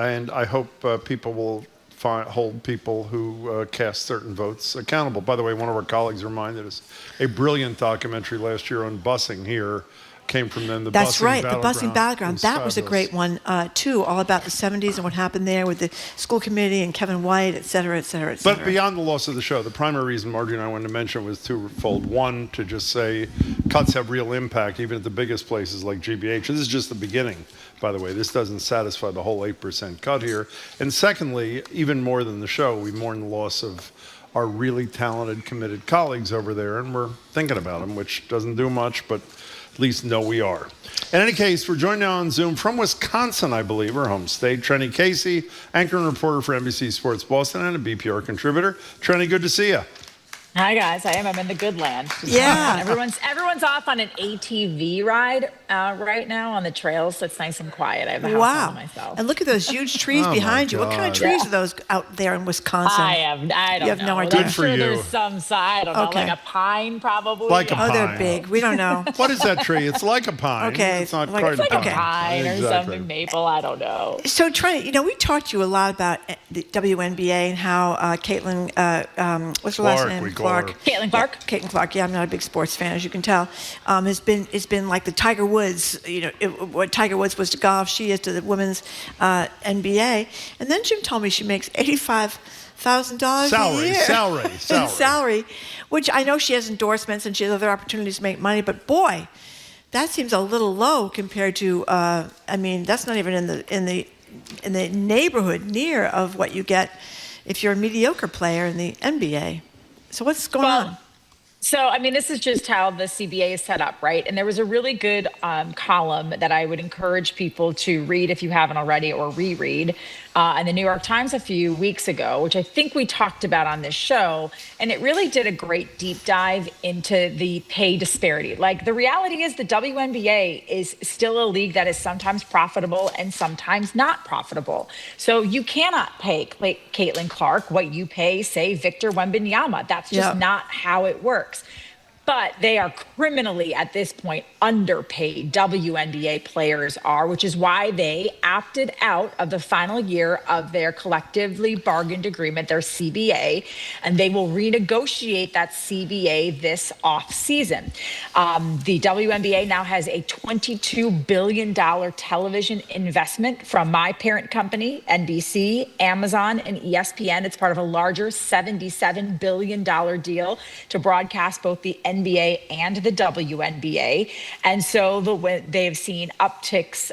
and I hope people will hold people who cast certain votes accountable. By the way, one of our colleagues reminded us a brilliant documentary last year on busing here came from them. That's right, the busing battleground. That was a great one, too, all about the 70s and what happened there with the school committee and Kevin White, et cetera, et cetera, et cetera. But beyond the loss of the show, the primary reason Margery and I wanted to mention was twofold. One, to just say cuts have real impact, even at the biggest places like GBH. This is just the beginning, by the way. This doesn't satisfy the whole 8% cut here. And secondly, even more than the show, we mourn the loss of our really talented, committed colleagues over there, and we're thinking about them, which doesn't do much, but at least know we are. In any case, we're joined now on Zoom from Wisconsin, I believe, her home state, Trenni Casey, anchor and reporter for NBC Sports Boston and a BPR contributor. Trenni, good to see you. Hi guys, I'm in the good land. Yeah. Everyone's off on an ATV ride right now on the trails, so it's nice and quiet. I have a house all to myself. And look at those huge trees behind you. What kind of trees are those out there in Wisconsin? I don't know. You have no idea. I'm sure there's some I don't know, like a pine probably. Like a pine. Oh, they're big. We don't know. What is that tree? It's like a pine. Okay. It's not like, quite it's like a pine or something, maple, I don't know. So, Trenni, we talked to you a lot about the WNBA and how Caitlin, what's her last name? Caitlin Clark. Caitlin Clark, yeah, I'm not a big sports fan, as you can tell. It's been like the Tiger Woods, what Tiger Woods was to golf, she is to the women's NBA. And then Jim told me she makes $85,000 a year. Salary, which I know she has endorsements and she has other opportunities to make money, but boy, that seems a little low compared to, that's not even in the neighborhood near of what you get if you're a mediocre player in the NBA. So what's going on? So, this is just how the CBA is set up, right? And there was a really good column that I would encourage people to read if you haven't already, or reread, in the New York Times a few weeks ago, which I think we talked about on this show. And it really did a great deep dive into the pay disparity. Like, the reality is the WNBA is still a league that is sometimes profitable and sometimes not profitable. So you cannot pay Caitlin Clark what you pay, say, Victor Wembanyama. That's just not how it works. But they are criminally, at this point, underpaid. WNBA players are, which is why they opted out of the final year of their collectively bargained agreement, their CBA, and they will renegotiate that CBA this offseason. The WNBA now has a $22 billion television investment from my parent company, NBC, Amazon, and ESPN. It's part of a larger $77 billion deal to broadcast both the NBA and the WNBA. And so they've seen upticks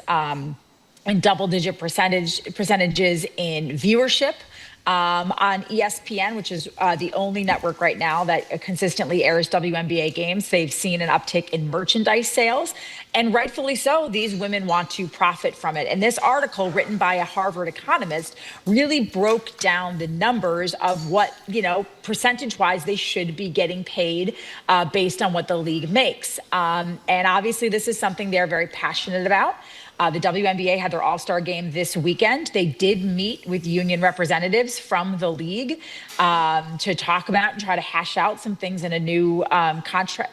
and double-digit percentages in viewership. On ESPN, which is the only network right now that consistently airs WNBA games, they've seen an uptick in merchandise sales. And rightfully so, these women want to profit from it. And this article, written by a Harvard economist, really broke down the numbers of what, percentage-wise they should be getting paid based on what the league makes. And obviously, this is something they're very passionate about. The WNBA had their All-Star game this weekend. They did meet with union representatives from the league to talk about and try to hash out some things in a new contract.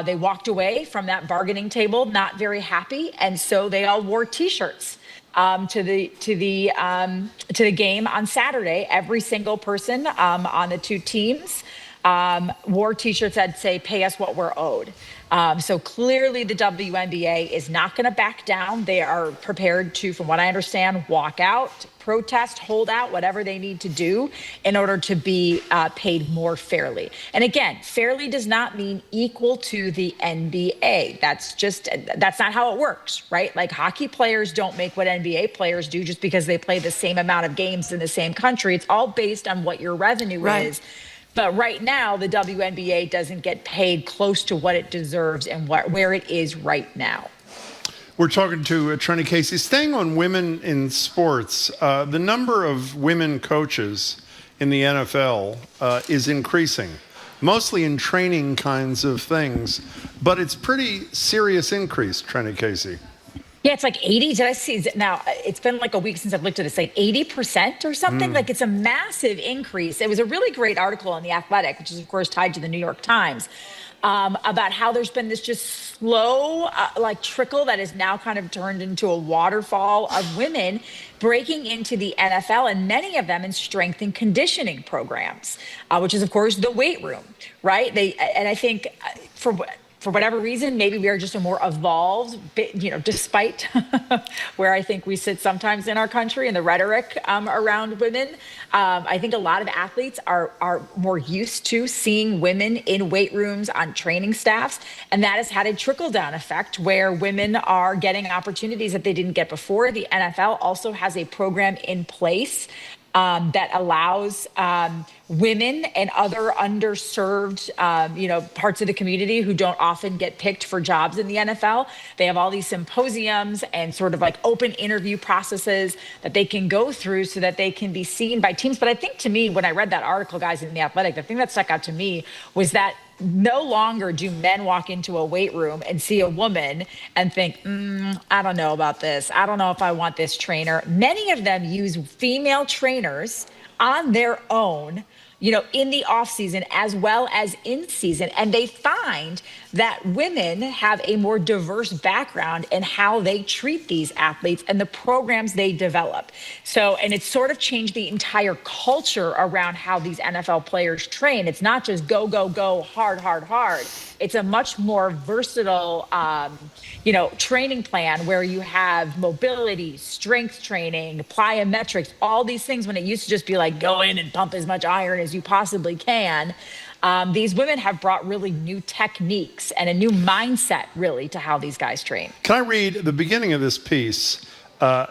They walked away from that bargaining table not very happy, and so they all wore T-shirts to the game on Saturday. Every single person on the two teams wore T-shirts that say, "Pay us what we're owed." So clearly the WNBA is not going to back down. They are prepared to, from what I understand, walk out, protest, hold out, whatever they need to do in order to be paid more fairly. And again, fairly does not mean equal to the NBA. That's not how it works, right? Like hockey players don't make what NBA players do just because they play the same amount of games in the same country. It's all based on what your revenue is. But right now, the WNBA doesn't get paid close to what it deserves and where it is right now. We're talking to Trenni Casey. Staying on women in sports, the number of women coaches in the NFL is increasing, mostly in training kinds of things. But it's pretty serious increase, Trenni Casey. Yeah, it's like 80. Did I see? Now, it's been like a week since I've looked at it. It's like 80% or something. Like it's a massive increase. It was a really great article in The Athletic, which is, of course, tied to the New York Times, about how there's been this just slow trickle that has now kind of turned into a waterfall of women breaking into the NFL, and many of them in strength and conditioning programs, which is, of course, the weight room, right? And I think for whatever reason, maybe we are just a more evolved, despite where I think we sit sometimes in our country and the rhetoric around women. I think a lot of athletes are more used to seeing women in weight rooms, on training staffs, and that has had a trickle-down effect where women are getting opportunities that they didn't get before. The NFL also has a program in place that allows women and other underserved, parts of the community who don't often get picked for jobs in the NFL. They have all these symposiums and sort of like open interview processes that they can go through so that they can be seen by teams. But I think, to me, when I read that article, guys, in The Athletic, the thing that stuck out to me was that no longer do men walk into a weight room and see a woman and think, I don't know about this. I don't know if I want this trainer. Many of them use female trainers on their own, in the off season as well as in season. And they find that women have a more diverse background in how they treat these athletes and the programs they develop. So, and it's sort of changed the entire culture around how these NFL players train. It's not just go, go, go, hard, hard, hard. It's a much more versatile, training plan where you have mobility, strength training, plyometrics, all these things, when it used to just be like, go in and pump as much iron as you possibly can. These women have brought really new techniques and a new mindset, really, to how these guys train. Can I read the beginning of this piece?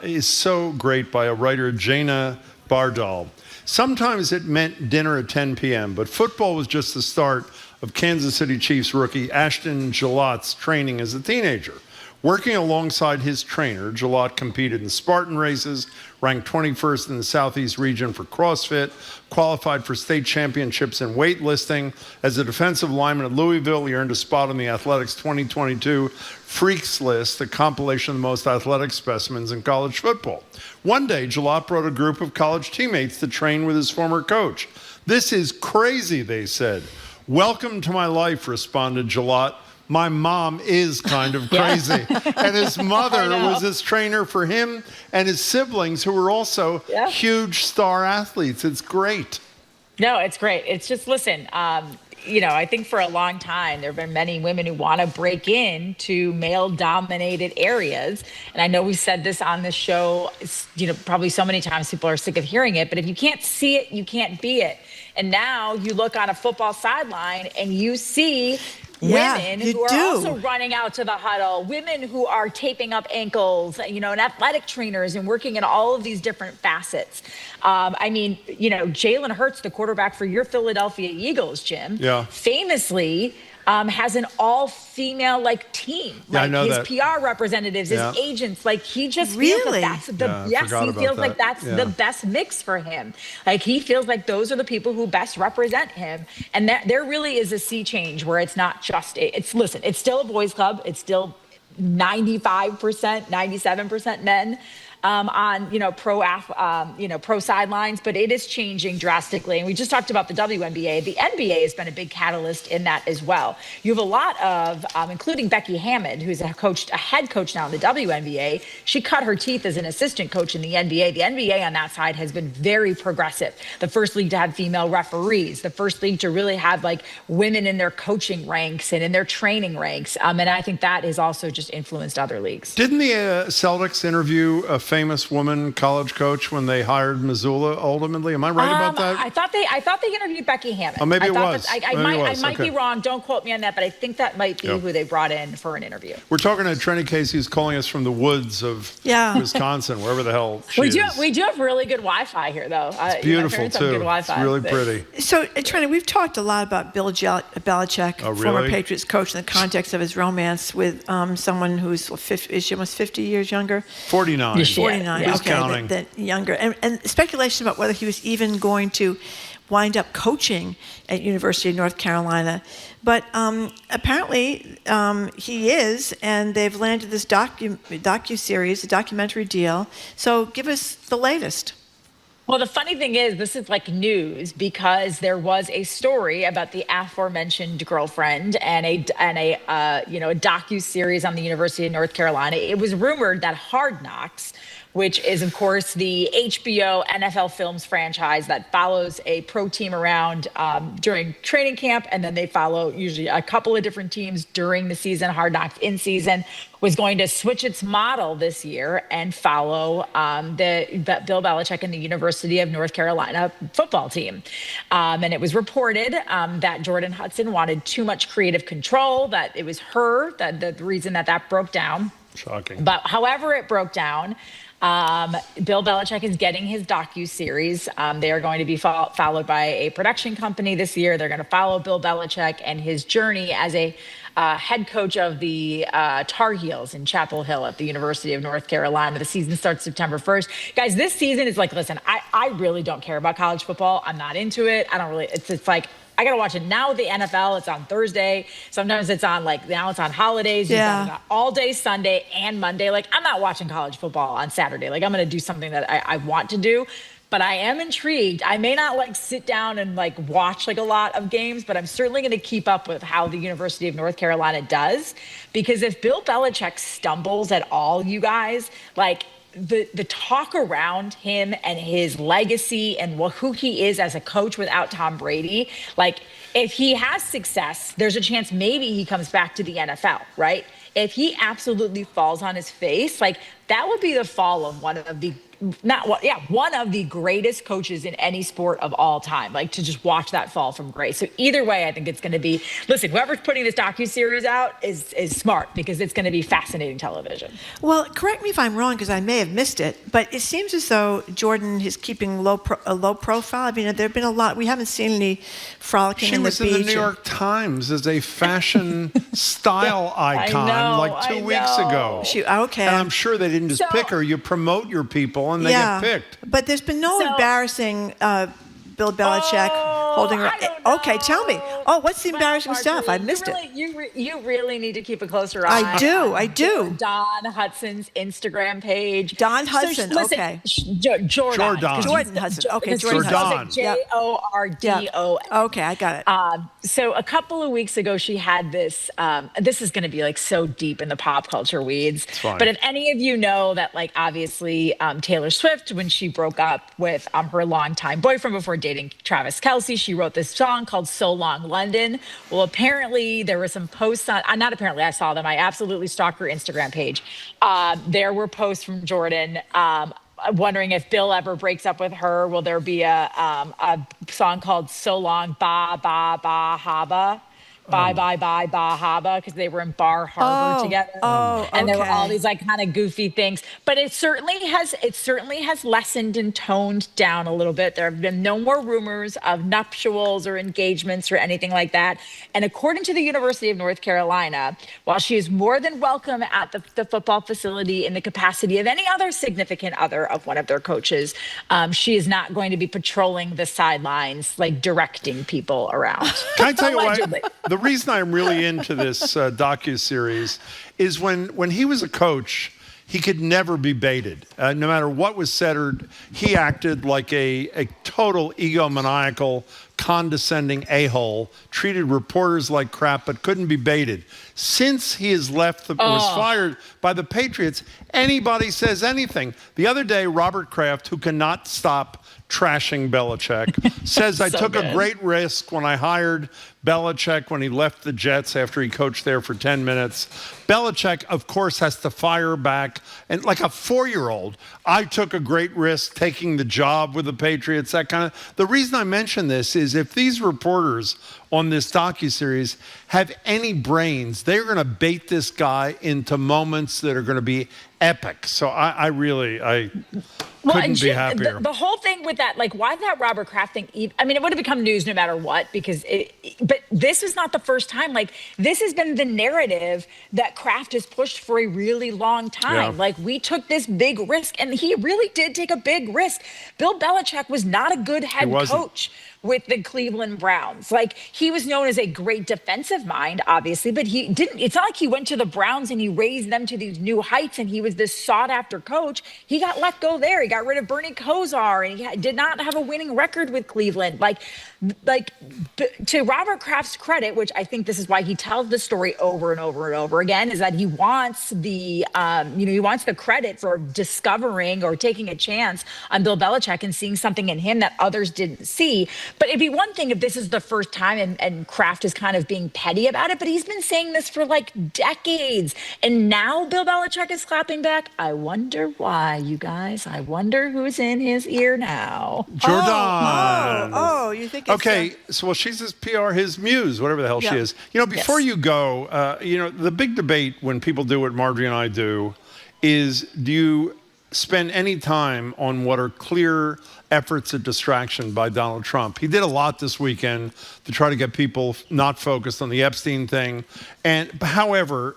Is so great, by a writer, Jana Bardal. Sometimes it meant dinner at 10 p.m., but football was just the start of Kansas City Chiefs rookie Ashton Gillott's training as a teenager. Working alongside his trainer, Gillott competed in Spartan races, ranked 21st in the Southeast region for CrossFit, qualified for state championships in weightlifting. As a defensive lineman at Louisville, he earned a spot on the Athletics 2022 Freaks List, a compilation of the most athletic specimens in college football. One day, Gillott brought a group of college teammates to train with his former coach. "This is crazy," they said. "Welcome to my life," responded Gillott. "My mom is kind of crazy." And his mother was his trainer for him and his siblings, who were also huge star athletes. It's great. No, it's great. It's just, listen, I think for a long time, there have been many women who want to break into male-dominated areas. And I know we said this on this show, probably so many times people are sick of hearing it, but if you can't see it, you can't be it. And now you look on a football sideline and you see women who are also running out to the huddle, women who are taping up ankles, and athletic trainers and working in all of these different facets. Jalen Hurts, the quarterback for your Philadelphia Eagles, Jim, famously has an all-female team. His PR representatives, his agents, he just feels like that's the best mix for him. He feels like those are the people who best represent him, and that there really is a sea change where it's not just it's still a boys club. It's still 95%, 97% men. On pro sidelines, but it is changing drastically. And we just talked about the WNBA. The NBA has been a big catalyst in that as well. You have a lot of, including Becky Hammond, who's a head coach now in the WNBA. She cut her teeth as an assistant coach in the NBA. The NBA on that side has been very progressive. The first league to have female referees. The first league to really have women in their coaching ranks and in their training ranks. And I think that has also just influenced other leagues. Didn't the Celtics interview a famous woman college coach when they hired Missoula ultimately? Am I right about that? I thought they interviewed Becky Hammond. Oh, maybe it was. I might be wrong. Don't quote me on that, but I think that might be who they brought in for an interview. We're talking to Trenni Casey, who's calling us from the woods of Wisconsin, wherever the hell she is. We do have really good Wi-Fi here, though. It's beautiful, too. It's really pretty. So, Trenni, we've talked a lot about Bill Belichick, former Patriots coach, in the context of his romance with someone who's is she almost 50 years younger? 49. 49. Who's okay, counting? The younger. And speculation about whether he was even going to wind up coaching at University of North Carolina. But apparently he is, and they've landed this docuseries, a documentary deal. So give us the latest. Well, the funny thing is, this is news because there was a story about the aforementioned girlfriend and a docuseries on the University of North Carolina. It was rumored that Hard Knocks, which is, of course, the HBO NFL Films franchise that follows a pro team around during training camp, and then they follow usually a couple of different teams during the season. Hard Knocks in season was going to switch its model this year and follow the Bill Belichick and the University of North Carolina football team. And it was reported that Jordan Hudson wanted too much creative control, that it was her, the reason that broke down. Shocking. But however it broke down, Bill Belichick is getting his docuseries. They are going to be followed by a production company this year. They're going to follow Bill Belichick and his journey as a head coach of the Tar Heels in Chapel Hill at the University of North Carolina. The season starts September 1st. Guys, this season is listen, I really don't care about college football. I'm not into it. I don't really, it's I got to watch it now with the NFL. It's on Thursday. Sometimes it's on now it's on holidays. Yeah. You've got all day Sunday and Monday. I'm not watching college football on Saturday. I'm going to do something that I want to do. But I am intrigued. I may not sit down and watch a lot of games, but I'm certainly going to keep up with how the University of North Carolina does. Because if Bill Belichick stumbles at all, you guys, the talk around him and his legacy and who he is as a coach without Tom Brady, if he has success, there's a chance maybe he comes back to the NFL, right? If he absolutely falls on his face, that would be the fall of one of the greatest coaches in any sport of all time, to just watch that fall from grace. So either way, I think it's going to be, listen, whoever's putting this docuseries out is smart because it's going to be fascinating television. Well, correct me if I'm wrong because I may have missed it, but it seems as though Jordan is keeping a low profile. I mean, there have been a lot. We haven't seen any frolicking in the beach. She was in the New York Times as a fashion style icon 2 weeks ago. Okay. And I'm sure they didn't just pick her. You promote your people and they get picked. But there's been no embarrassing Bill Belichick holding her. Okay, tell me. Oh, what's the embarrassing stuff? I missed it. You really need to keep a closer eye. I do. Don Hudson's Instagram page. Don Hudson. So, listen, okay. Jordan Hudson. Okay, Jordan Hudson. Jordon. Okay, I got it. So a couple of weeks ago, she had this. This is going to be so deep in the pop culture weeds. But if any of you know that, obviously, Taylor Swift, when she broke up with her longtime boyfriend before dating Travis Kelce, she wrote this song called "So Long London." Well, apparently there were some posts on. Not apparently, I saw them. I absolutely stalked her Instagram page. There were posts from Jordan. Wondering if Bill ever breaks up with her, will there be a song called "So Long Ba Ba Ba Haba"? Bye Bahaba, because they were in Bar Harbor together. And there were all these like kind of goofy things. But it certainly has lessened and toned down a little bit. There have been no more rumors of nuptials or engagements or anything like that. And according to the University of North Carolina, while she is more than welcome at the football facility in the capacity of any other significant other of one of their coaches, she is not going to be patrolling the sidelines, like directing people around. Can I tell you why? The reason I'm really into this docuseries is when he was a coach, he could never be baited. No matter what was said, or he acted like a total egomaniacal, condescending a-hole, treated reporters like crap, but couldn't be baited. Since he has left, was fired by the Patriots, anybody says anything. The other day, Robert Kraft, who cannot stop trashing Belichick, says, I took a great risk when I hired Belichick when he left the Jets after he coached there for 10 minutes. Belichick, of course, has to fire back. And like a 4-year-old, I took a great risk taking the job with the Patriots, that kind of. The reason I mention this is if these reporters on this docuseries have any brains, they're going to bait this guy into moments that are going to be epic. So I couldn't be happier. The whole thing with that, like, why that Robert Kraft thing? I mean, it would have become news no matter what, because but this is not the first time. Like, this has been the narrative that Kraft has pushed for a really long time. Like, we took this big risk, and he really did take a big risk. Bill Belichick was not a good head coach with the Cleveland Browns. Like, he was known as a great defensive mind, obviously, but he didn't, it's not like he went to the Browns and he raised them to these new heights and he was this sought after coach. He got let go there. He got rid of Bernie Kosar, and he did not have a winning record with Cleveland. Like to Robert Kraft's credit, which I think this is why he tells the story over and over and over again, is that he wants the, he wants the credit for discovering or taking a chance on Bill Belichick and seeing something in him that others didn't see. But it'd be one thing if this is the first time and Kraft is kind of being petty about it, but he's been saying this for like decades. And now Bill Belichick is clapping back. I wonder why, you guys. I wonder who's in his ear now. Jordan. You think it's okay, so she's his PR, his muse, whatever the hell she is. You know, before you go, the big debate when people do what Margery and I do is, do you spend any time on what are clear efforts at distraction by Donald Trump? He did a lot this weekend to try to get people not focused on the Epstein thing. And however,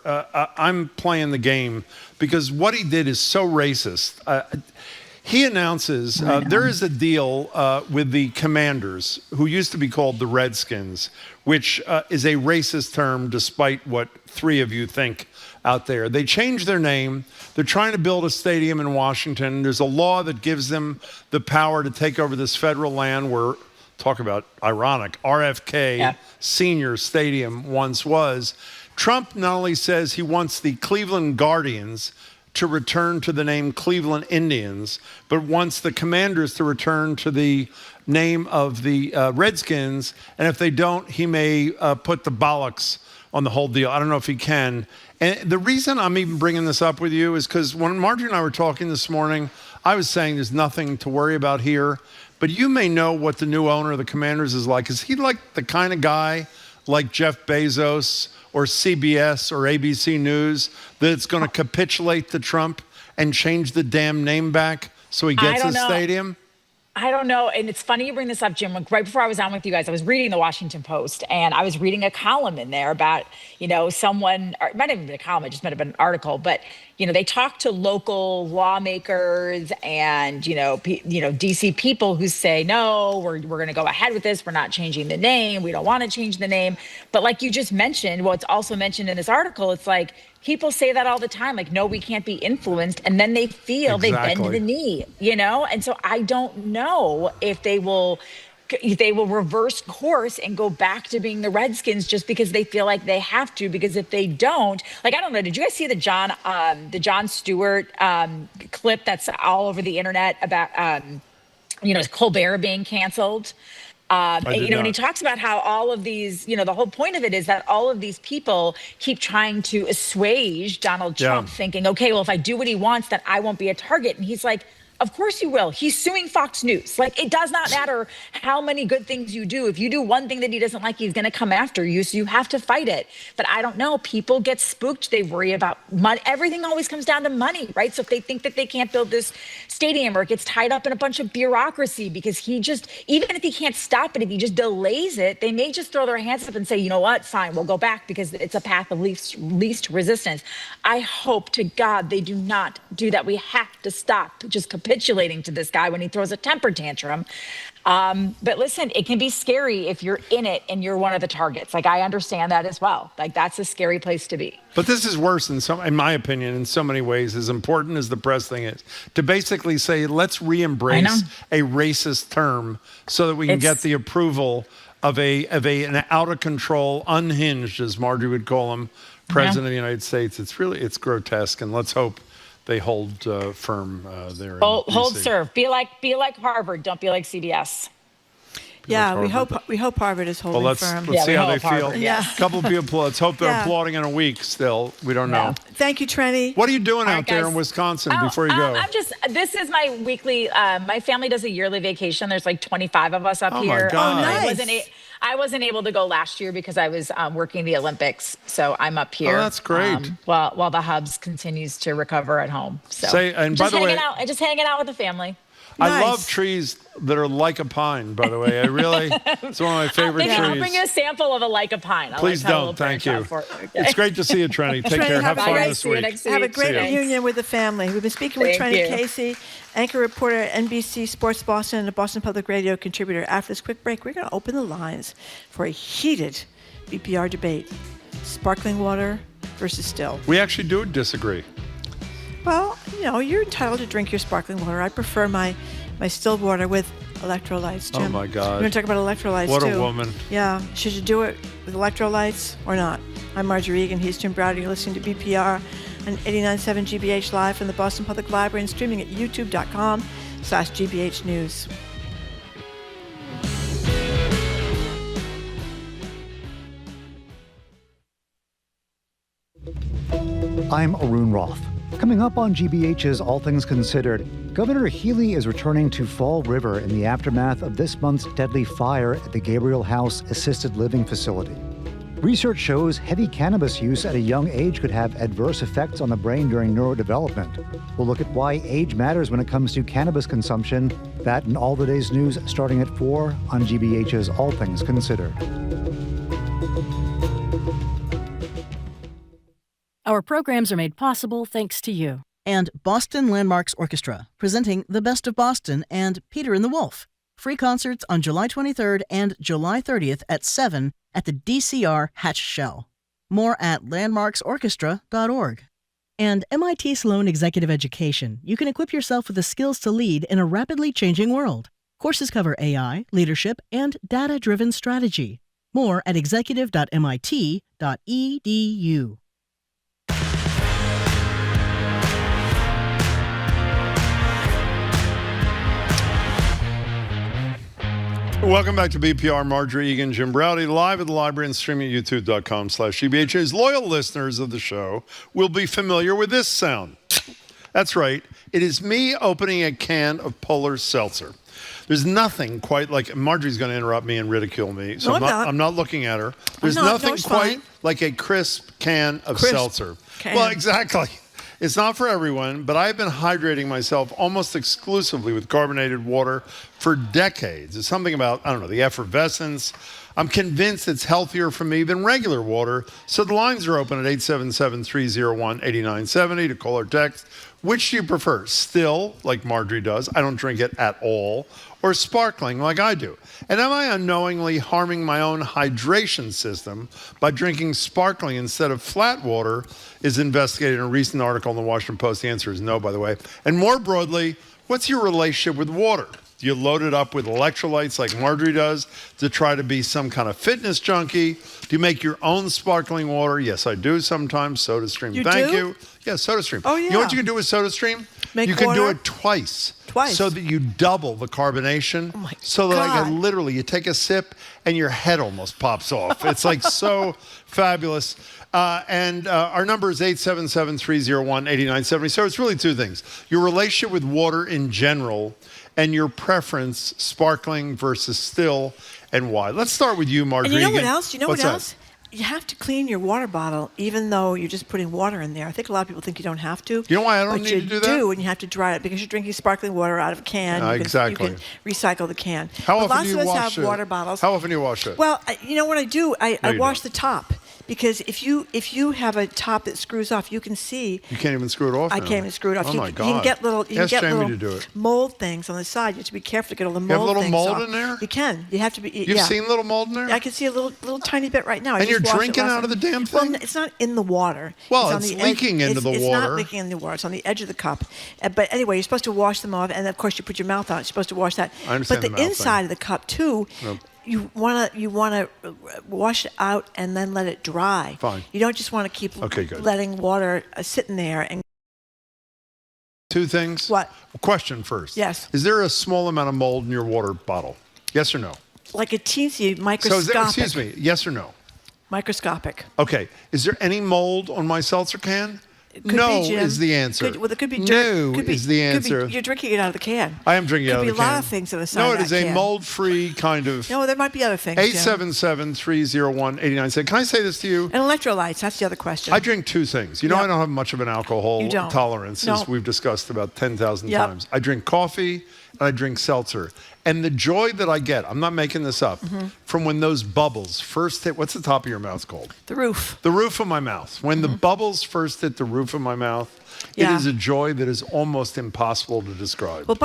I'm playing the game because what he did is so racist. He announces there is a deal with the Commanders, who used to be called the Redskins, which is a racist term despite what 3 of you think out there. They changed their name. They're trying to build a stadium in Washington. There's a law that gives them the power to take over this federal land where, talk about ironic, RFK Senior Stadium once was. Trump not only says he wants the Cleveland Guardians to return to the name Cleveland Indians, but wants the Commanders to return to the name of the Redskins. And if they don't, he may put the bollocks on the whole deal. I don't know if he can. And the reason I'm even bringing this up with you is because when Margery and I were talking this morning, I was saying there's nothing to worry about here. But you may know what the new owner of the Commanders is like. Is he like the kind of guy like Jeff Bezos or CBS or ABC News that's going to capitulate to Trump and change the damn name back so he gets his stadium? I don't know. And it's funny you bring this up, Jim. Right before I was on with you guys, I was reading the Washington Post, and I was reading a column in there about, someone, or it might have even been a column, it just might have been an article, but, they talked to local lawmakers and, DC people who say, no, we're going to go ahead with this. We're not changing the name. We don't want to change the name. But like you just mentioned, what's also mentioned in this article, it's like, people say that all the time, like, no, we can't be influenced. And then they feel they bend the knee, And so I don't know if they will reverse course and go back to being the Redskins just because they feel like they have to. Because if they don't, like, I don't know, did you guys see the Jon Stewart clip that's all over the internet about, Colbert being canceled? And he talks about how all of these, the whole point of it is that all of these people keep trying to assuage Donald Trump, thinking, okay, well, if I do what he wants, then I won't be a target. And he's like, Of course you will. He's suing Fox News. Like, it does not matter how many good things you do. If you do one thing that he doesn't like, he's going to come after you. So you have to fight it. But I don't know. People get spooked. They worry about money. Everything always comes down to money, right? So if they think that they can't build this stadium or it gets tied up in a bunch of bureaucracy because he just, even if he can't stop it, if he just delays it, they may just throw their hands up and say, you know what, fine, we'll go back because it's a path of least resistance. I hope to God they do not do that. We have to stop just capitulating to this guy when he throws a temper tantrum. But listen, it can be scary if you're in it and you're one of the targets. Like, I understand that as well. Like, that's a scary place to be. But this is worse in my opinion, in so many ways, as important as the press thing is, to basically say, let's re-embrace a racist term so that we can get the approval of an out of control, unhinged, as Margery would call him, president of the United States. It's grotesque, and let's hope they hold firm there. Hold serve. Be like Harvard. Don't be like CBS. Yeah, we hope Harvard is holding firm. Let's see how they feel. Yeah. A couple of people, let's hope they're applauding in a week still. We don't know. Thank you, Trenni. What are you doing out there in Wisconsin before you go? This is my weekly, my family does a yearly vacation. There's like 25 of us up here. My God. Nice. I wasn't able to go last year because I was working the Olympics. So I'm up here. Oh, that's great. While the Hubs continues to recover at home. So by the way, just hanging out with the family. I love trees that are like a pine, by the way. It's one of my favorite trees. I'll bring you a sample of a like a pine. Please don't. Thank you. It's great to see you, Trenni. Take care. Have fun this week. Have a great reunion with the family. We've been speaking with Trenni Casey, anchor reporter at NBC Sports Boston and a Boston Public Radio contributor. After this quick break, we're going to open the lines for a heated BPR debate. Sparkling water versus still. We actually do disagree. Well, you're entitled to drink your sparkling water. I prefer my still water with electrolytes, Jim. Oh, my God. We're going to talk about electrolytes, What too. What a woman. Yeah. Should you do it with electrolytes or not? I'm Margery Egan. He's Jim Browder. You're listening to BPR on 89.7 GBH Live from the Boston Public Library and streaming at youtube.com/GBH News. I'm Arun Roth. Coming up on GBH's All Things Considered, Governor Healy is returning to Fall River in the aftermath of this month's deadly fire at the Gabriel House Assisted Living Facility. Research shows heavy cannabis use at a young age could have adverse effects on the brain during neurodevelopment. We'll look at why age matters when it comes to cannabis consumption. That and all the day's news starting at 4 on GBH's All Things Considered. Our programs are made possible thanks to you. And Boston Landmarks Orchestra, presenting The Best of Boston and Peter and the Wolf. Free concerts on July 23rd and July 30th at 7 at the DCR Hatch Shell. More at landmarksorchestra.org. And MIT Sloan Executive Education. You can equip yourself with the skills to lead in a rapidly changing world. Courses cover AI, leadership, and data-driven strategy. More at executive.mit.edu. Welcome back to BPR. Margery Egan, Jim Browder, live at the library and streaming at youtube.com/GBH's. Loyal listeners of the show will be familiar with this sound. That's right. It is me opening a can of Polar Seltzer. There's nothing quite like, Marjorie's going to interrupt me and ridicule me, so I'm not looking at her. There's nothing quite like a crisp can of seltzer. Well, exactly. It's not for everyone, but I've been hydrating myself almost exclusively with carbonated water for decades. It's something about, the effervescence. I'm convinced it's healthier for me than regular water. So the lines are open at 877-301-8970 to call or text. Which do you prefer? Still, like Margery does, I don't drink it at all, or sparkling like I do? And am I unknowingly harming my own hydration system by drinking sparkling instead of flat water? Is investigated in a recent article in the Washington Post. The answer is no, by the way. And more broadly, what's your relationship with water? Do you load it up with electrolytes like Margery does to try to be some kind of fitness junkie? Do you make your own sparkling water? Yes, I do sometimes. SodaStream. Thank you. Yeah, SodaStream. Oh, yeah. You know what you can do with SodaStream? Make you can do water? it twice. Twice. So that you double the carbonation. Oh my so that God. literally you take a sip and your head almost pops off. It's like so fabulous. And our number is 877-301-8970. So it's really two things. Your relationship with water in general and your preference, sparkling versus still, and why. Let's start with you, Margery. And you know what else? What's that? You have to clean your water bottle, even though you're just putting water in there. I think a lot of people think you don't have to. You know why I don't but need you to do that? do, and you have to dry it because you're drinking sparkling water out of a can. Exactly. You can recycle the can. How but often lots do you of us wash have it? water bottles. How often do you wash it? Well, you know what I do? I No, you wash don't. the top. Because if you have a top that screws off, you can see. You can't even screw it off I now. can't even screw it off. Oh, my God. You can get little. You Ask can get Jamie little to do it. mold things on the side. You have to be careful to get all the mold You have little things mold off. in there? You can. You have to be. You've seen little mold in there? I can see a little tiny bit right now. I And just you're washed it drinking last out of night. the damn thing? Well, it's not in the water. Well, on it's the leaking into the It's water. not leaking in the water. It's on the edge of the cup. But anyway, you're supposed to wash them off, and of course you put your mouth on it. You're supposed to wash that. I understand But the the mouth inside thing. of the cup too. Nope. You wanna wash it out and then let it dry. Fine. You don't just want to keep Okay, good. letting water sitting there and. Two things. What? Question first. Yes. Is there a small amount of mold in your water bottle? Yes or no? Like a teensy So microscopic. is there, excuse me, yes or no? Microscopic. Okay. Is there any mold on my seltzer can? Could No be, Jim. is the answer. Well, it could be No dirt. Could be- is the could be- answer. You're drinking it out of the can. I am drinking Could out of be the a can. lot of things on the side No, of it is that a can. mold-free kind of. No, there might be other things, Jim. 877-301-8970. Can I say this to you? And electrolytes, that's the other question. I drink two things. You know, Yep. I don't have much of an alcohol You don't. tolerance, No. as we've discussed about 10,000 Yep. times. I drink coffee and I drink seltzer. And the joy that I get, I'm not making this up, from when those bubbles first hit, what's the top of your mouth called? The roof. The roof of my mouth. When the bubbles first hit the roof of my mouth, Yeah. it is a joy that is almost impossible to describe. Well,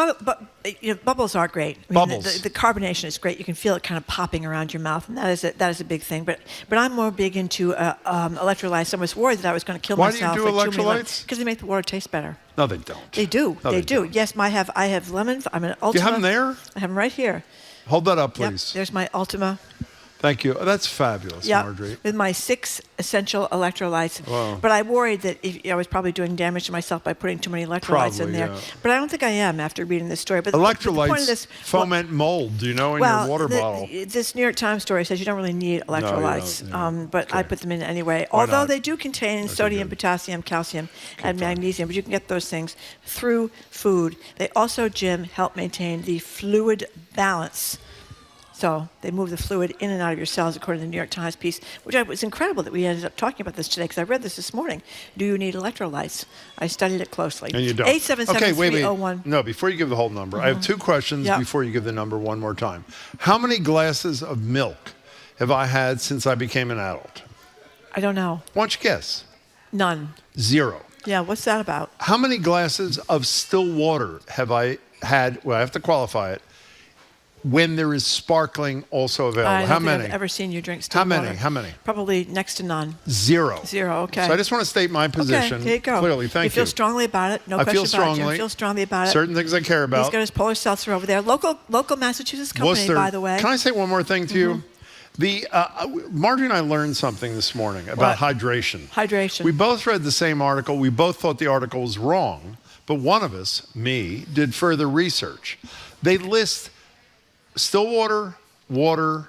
bubbles are great. I mean, Bubbles. The carbonation is great. You can feel it kind of popping around your mouth, and that is a big thing. But I'm more big into electrolytes. I was worried that I was going to kill Why do you myself. do electrolytes? Because they make the water taste better. No, they don't. They do. No, they they do. Yes, I have lemon. I'm an Ultima. Do you have them there? I have them right here. Hold that up, Yep, please. there's my Ultima. Thank you. That's fabulous, Yep, Margery. with my 6 essential electrolytes. Wow. But I worried that I was probably doing damage to myself by putting too many electrolytes in Probably, there. yeah. But I don't think I am after reading this story. But the point of Electrolytes this, foment mold, do you know, in your water bottle. This New York Times story says you don't really need electrolytes, but I put them in anyway. Why Although not? they do contain sodium, potassium, calcium, and magnesium, but you can get those things through food. They also, Jim, help maintain the fluid balance. So they move the fluid in and out of your cells, according to the New York Times piece, which was incredible that we ended up talking about this today, because I read this morning. Do you need electrolytes? I studied it closely. And you don't. 877-301. No, before you give the whole number, I have two questions Yep. before you give the number one more time. How many glasses of milk have I had since I became an adult? I don't know. Why don't you guess? None. 0. Yeah, what's that about? How many glasses of still water have I had? Well, I have to qualify it. When there is sparkling also available. I don't How think many? I've ever seen you drink still How many? water. How many? Probably next to none. 0. 0, okay. So I just want to state my position. Okay, there you go. Clearly, thank you. You feel strongly about it. No I question feel about it. strongly. Jim feels strongly about it. Certain things I care about. He's got his Polar Seltzer over there. Local Massachusetts company, Worcester. by the way. Can I say one more thing to you? The Margery and I learned something this morning about hydration. Hydration. We both read the same article. We both thought the article was wrong, but one of us, me, did further research. They list still water,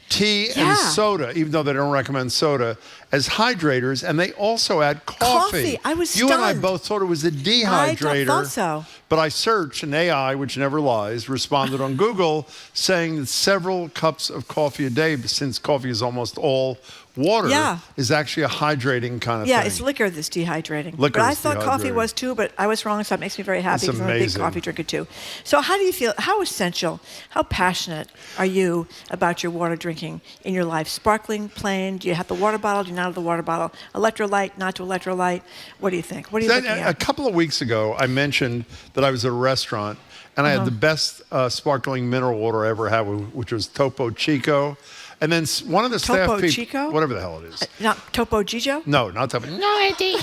tea, and soda, even though they don't recommend soda, as hydrators, and they also add coffee. I was You and I stunned. both thought it was a dehydrator. I thought so. But I searched, and AI, which never lies, responded on Google saying that several cups of coffee a day, since coffee is almost all water, is actually a hydrating kind of thing. Yeah, it's liquor that's dehydrating. Liquor but I is thought coffee dehydrating. was too, but I was wrong, so it makes me very happy That's because I'm a big amazing. coffee drinker too. So how do you feel, how essential, how passionate are you about your water drinking in your life? Sparkling, plain, do you have the water bottle, do you not have the water bottle? Electrolyte, not to electrolyte? What do you think? What are you looking A at? couple of weeks ago, I mentioned that I was at a restaurant, and I had the best sparkling mineral water I ever had, which was Topo Chico. And then one of the staff Topo people, Chico? whatever the hell it is. Not Topo Gigio? No, not Topo. No idea.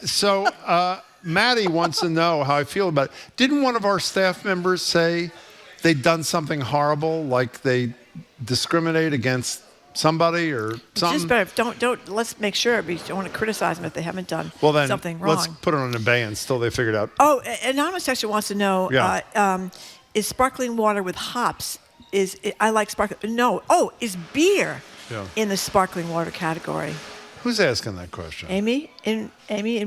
So Maddie wants to know how I feel about it. Didn't one of our staff members say they'd done something horrible, like they discriminate against somebody or something? Just better. Don't. Let's make sure. We don't want to criticize them if they haven't done something wrong. Let's put it on abeyance till they figure it out. Oh, anonymous texter wants to know: is sparkling water with hops? I like sparkling? No. Oh, is beer in the sparkling water category? Who's asking that question? Amy in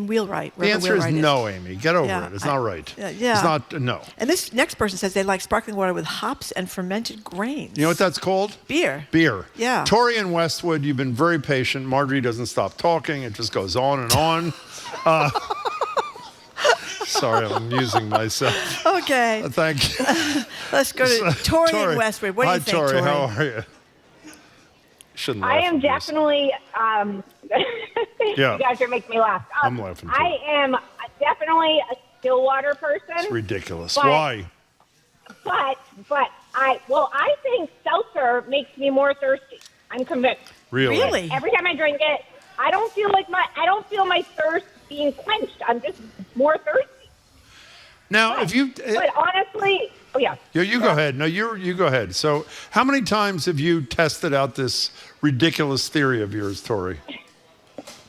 Wheelwright. The answer is Wheelwright no, Amy. Get over it. It's not right. Yeah. It's not, no. And this next person says they like sparkling water with hops and fermented grains. You know what that's called? Beer. Beer. Yeah. Tori in Westwood, you've been very patient. Margery doesn't stop talking. It just goes on and on. Sorry, I'm amusing myself. Okay. Thank you. Let's go to Tori in Westwood. What do you think, Tori? Hi, Tori. How are you? Shouldn't laugh. I am definitely. Yeah. You guys are making me laugh. I'm laughing too. I am definitely a still water person. It's ridiculous. Why? But I think seltzer makes me more thirsty. I'm convinced. Really? Every time I drink it, I don't feel my thirst being quenched. I'm just more thirsty. Now, But honestly, you go ahead. No, you go ahead. So, how many times have you tested out this ridiculous theory of yours, Tori?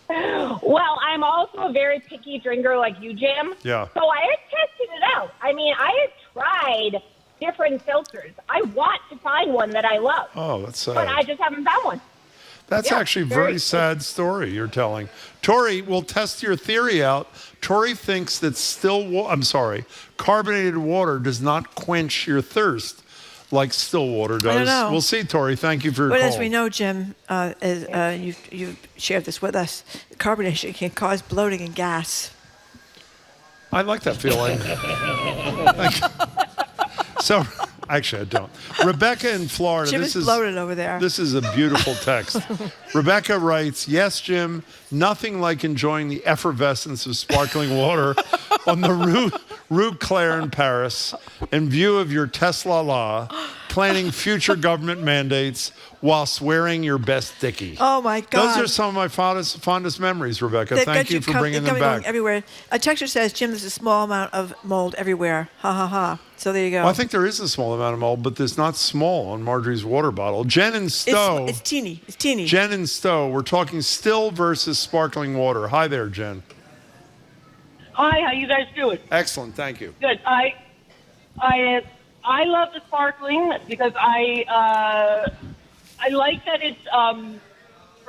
Well, I'm also a very picky drinker like you, Jim. Yeah. So I have tested it out. I mean, I have tried different seltzers. I want to find one that I love. Oh, that's sad. But I just haven't found one. That's actually a very sad story you're telling. Tori, we'll test your theory out. Tori thinks that carbonated water does not quench your thirst like still water does. I don't know. We'll see, Tori. Thank you for your But call. as we know, Jim, you've shared this with us, carbonation can cause bloating and gas. I like that feeling. So, actually, I don't. Rebecca in Florida. Jim is bloated over there. This is a beautiful text. Rebecca writes, yes, Jim, nothing like enjoying the effervescence of sparkling water on the Rue Claire in Paris in view of your Tesla law, planning future government mandates whilst wearing your best dickie. Oh, my God. Those are some of my fondest memories, Rebecca. Thank you for bringing them back. Everywhere. A texter says, Jim, there's a small amount of mold everywhere. Ha, ha, ha. So there you go. Well, I think there is a small amount of mold, but there's not small on Margery's water bottle. Jen and Stowe. It's teeny. It's teeny. Jen and Stowe, we're talking still versus sparkling water. Hi there, Jen. Hi, how you guys doing? Excellent, thank you. Good. I love the sparkling because I like that it's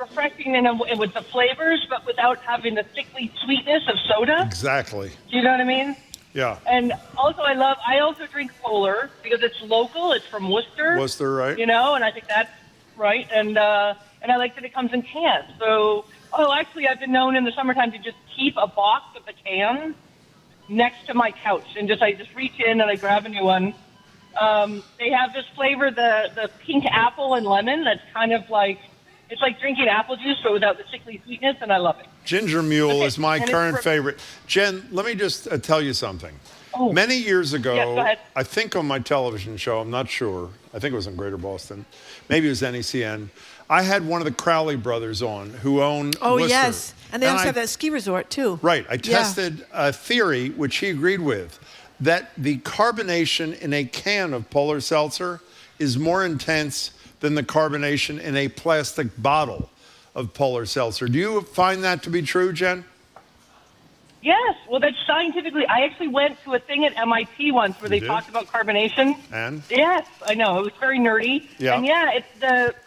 refreshing with the flavors, but without having the sickly sweetness of soda. Exactly. Do you know what I mean? Yeah. And also I also drink Polar because it's local. It's from Worcester. Worcester, right? You know, and I think that's right. And I like that it comes in cans. So, actually, I've been known in the summertime to just keep a box of the cans next to my couch and I just reach in and I grab a new one. They have this flavor, the pink apple and lemon. That's kind of like, it's like drinking apple juice, but without the sickly sweetness, and I love it. Ginger Mule is my And current favorite. Jen, let me just tell you something. Oh. Many years ago, Yes, go ahead. I think on my television show, I'm not sure, I think it was in Greater Boston, maybe it was NECN, I had one of the Crowley brothers on who own Worcester. Yes. And they also have that ski resort, too. Right. I tested a theory, which he agreed with, that the carbonation in a can of Polar Seltzer is more intense than the carbonation in a plastic bottle of Polar Seltzer. Do you find that to be true, Jen? Yes. Well, that's scientifically. I actually went to a thing at MIT once where they talked about carbonation. And? Yes, I know. It was very nerdy. Yeah. And it's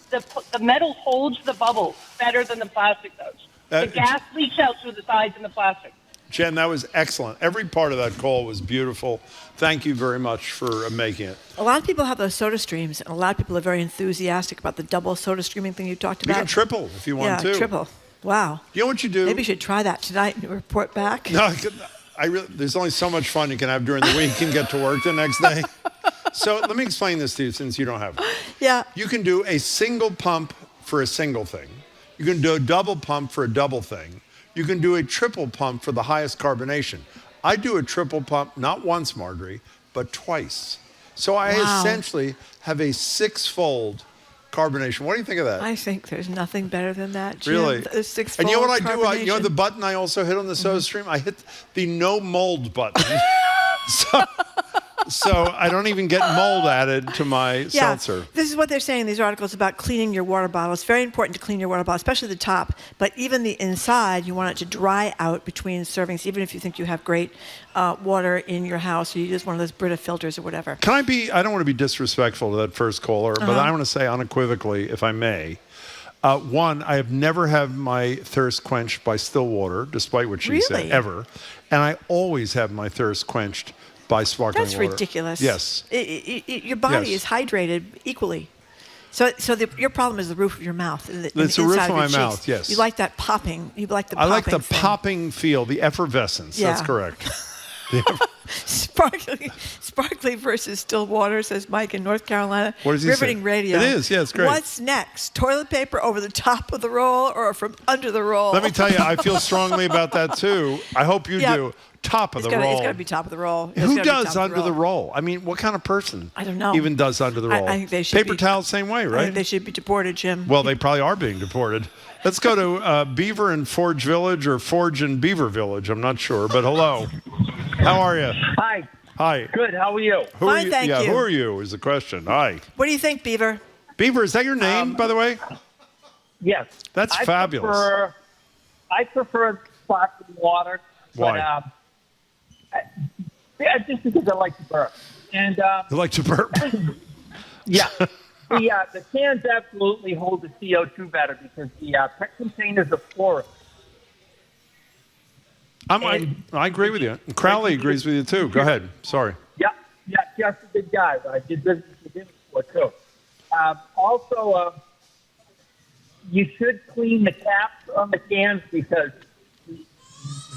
the metal holds the bubbles better than the plastic does. The gas leaks out through the sides in the plastic. Jen, that was excellent. Every part of that call was beautiful. Thank you very much for making it. A lot of people have those soda streams, and a lot of people are very enthusiastic about the double soda streaming thing you talked about. You can triple if you want to. Yeah, triple. Wow. You know what you do? Maybe you should try that tonight and report back. No, there's only so much fun you can have during the week and get to work the next day. So let me explain this to you since you don't have it. Yeah. You can do a single pump for a single thing. You can do a double pump for a double thing. You can do a triple pump for the highest carbonation. I do a triple pump not once, Margery, but twice. So I essentially have a six-fold carbonation. What do you think of that? I think there's nothing better than that, Jim. Really? The six-fold and you know what I do? You know carbonation. the button I also hit on the soda stream? I hit the no mold button. So I don't even get mold added to my seltzer. This is what they're saying in these articles about cleaning your water bottle. It's very important to clean your water bottle, especially the top. But even the inside, you want it to dry out between servings, even if you think you have great water in your house, or you use one of those Brita filters or whatever. I don't want to be disrespectful to that first caller, but I want to say unequivocally, if I may, one, I have never had my thirst quenched by still water, despite what she said, ever. And I always have my thirst quenched by sparkling water. That's ridiculous. Yes. Your body is hydrated equally. So your problem is the roof of your mouth. It's the roof of my mouth, yes. You like that popping. You like the popping I like the thing. Popping feel, the effervescence. Yeah. That's correct. Sparkly versus still water, says Mike in North Carolina. What does he Riveting say? radio. It is, yeah, it's great. What's next? Toilet paper over the top of the roll or from under the roll? Let me tell you, I feel strongly about that too. I hope you do. Top of the roll. It's got to be top of the roll. Who does under the roll? I mean, what kind of person? I don't know. Even does under the roll? I think they should Paper towel, same way, right? I think they should be deported, Jim. Well, they probably are being deported. Let's go to Beaver and Forge Village or Forge and Beaver Village. I'm not sure, but hello. How are you? Hi. Hi. Good. How are you? Fine, thank you. Who are you is the question. Hi. What do you think, Beaver? Beaver, is that your name, by the way? Yes. That's fabulous. I prefer sparkling water. Why? Just because I like to burp. And you like to burp? Yeah. The cans absolutely hold the CO2 better because the PET containers are porous. I agree with you. Crowley agrees with you, too. Go ahead. Sorry. Yeah, just a good guy. I did business with him before, too. Also, you should clean the caps on the cans because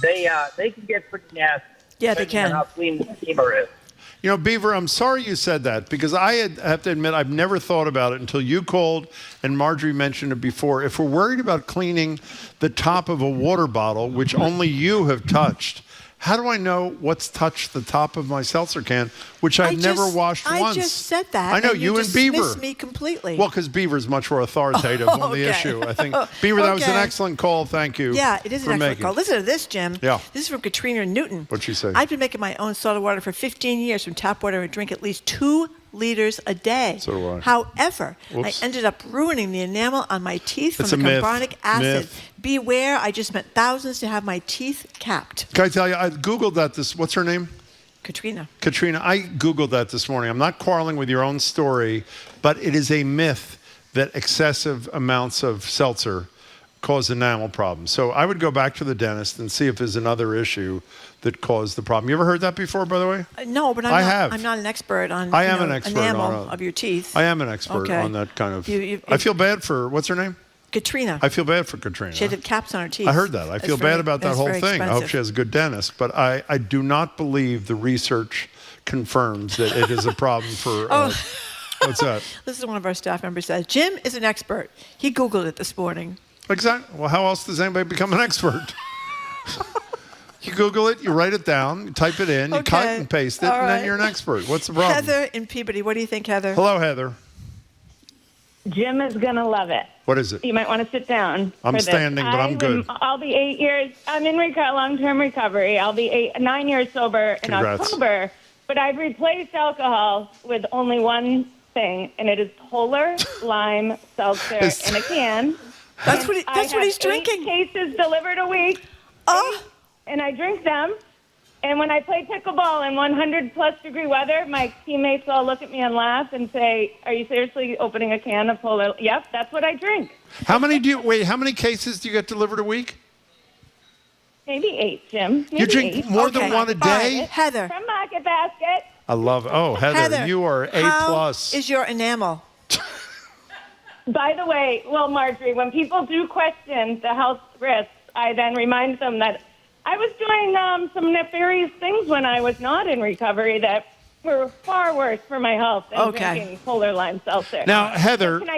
they can get pretty nasty. Yeah, they can. How clean the steamer is. You know, Beaver, I'm sorry you said that because I have to admit I've never thought about it until you called and Margery mentioned it before. If we're worried about cleaning the top of a water bottle, which only you have touched, how do I know what's touched the top of my seltzer can, which I've never washed once? I just said that. I know, and you and Beaver. dismissed me completely. Well, because Beaver's much more authoritative on the issue, I think. Beaver, that was an excellent call. Thank you. Yeah, it is an excellent call. Listen to this, Jim. Yeah. This is from Katrina Newton. What'd she say? I've been making my own soda water for 15 years from tap water and drink at least 2 liters a day. So do I. However, Whoops. I ended up ruining the enamel on my teeth That's from a the myth. carbonic acid. Myth. Beware, I just spent thousands to have my teeth capped. Can I tell you, I Googled that what's her name? Katrina, I Googled that this morning. I'm not quarreling with your own story, but it is a myth that excessive amounts of seltzer cause enamel problems. So I would go back to the dentist and see if there's another issue that caused the problem. You ever heard that before, by the way? No, but I'm not an expert on I am an expert enamel of your teeth. I am an expert on that kind of. I feel bad for, what's her name? Katrina. I feel bad for Katrina. She had caps on her teeth. I heard that. I feel bad about that whole thing. Expensive. I hope she has a good dentist. But I do not believe the research confirms that it is a problem for... what's that? This is one of our staff members says, Jim is an expert. He Googled it this morning. Exactly. Well, how else does anybody become an expert? You Google it, you write it down, you type it in, you cut and paste it, and then you're an expert. What's the problem? Heather in Peabody. What do you think, Heather? Hello, Heather. Jim is going to love it. What is it? You might want to sit down. I'm standing, but I'm good. I'll be 8 years. I'm in long-term recovery. I'll be 9 years sober in October. But I've replaced alcohol with only one thing, and it is Polar Lime Seltzer in a can. That's what he's drinking. 8 cases delivered a week. And I drink them. And when I play pickleball in 100-plus degree weather, my teammates all look at me and laugh and say, "Are you seriously opening a can of Polar?" Yep, that's what I drink. How many cases do you get delivered a week? Maybe 8, Jim. Maybe you drink 8. more than one a day? Right. Heather. From Market Basket. I love it. Oh, Heather, you are A+. How is your enamel? By the way, Margery, when people do question the health risks, I then remind them that I was doing some nefarious things when I was not in recovery that were far worse for my health than drinking Polar Lime Seltzer. Now, Heather, can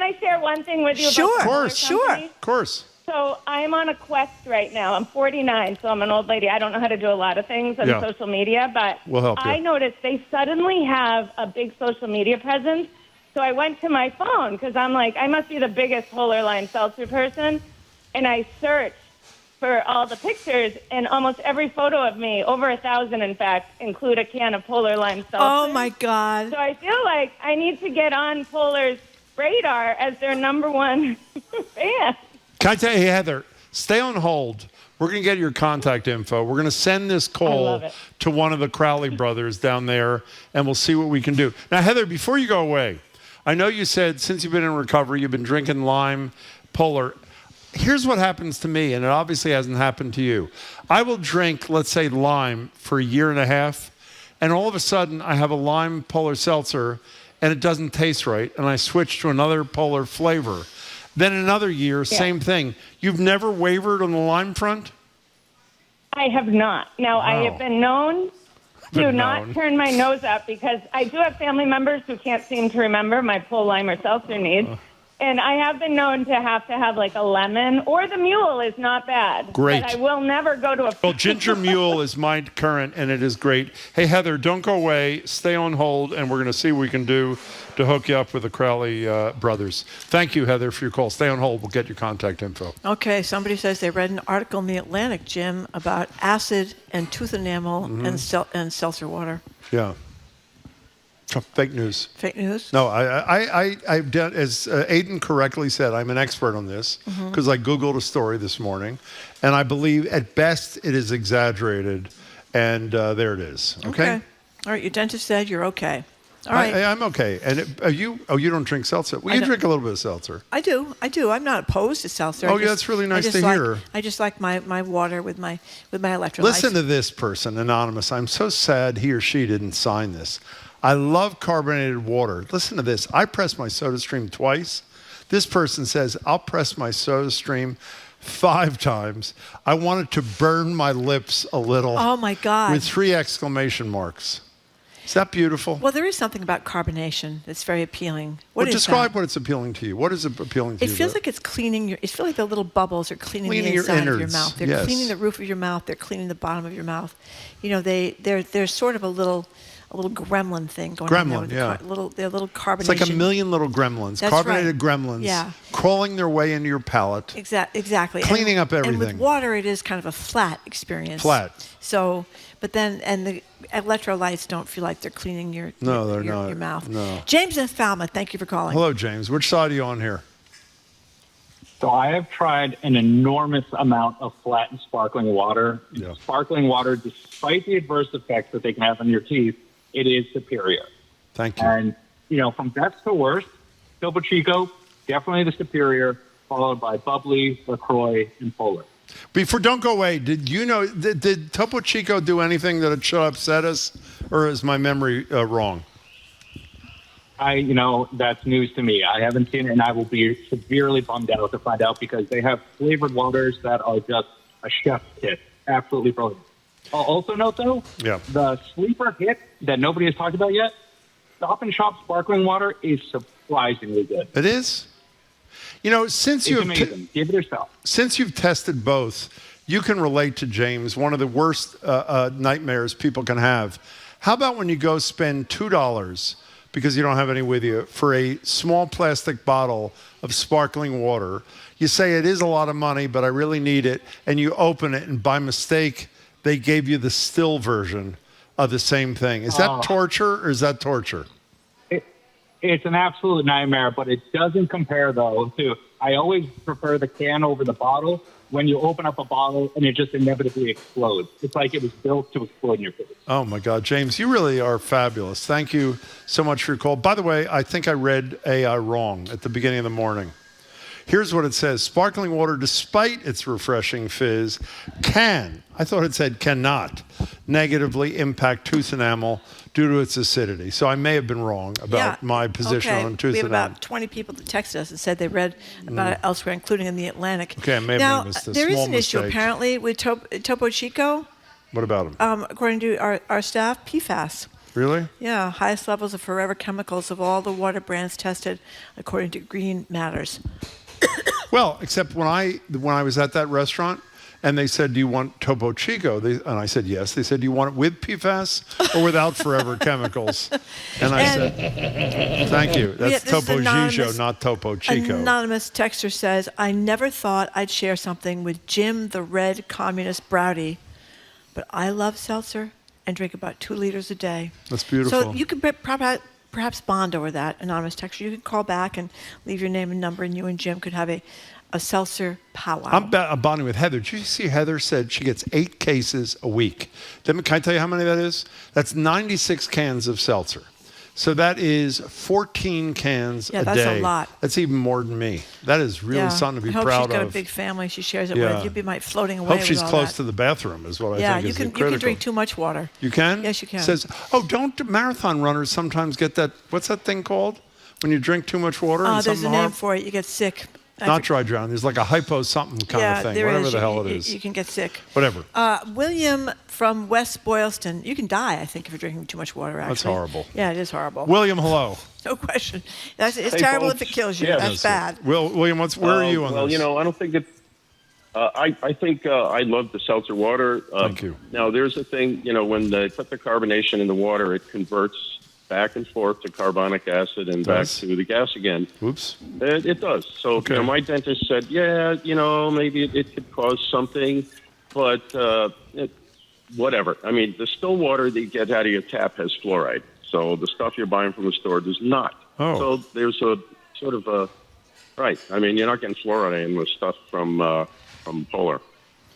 I share one thing with you? Sure, Of course. So I'm on a quest right now. I'm 49, so I'm an old lady. I don't know how to do a lot of things on social media, but we'll help you. I noticed they suddenly have a big social media presence. So I went to my phone because I'm like, I must be the biggest Polar Lime Seltzer person, and I searched for all the pictures, and almost every photo of me, over 1,000 in fact, include a can of Polar Lime Seltzer. Oh my God. So I feel like I need to get on Polar's radar as their number one fan. Can I tell you, Heather, stay on hold. We're going to get your contact info. We're going to send this call to one of the Crowley brothers down there, and we'll see what we can do. Now, Heather, before you go away, I know you said since you've been in recovery, you've been drinking lime, Polar. Here's what happens to me, and it obviously hasn't happened to you. I will drink, let's say, lime for a year and a half, and all of a sudden I have a lime Polar Seltzer, and it doesn't taste right, and I switch to another Polar flavor. Then another year, same thing. You've never wavered on the lime front? I have not. Now, I have been known to not turn my nose up because I do have family members who can't seem to remember my Polar Lime or Seltzer needs. And I have been known to have like a lemon, or the mule is not bad. Great. But I will never go to a... Well, Ginger Mule is my current, and it is great. Hey, Heather, don't go away. Stay on hold, and we're going to see what we can do to hook you up with the Crowley brothers. Thank you, Heather, for your call. Stay on hold. We'll get your contact info. Okay, somebody says they read an article in The Atlantic, Jim, about acid and tooth enamel and seltzer water. Yeah. Fake news. Fake news? No, I've done, as Aiden correctly said, I'm an expert on this because I Googled a story this morning, and I believe at best it is exaggerated, and there it is. Okay? All right, your dentist said you're okay. All right. I'm okay. And you don't drink seltzer. Well, you drink a little bit of seltzer. I do. I'm not opposed to seltzer. Oh, yeah, that's really nice to hear. I just like my water with my electrolytes. Listen to this person, anonymous. I'm so sad he or she didn't sign this. I love carbonated water. Listen to this. I press my SodaStream twice. This person says, I'll press my SodaStream 5 times. I wanted to burn my lips a little. Oh, my God. With 3 exclamation marks. Is that beautiful? Well, there is something about carbonation that's very appealing. Describe what it's appealing to you. What is it appealing to you? It feels like it's cleaning it feels like the little bubbles are cleaning the inside of your mouth. They're cleaning the roof of your mouth. They're cleaning the bottom of your mouth. You know, they're sort of a little gremlin thing going on there. They're little carbonation. It's like a million little gremlins, That's carbonated right. gremlins, crawling their way into your palate. Exactly. Cleaning up everything. And with water, it is kind of a flat experience. Flat. So, but then, and the electrolytes don't feel like they're cleaning your mouth. No. James in Falmouth, thank you for calling. Hello, James. Which side are you on here? So I have tried an enormous amount of flat and sparkling water. Yeah. Sparkling water, despite the adverse effects that they can have on your teeth, it is superior. Thank you. And, from best to worst, Topo Chico, definitely the superior, followed by Bubbly, LaCroix, and Polar. Don't go away. Did you know, did Topo Chico do anything that should upset us, or is my memory wrong? That's news to me. I haven't seen it, and I will be severely bummed out to find out because they have flavored waters that are just a chef's kiss. Absolutely brilliant. I'll also note, though, the sleeper hit that nobody has talked about yet, Stop and Shop sparkling water is surprisingly good. It is? Since you've give it a shot. Since you've tested both, you can relate to James, one of the worst nightmares people can have. How about when you go spend $2 because you don't have any with you for a small plastic bottle of sparkling water? You say it is a lot of money, but I really need it, and you open it, and by mistake, they gave you the still version of the same thing. Is that torture, or is that torture? It's an absolute nightmare, but it doesn't compare, though, to... I always prefer the can over the bottle when you open up a bottle and it just inevitably explodes. It's like it was built to explode in your face. Oh, my God. James, you really are fabulous. Thank you so much for your call. By the way, I think I read AI wrong at the beginning of the morning. Here's what it says. Sparkling water, despite its refreshing fizz, I thought it said cannot, negatively impact tooth enamel due to its acidity. So I may have been wrong about my position on tooth enamel. We have about 20 people that texted us and said they read about it elsewhere, including in The Atlantic. Okay, I may have missed this. There is an mistake. issue apparently with Topo Chico. What about them? According to our staff, PFAS. Really? Yeah, highest levels of forever chemicals of all the water brands tested, according to Green Matters. Well, except when I was at that restaurant, And they said, do you want Topo Chico? And I said, yes. They said, do you want it with PFAS or without forever chemicals? And I said, thank you. That's Topo Chico, not Topo Chico. Anonymous texter says, I never thought I'd share something with Jim the Red Communist Browdy, but I love seltzer and drink about 2 liters a day. That's beautiful. So you could perhaps bond over that, anonymous texter. You could call back and leave your name and number, and you and Jim could have a seltzer powwow. I'm bonding with Heather. Did you see Heather said she gets 8 cases a week? Can I tell you how many that is? That's 96 cans of seltzer. So that is 14 cans a day. Yeah, that's a lot. That's even more than me. That is really something to be proud of. I hope she's got a big family she shares it with. You'd be floating away with all that. Hope she's close to the bathroom is what I think is critical. You can drink too much water. You can? Yes, you can. It says, don't marathon runners sometimes get that, what's that thing called? When you drink too much water? There's a name for it. You get sick. Not dry drowning. There's like a hypo something kind of thing. Whatever the hell it is. You can get sick. Whatever. William from West Boylston. You can die, I think, if you're drinking too much water, actually. That's horrible. Yeah, it is horrible. William, hello. No question. It's terrible if it kills you. That's bad. William, where are you on this? Well, I don't think it... I think I love the seltzer water. Thank you. Now, there's a thing, when they put the carbonation in the water, it converts back and forth to carbonic acid and back to the gas again. Oops. It does. So, my dentist said, maybe it could cause something, but whatever. I mean, the still water that you get out of your tap has fluoride. So the stuff you're buying from the store does not. Oh. So there's a sort of a... Right. I mean, you're not getting fluoride in with stuff from Polar.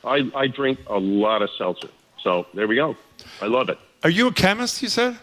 I drink a lot of seltzer. So there we go. I love it. Are you a chemist, you said?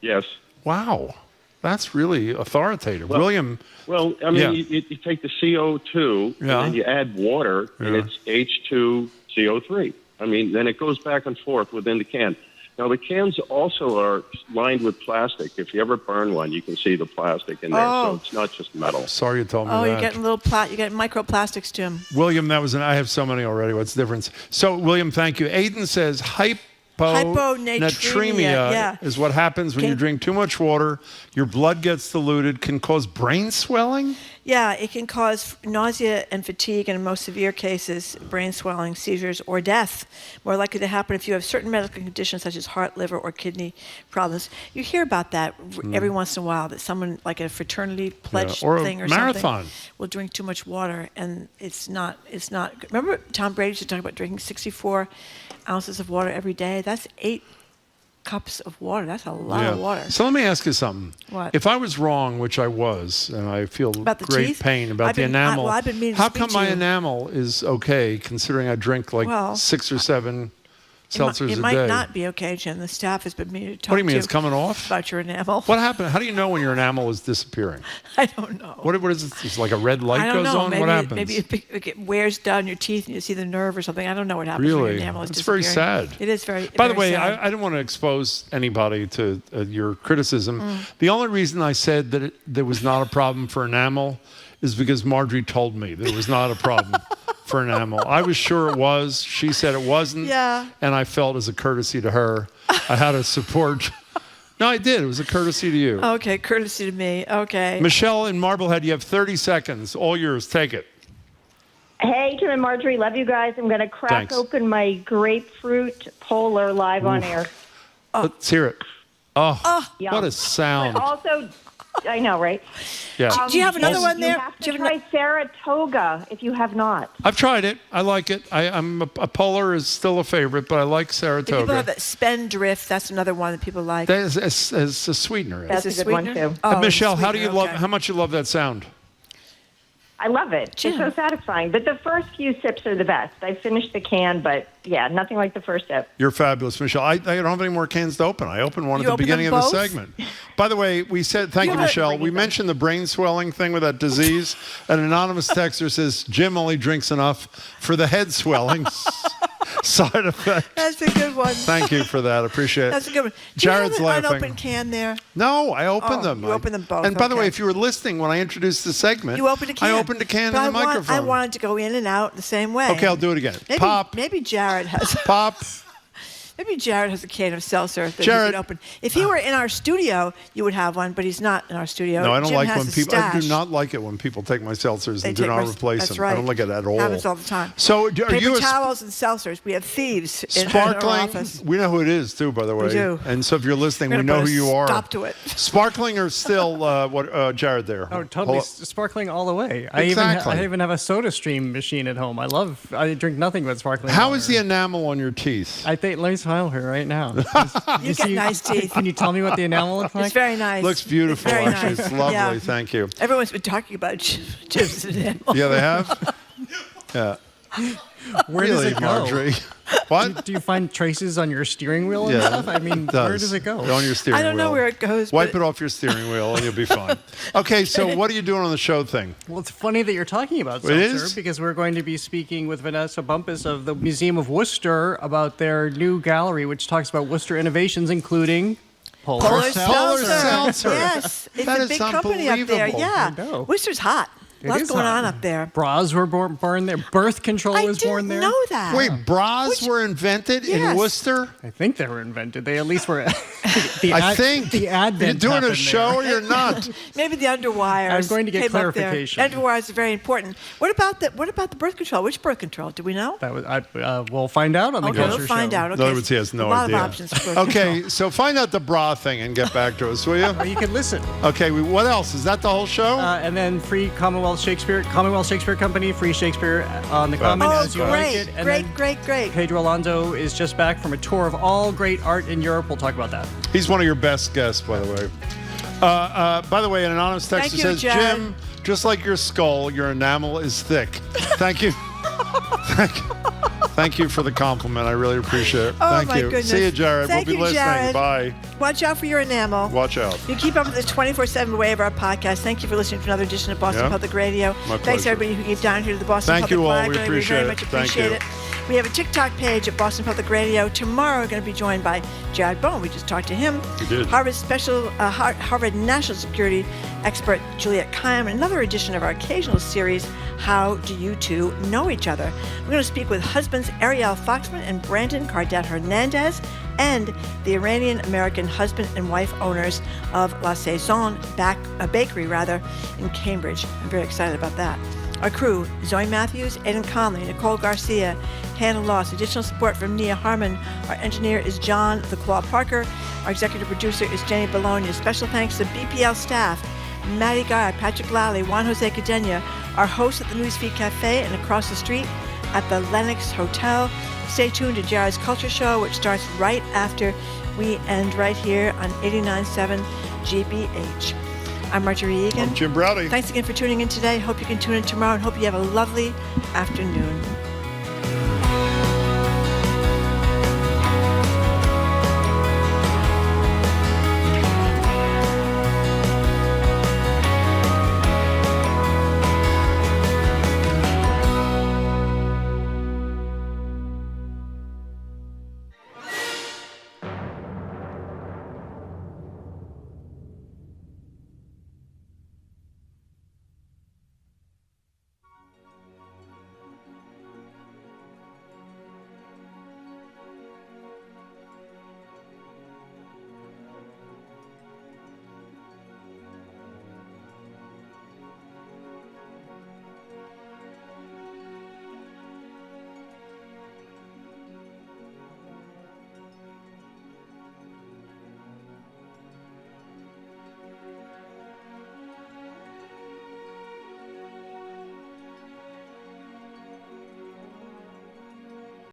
Yes. Wow. That's really authoritative. Well, William. Well, I mean, you take the CO2 and then you add water, and it's H2CO3. I mean, then it goes back and forth within the can. Now, the cans also are lined with plastic. If you ever burn one, you can see the plastic in there, so it's not just metal. Sorry you told me that. You're getting you're getting microplastics, Jim. William, I have so many already. What's the difference? So, William, thank you. Aiden says hyponatremia is what happens when you drink too much water. Your blood gets diluted, can cause brain swelling. Yeah, it can cause nausea and fatigue, and in most severe cases, brain swelling, seizures, or death. More likely to happen if you have certain medical conditions such as heart, liver, or kidney problems. You hear about that every once in a while, that someone, like a fraternity pledge thing or marathon something, will drink too much water, and it's not. Remember Tom Brady used to talk about drinking 64 ounces of water every day? That's 8 cups of water. That's a lot of water. So let me ask you something. What? If I was wrong, which I was, and I feel great teeth? pain about the enamel, I've been meaning to how speak come to my you. enamel is okay, considering I drink 6 or 7 seltzers a day? It might not be okay, Jim. The staff has been meaning to talk What do you mean? to It's coming off? about your enamel. What happened? How do you know when your enamel is disappearing? I don't know. What is it? It's like a red light I don't goes know. on? Maybe What happens? Maybe it wears down your teeth and you see the nerve or something. I don't know what happens when Really? your enamel is It's very disappearing. sad. It is very By the very way, sad. I didn't want to expose anybody to your criticism. The only reason I said that there was not a problem for enamel is because Margery told me there was not a problem for enamel. I was sure it was. She said it wasn't. Yeah. And I felt as a courtesy to her, I had to support. No, I did. It was a courtesy to you. Okay, courtesy to me. Okay. Michelle in Marblehead, you have 30 seconds. All yours. Take it. Hey, Jim and Margery, love you guys. I'm going to crack open my grapefruit Polar live on air. Let's hear it. Oh, Yum. what a sound. But also, I know, right? Yeah. Do you have another one there? You have to try Saratoga if you have not. I've tried it. I like it. I'm a Polar is still a favorite, but I like Saratoga. People have that Spendrift. That's another one that people like. That is a sweetener. That's a good one, too. Michelle, how do you love? How much you love that sound? I love it. Jim. It's so satisfying. But the first few sips are the best. I finished the can, but yeah, nothing like the first sip. You're fabulous, Michelle. I don't have any more cans to open. I opened one at the beginning of the segment. By the way, we said, thank you, Michelle. We mentioned the brain swelling thing with that disease. An anonymous texter says, Jim only drinks enough for the head swelling side effect. That's a good one. Thank you for that. Appreciate it. That's a good one. Jared's Do you have laughing. an unopened can there? No, I opened them. You opened them both. And by the way, if you were listening when I introduced the segment, you opened a can. I opened a can But in the microphone. I wanted to go in and out the same way. Okay, I'll do it again. Maybe, Pop. Maybe Jared has. Pop. Maybe Jared has a can of seltzer that Jared. he could open. If he were in our studio, you would have one, but he's not in our studio. No, I don't Jim like has when a people. I do stash. not like it when people take my seltzers They and do take not my- replace that's them. right. I don't like it at all. Happens all the time. So, are Paper you a towels and seltzers. We have thieves in our sparkling? office. We know who it is too, by the way. We do. And so, if you're listening, We're we gonna know put who a you are. stop to it. Sparkling or still? Jared there. Oh, totally sparkling all the way. I even have a soda stream machine at home. I drink nothing but sparkling How water. is the enamel on your teeth? Let me smile her right now. You get nice teeth. Can you tell me what the enamel looks like? It's very nice. Looks beautiful, It's very actually. nice. It's lovely. Yeah. Thank you. Everyone's been talking about Jim's enamel. Yeah, they have. Yeah. Where really, does it go? Margery? What? Do you find traces on your steering wheel and Yeah, stuff? I mean, it where does. does it go? On your steering I don't know wheel. where it goes. Wipe but it off your steering wheel and you'll be fine. Okay, so what are you doing on the show thing? Well, it's funny that you're talking about It Seltzer is? because we're going to be speaking with Vanessa Bumpus of the Museum of Worcester about their new gallery, which talks about Worcester innovations, including Polar Seltzer. Seltzer. Yes, it's That a is big company up there. unbelievable. Yeah, I know. Worcester's hot. It Lots is going hot. on up there. Bras were born there. Birth control was born there. I didn't know that. Wait, bras were invented in Yes. Worcester? I think they were invented. They at least were. I think. the advent. You're doing a happened show there. or you're not? Maybe the underwires. I'm going to get came up there. clarification. Underwires are very important. What about the birth control? Which birth control? Do we know? That was. We'll find out on the Okay, Culture we'll find Show. out. In Okay. other words, he has no a lot idea. of options for birth Okay, control. so find out the bra thing and get back to us, will you? Or you can listen. Okay, what else? Is that the whole show? And then free Commonwealth Shakespeare Company, free Shakespeare on the Common Oh, as you like great, it. And great. then Pedro Alonso is just back from a tour of all great art in Europe. We'll talk about that. He's one of your best guests, by the way. By the way, an anonymous text Thank that you, says, Jared. Jim, just like your skull, your enamel is thick. Thank you. Thank you for the compliment. I really appreciate it. Oh, Thank my you. goodness. See you, Jared. Thank we'll be you, listening. Jared. Bye. Watch out for your enamel. Watch out. You keep up with the 24/7 way of our podcast. Thank you for listening to another edition of Boston Yeah. Public Radio. My Thanks pleasure. everybody who came down here to the Boston Thank Public you all. We Library. appreciate very it. much Thank appreciate you. it. We have a TikTok page at Boston Public Radio. Tomorrow we're going to be joined by Jared Bowen. We just talked to him. We did. Harvard National Security expert Juliet Kaim, and another edition of our occasional series, How Do You Two Know Each Other? We're going to speak with husbands Ariel Foxman and Brandon Cardet Hernandez, and the Iranian-American husband and wife owners of La Saison Bakery in Cambridge. I'm very excited about that. Our crew, Zoe Matthews, Aidan Conley, Nicole Garcia, Hannah Loss. Additional support from Nia Harmon. Our engineer is John The Claw Parker. Our executive producer is Jenny Bologna. Special thanks to BPL staff, Maddie Guy, Patrick Lally, Juan Jose Cadena, our host at the Newsfeed Cafe and across the street at the Lenox Hotel. Stay tuned to Jared's Culture Show, which starts right after we end right here on 89.7 GBH. I'm Margery Egan. I'm Jim Browdy. Thanks again for tuning in today. Hope you can tune in tomorrow and hope you have a lovely afternoon.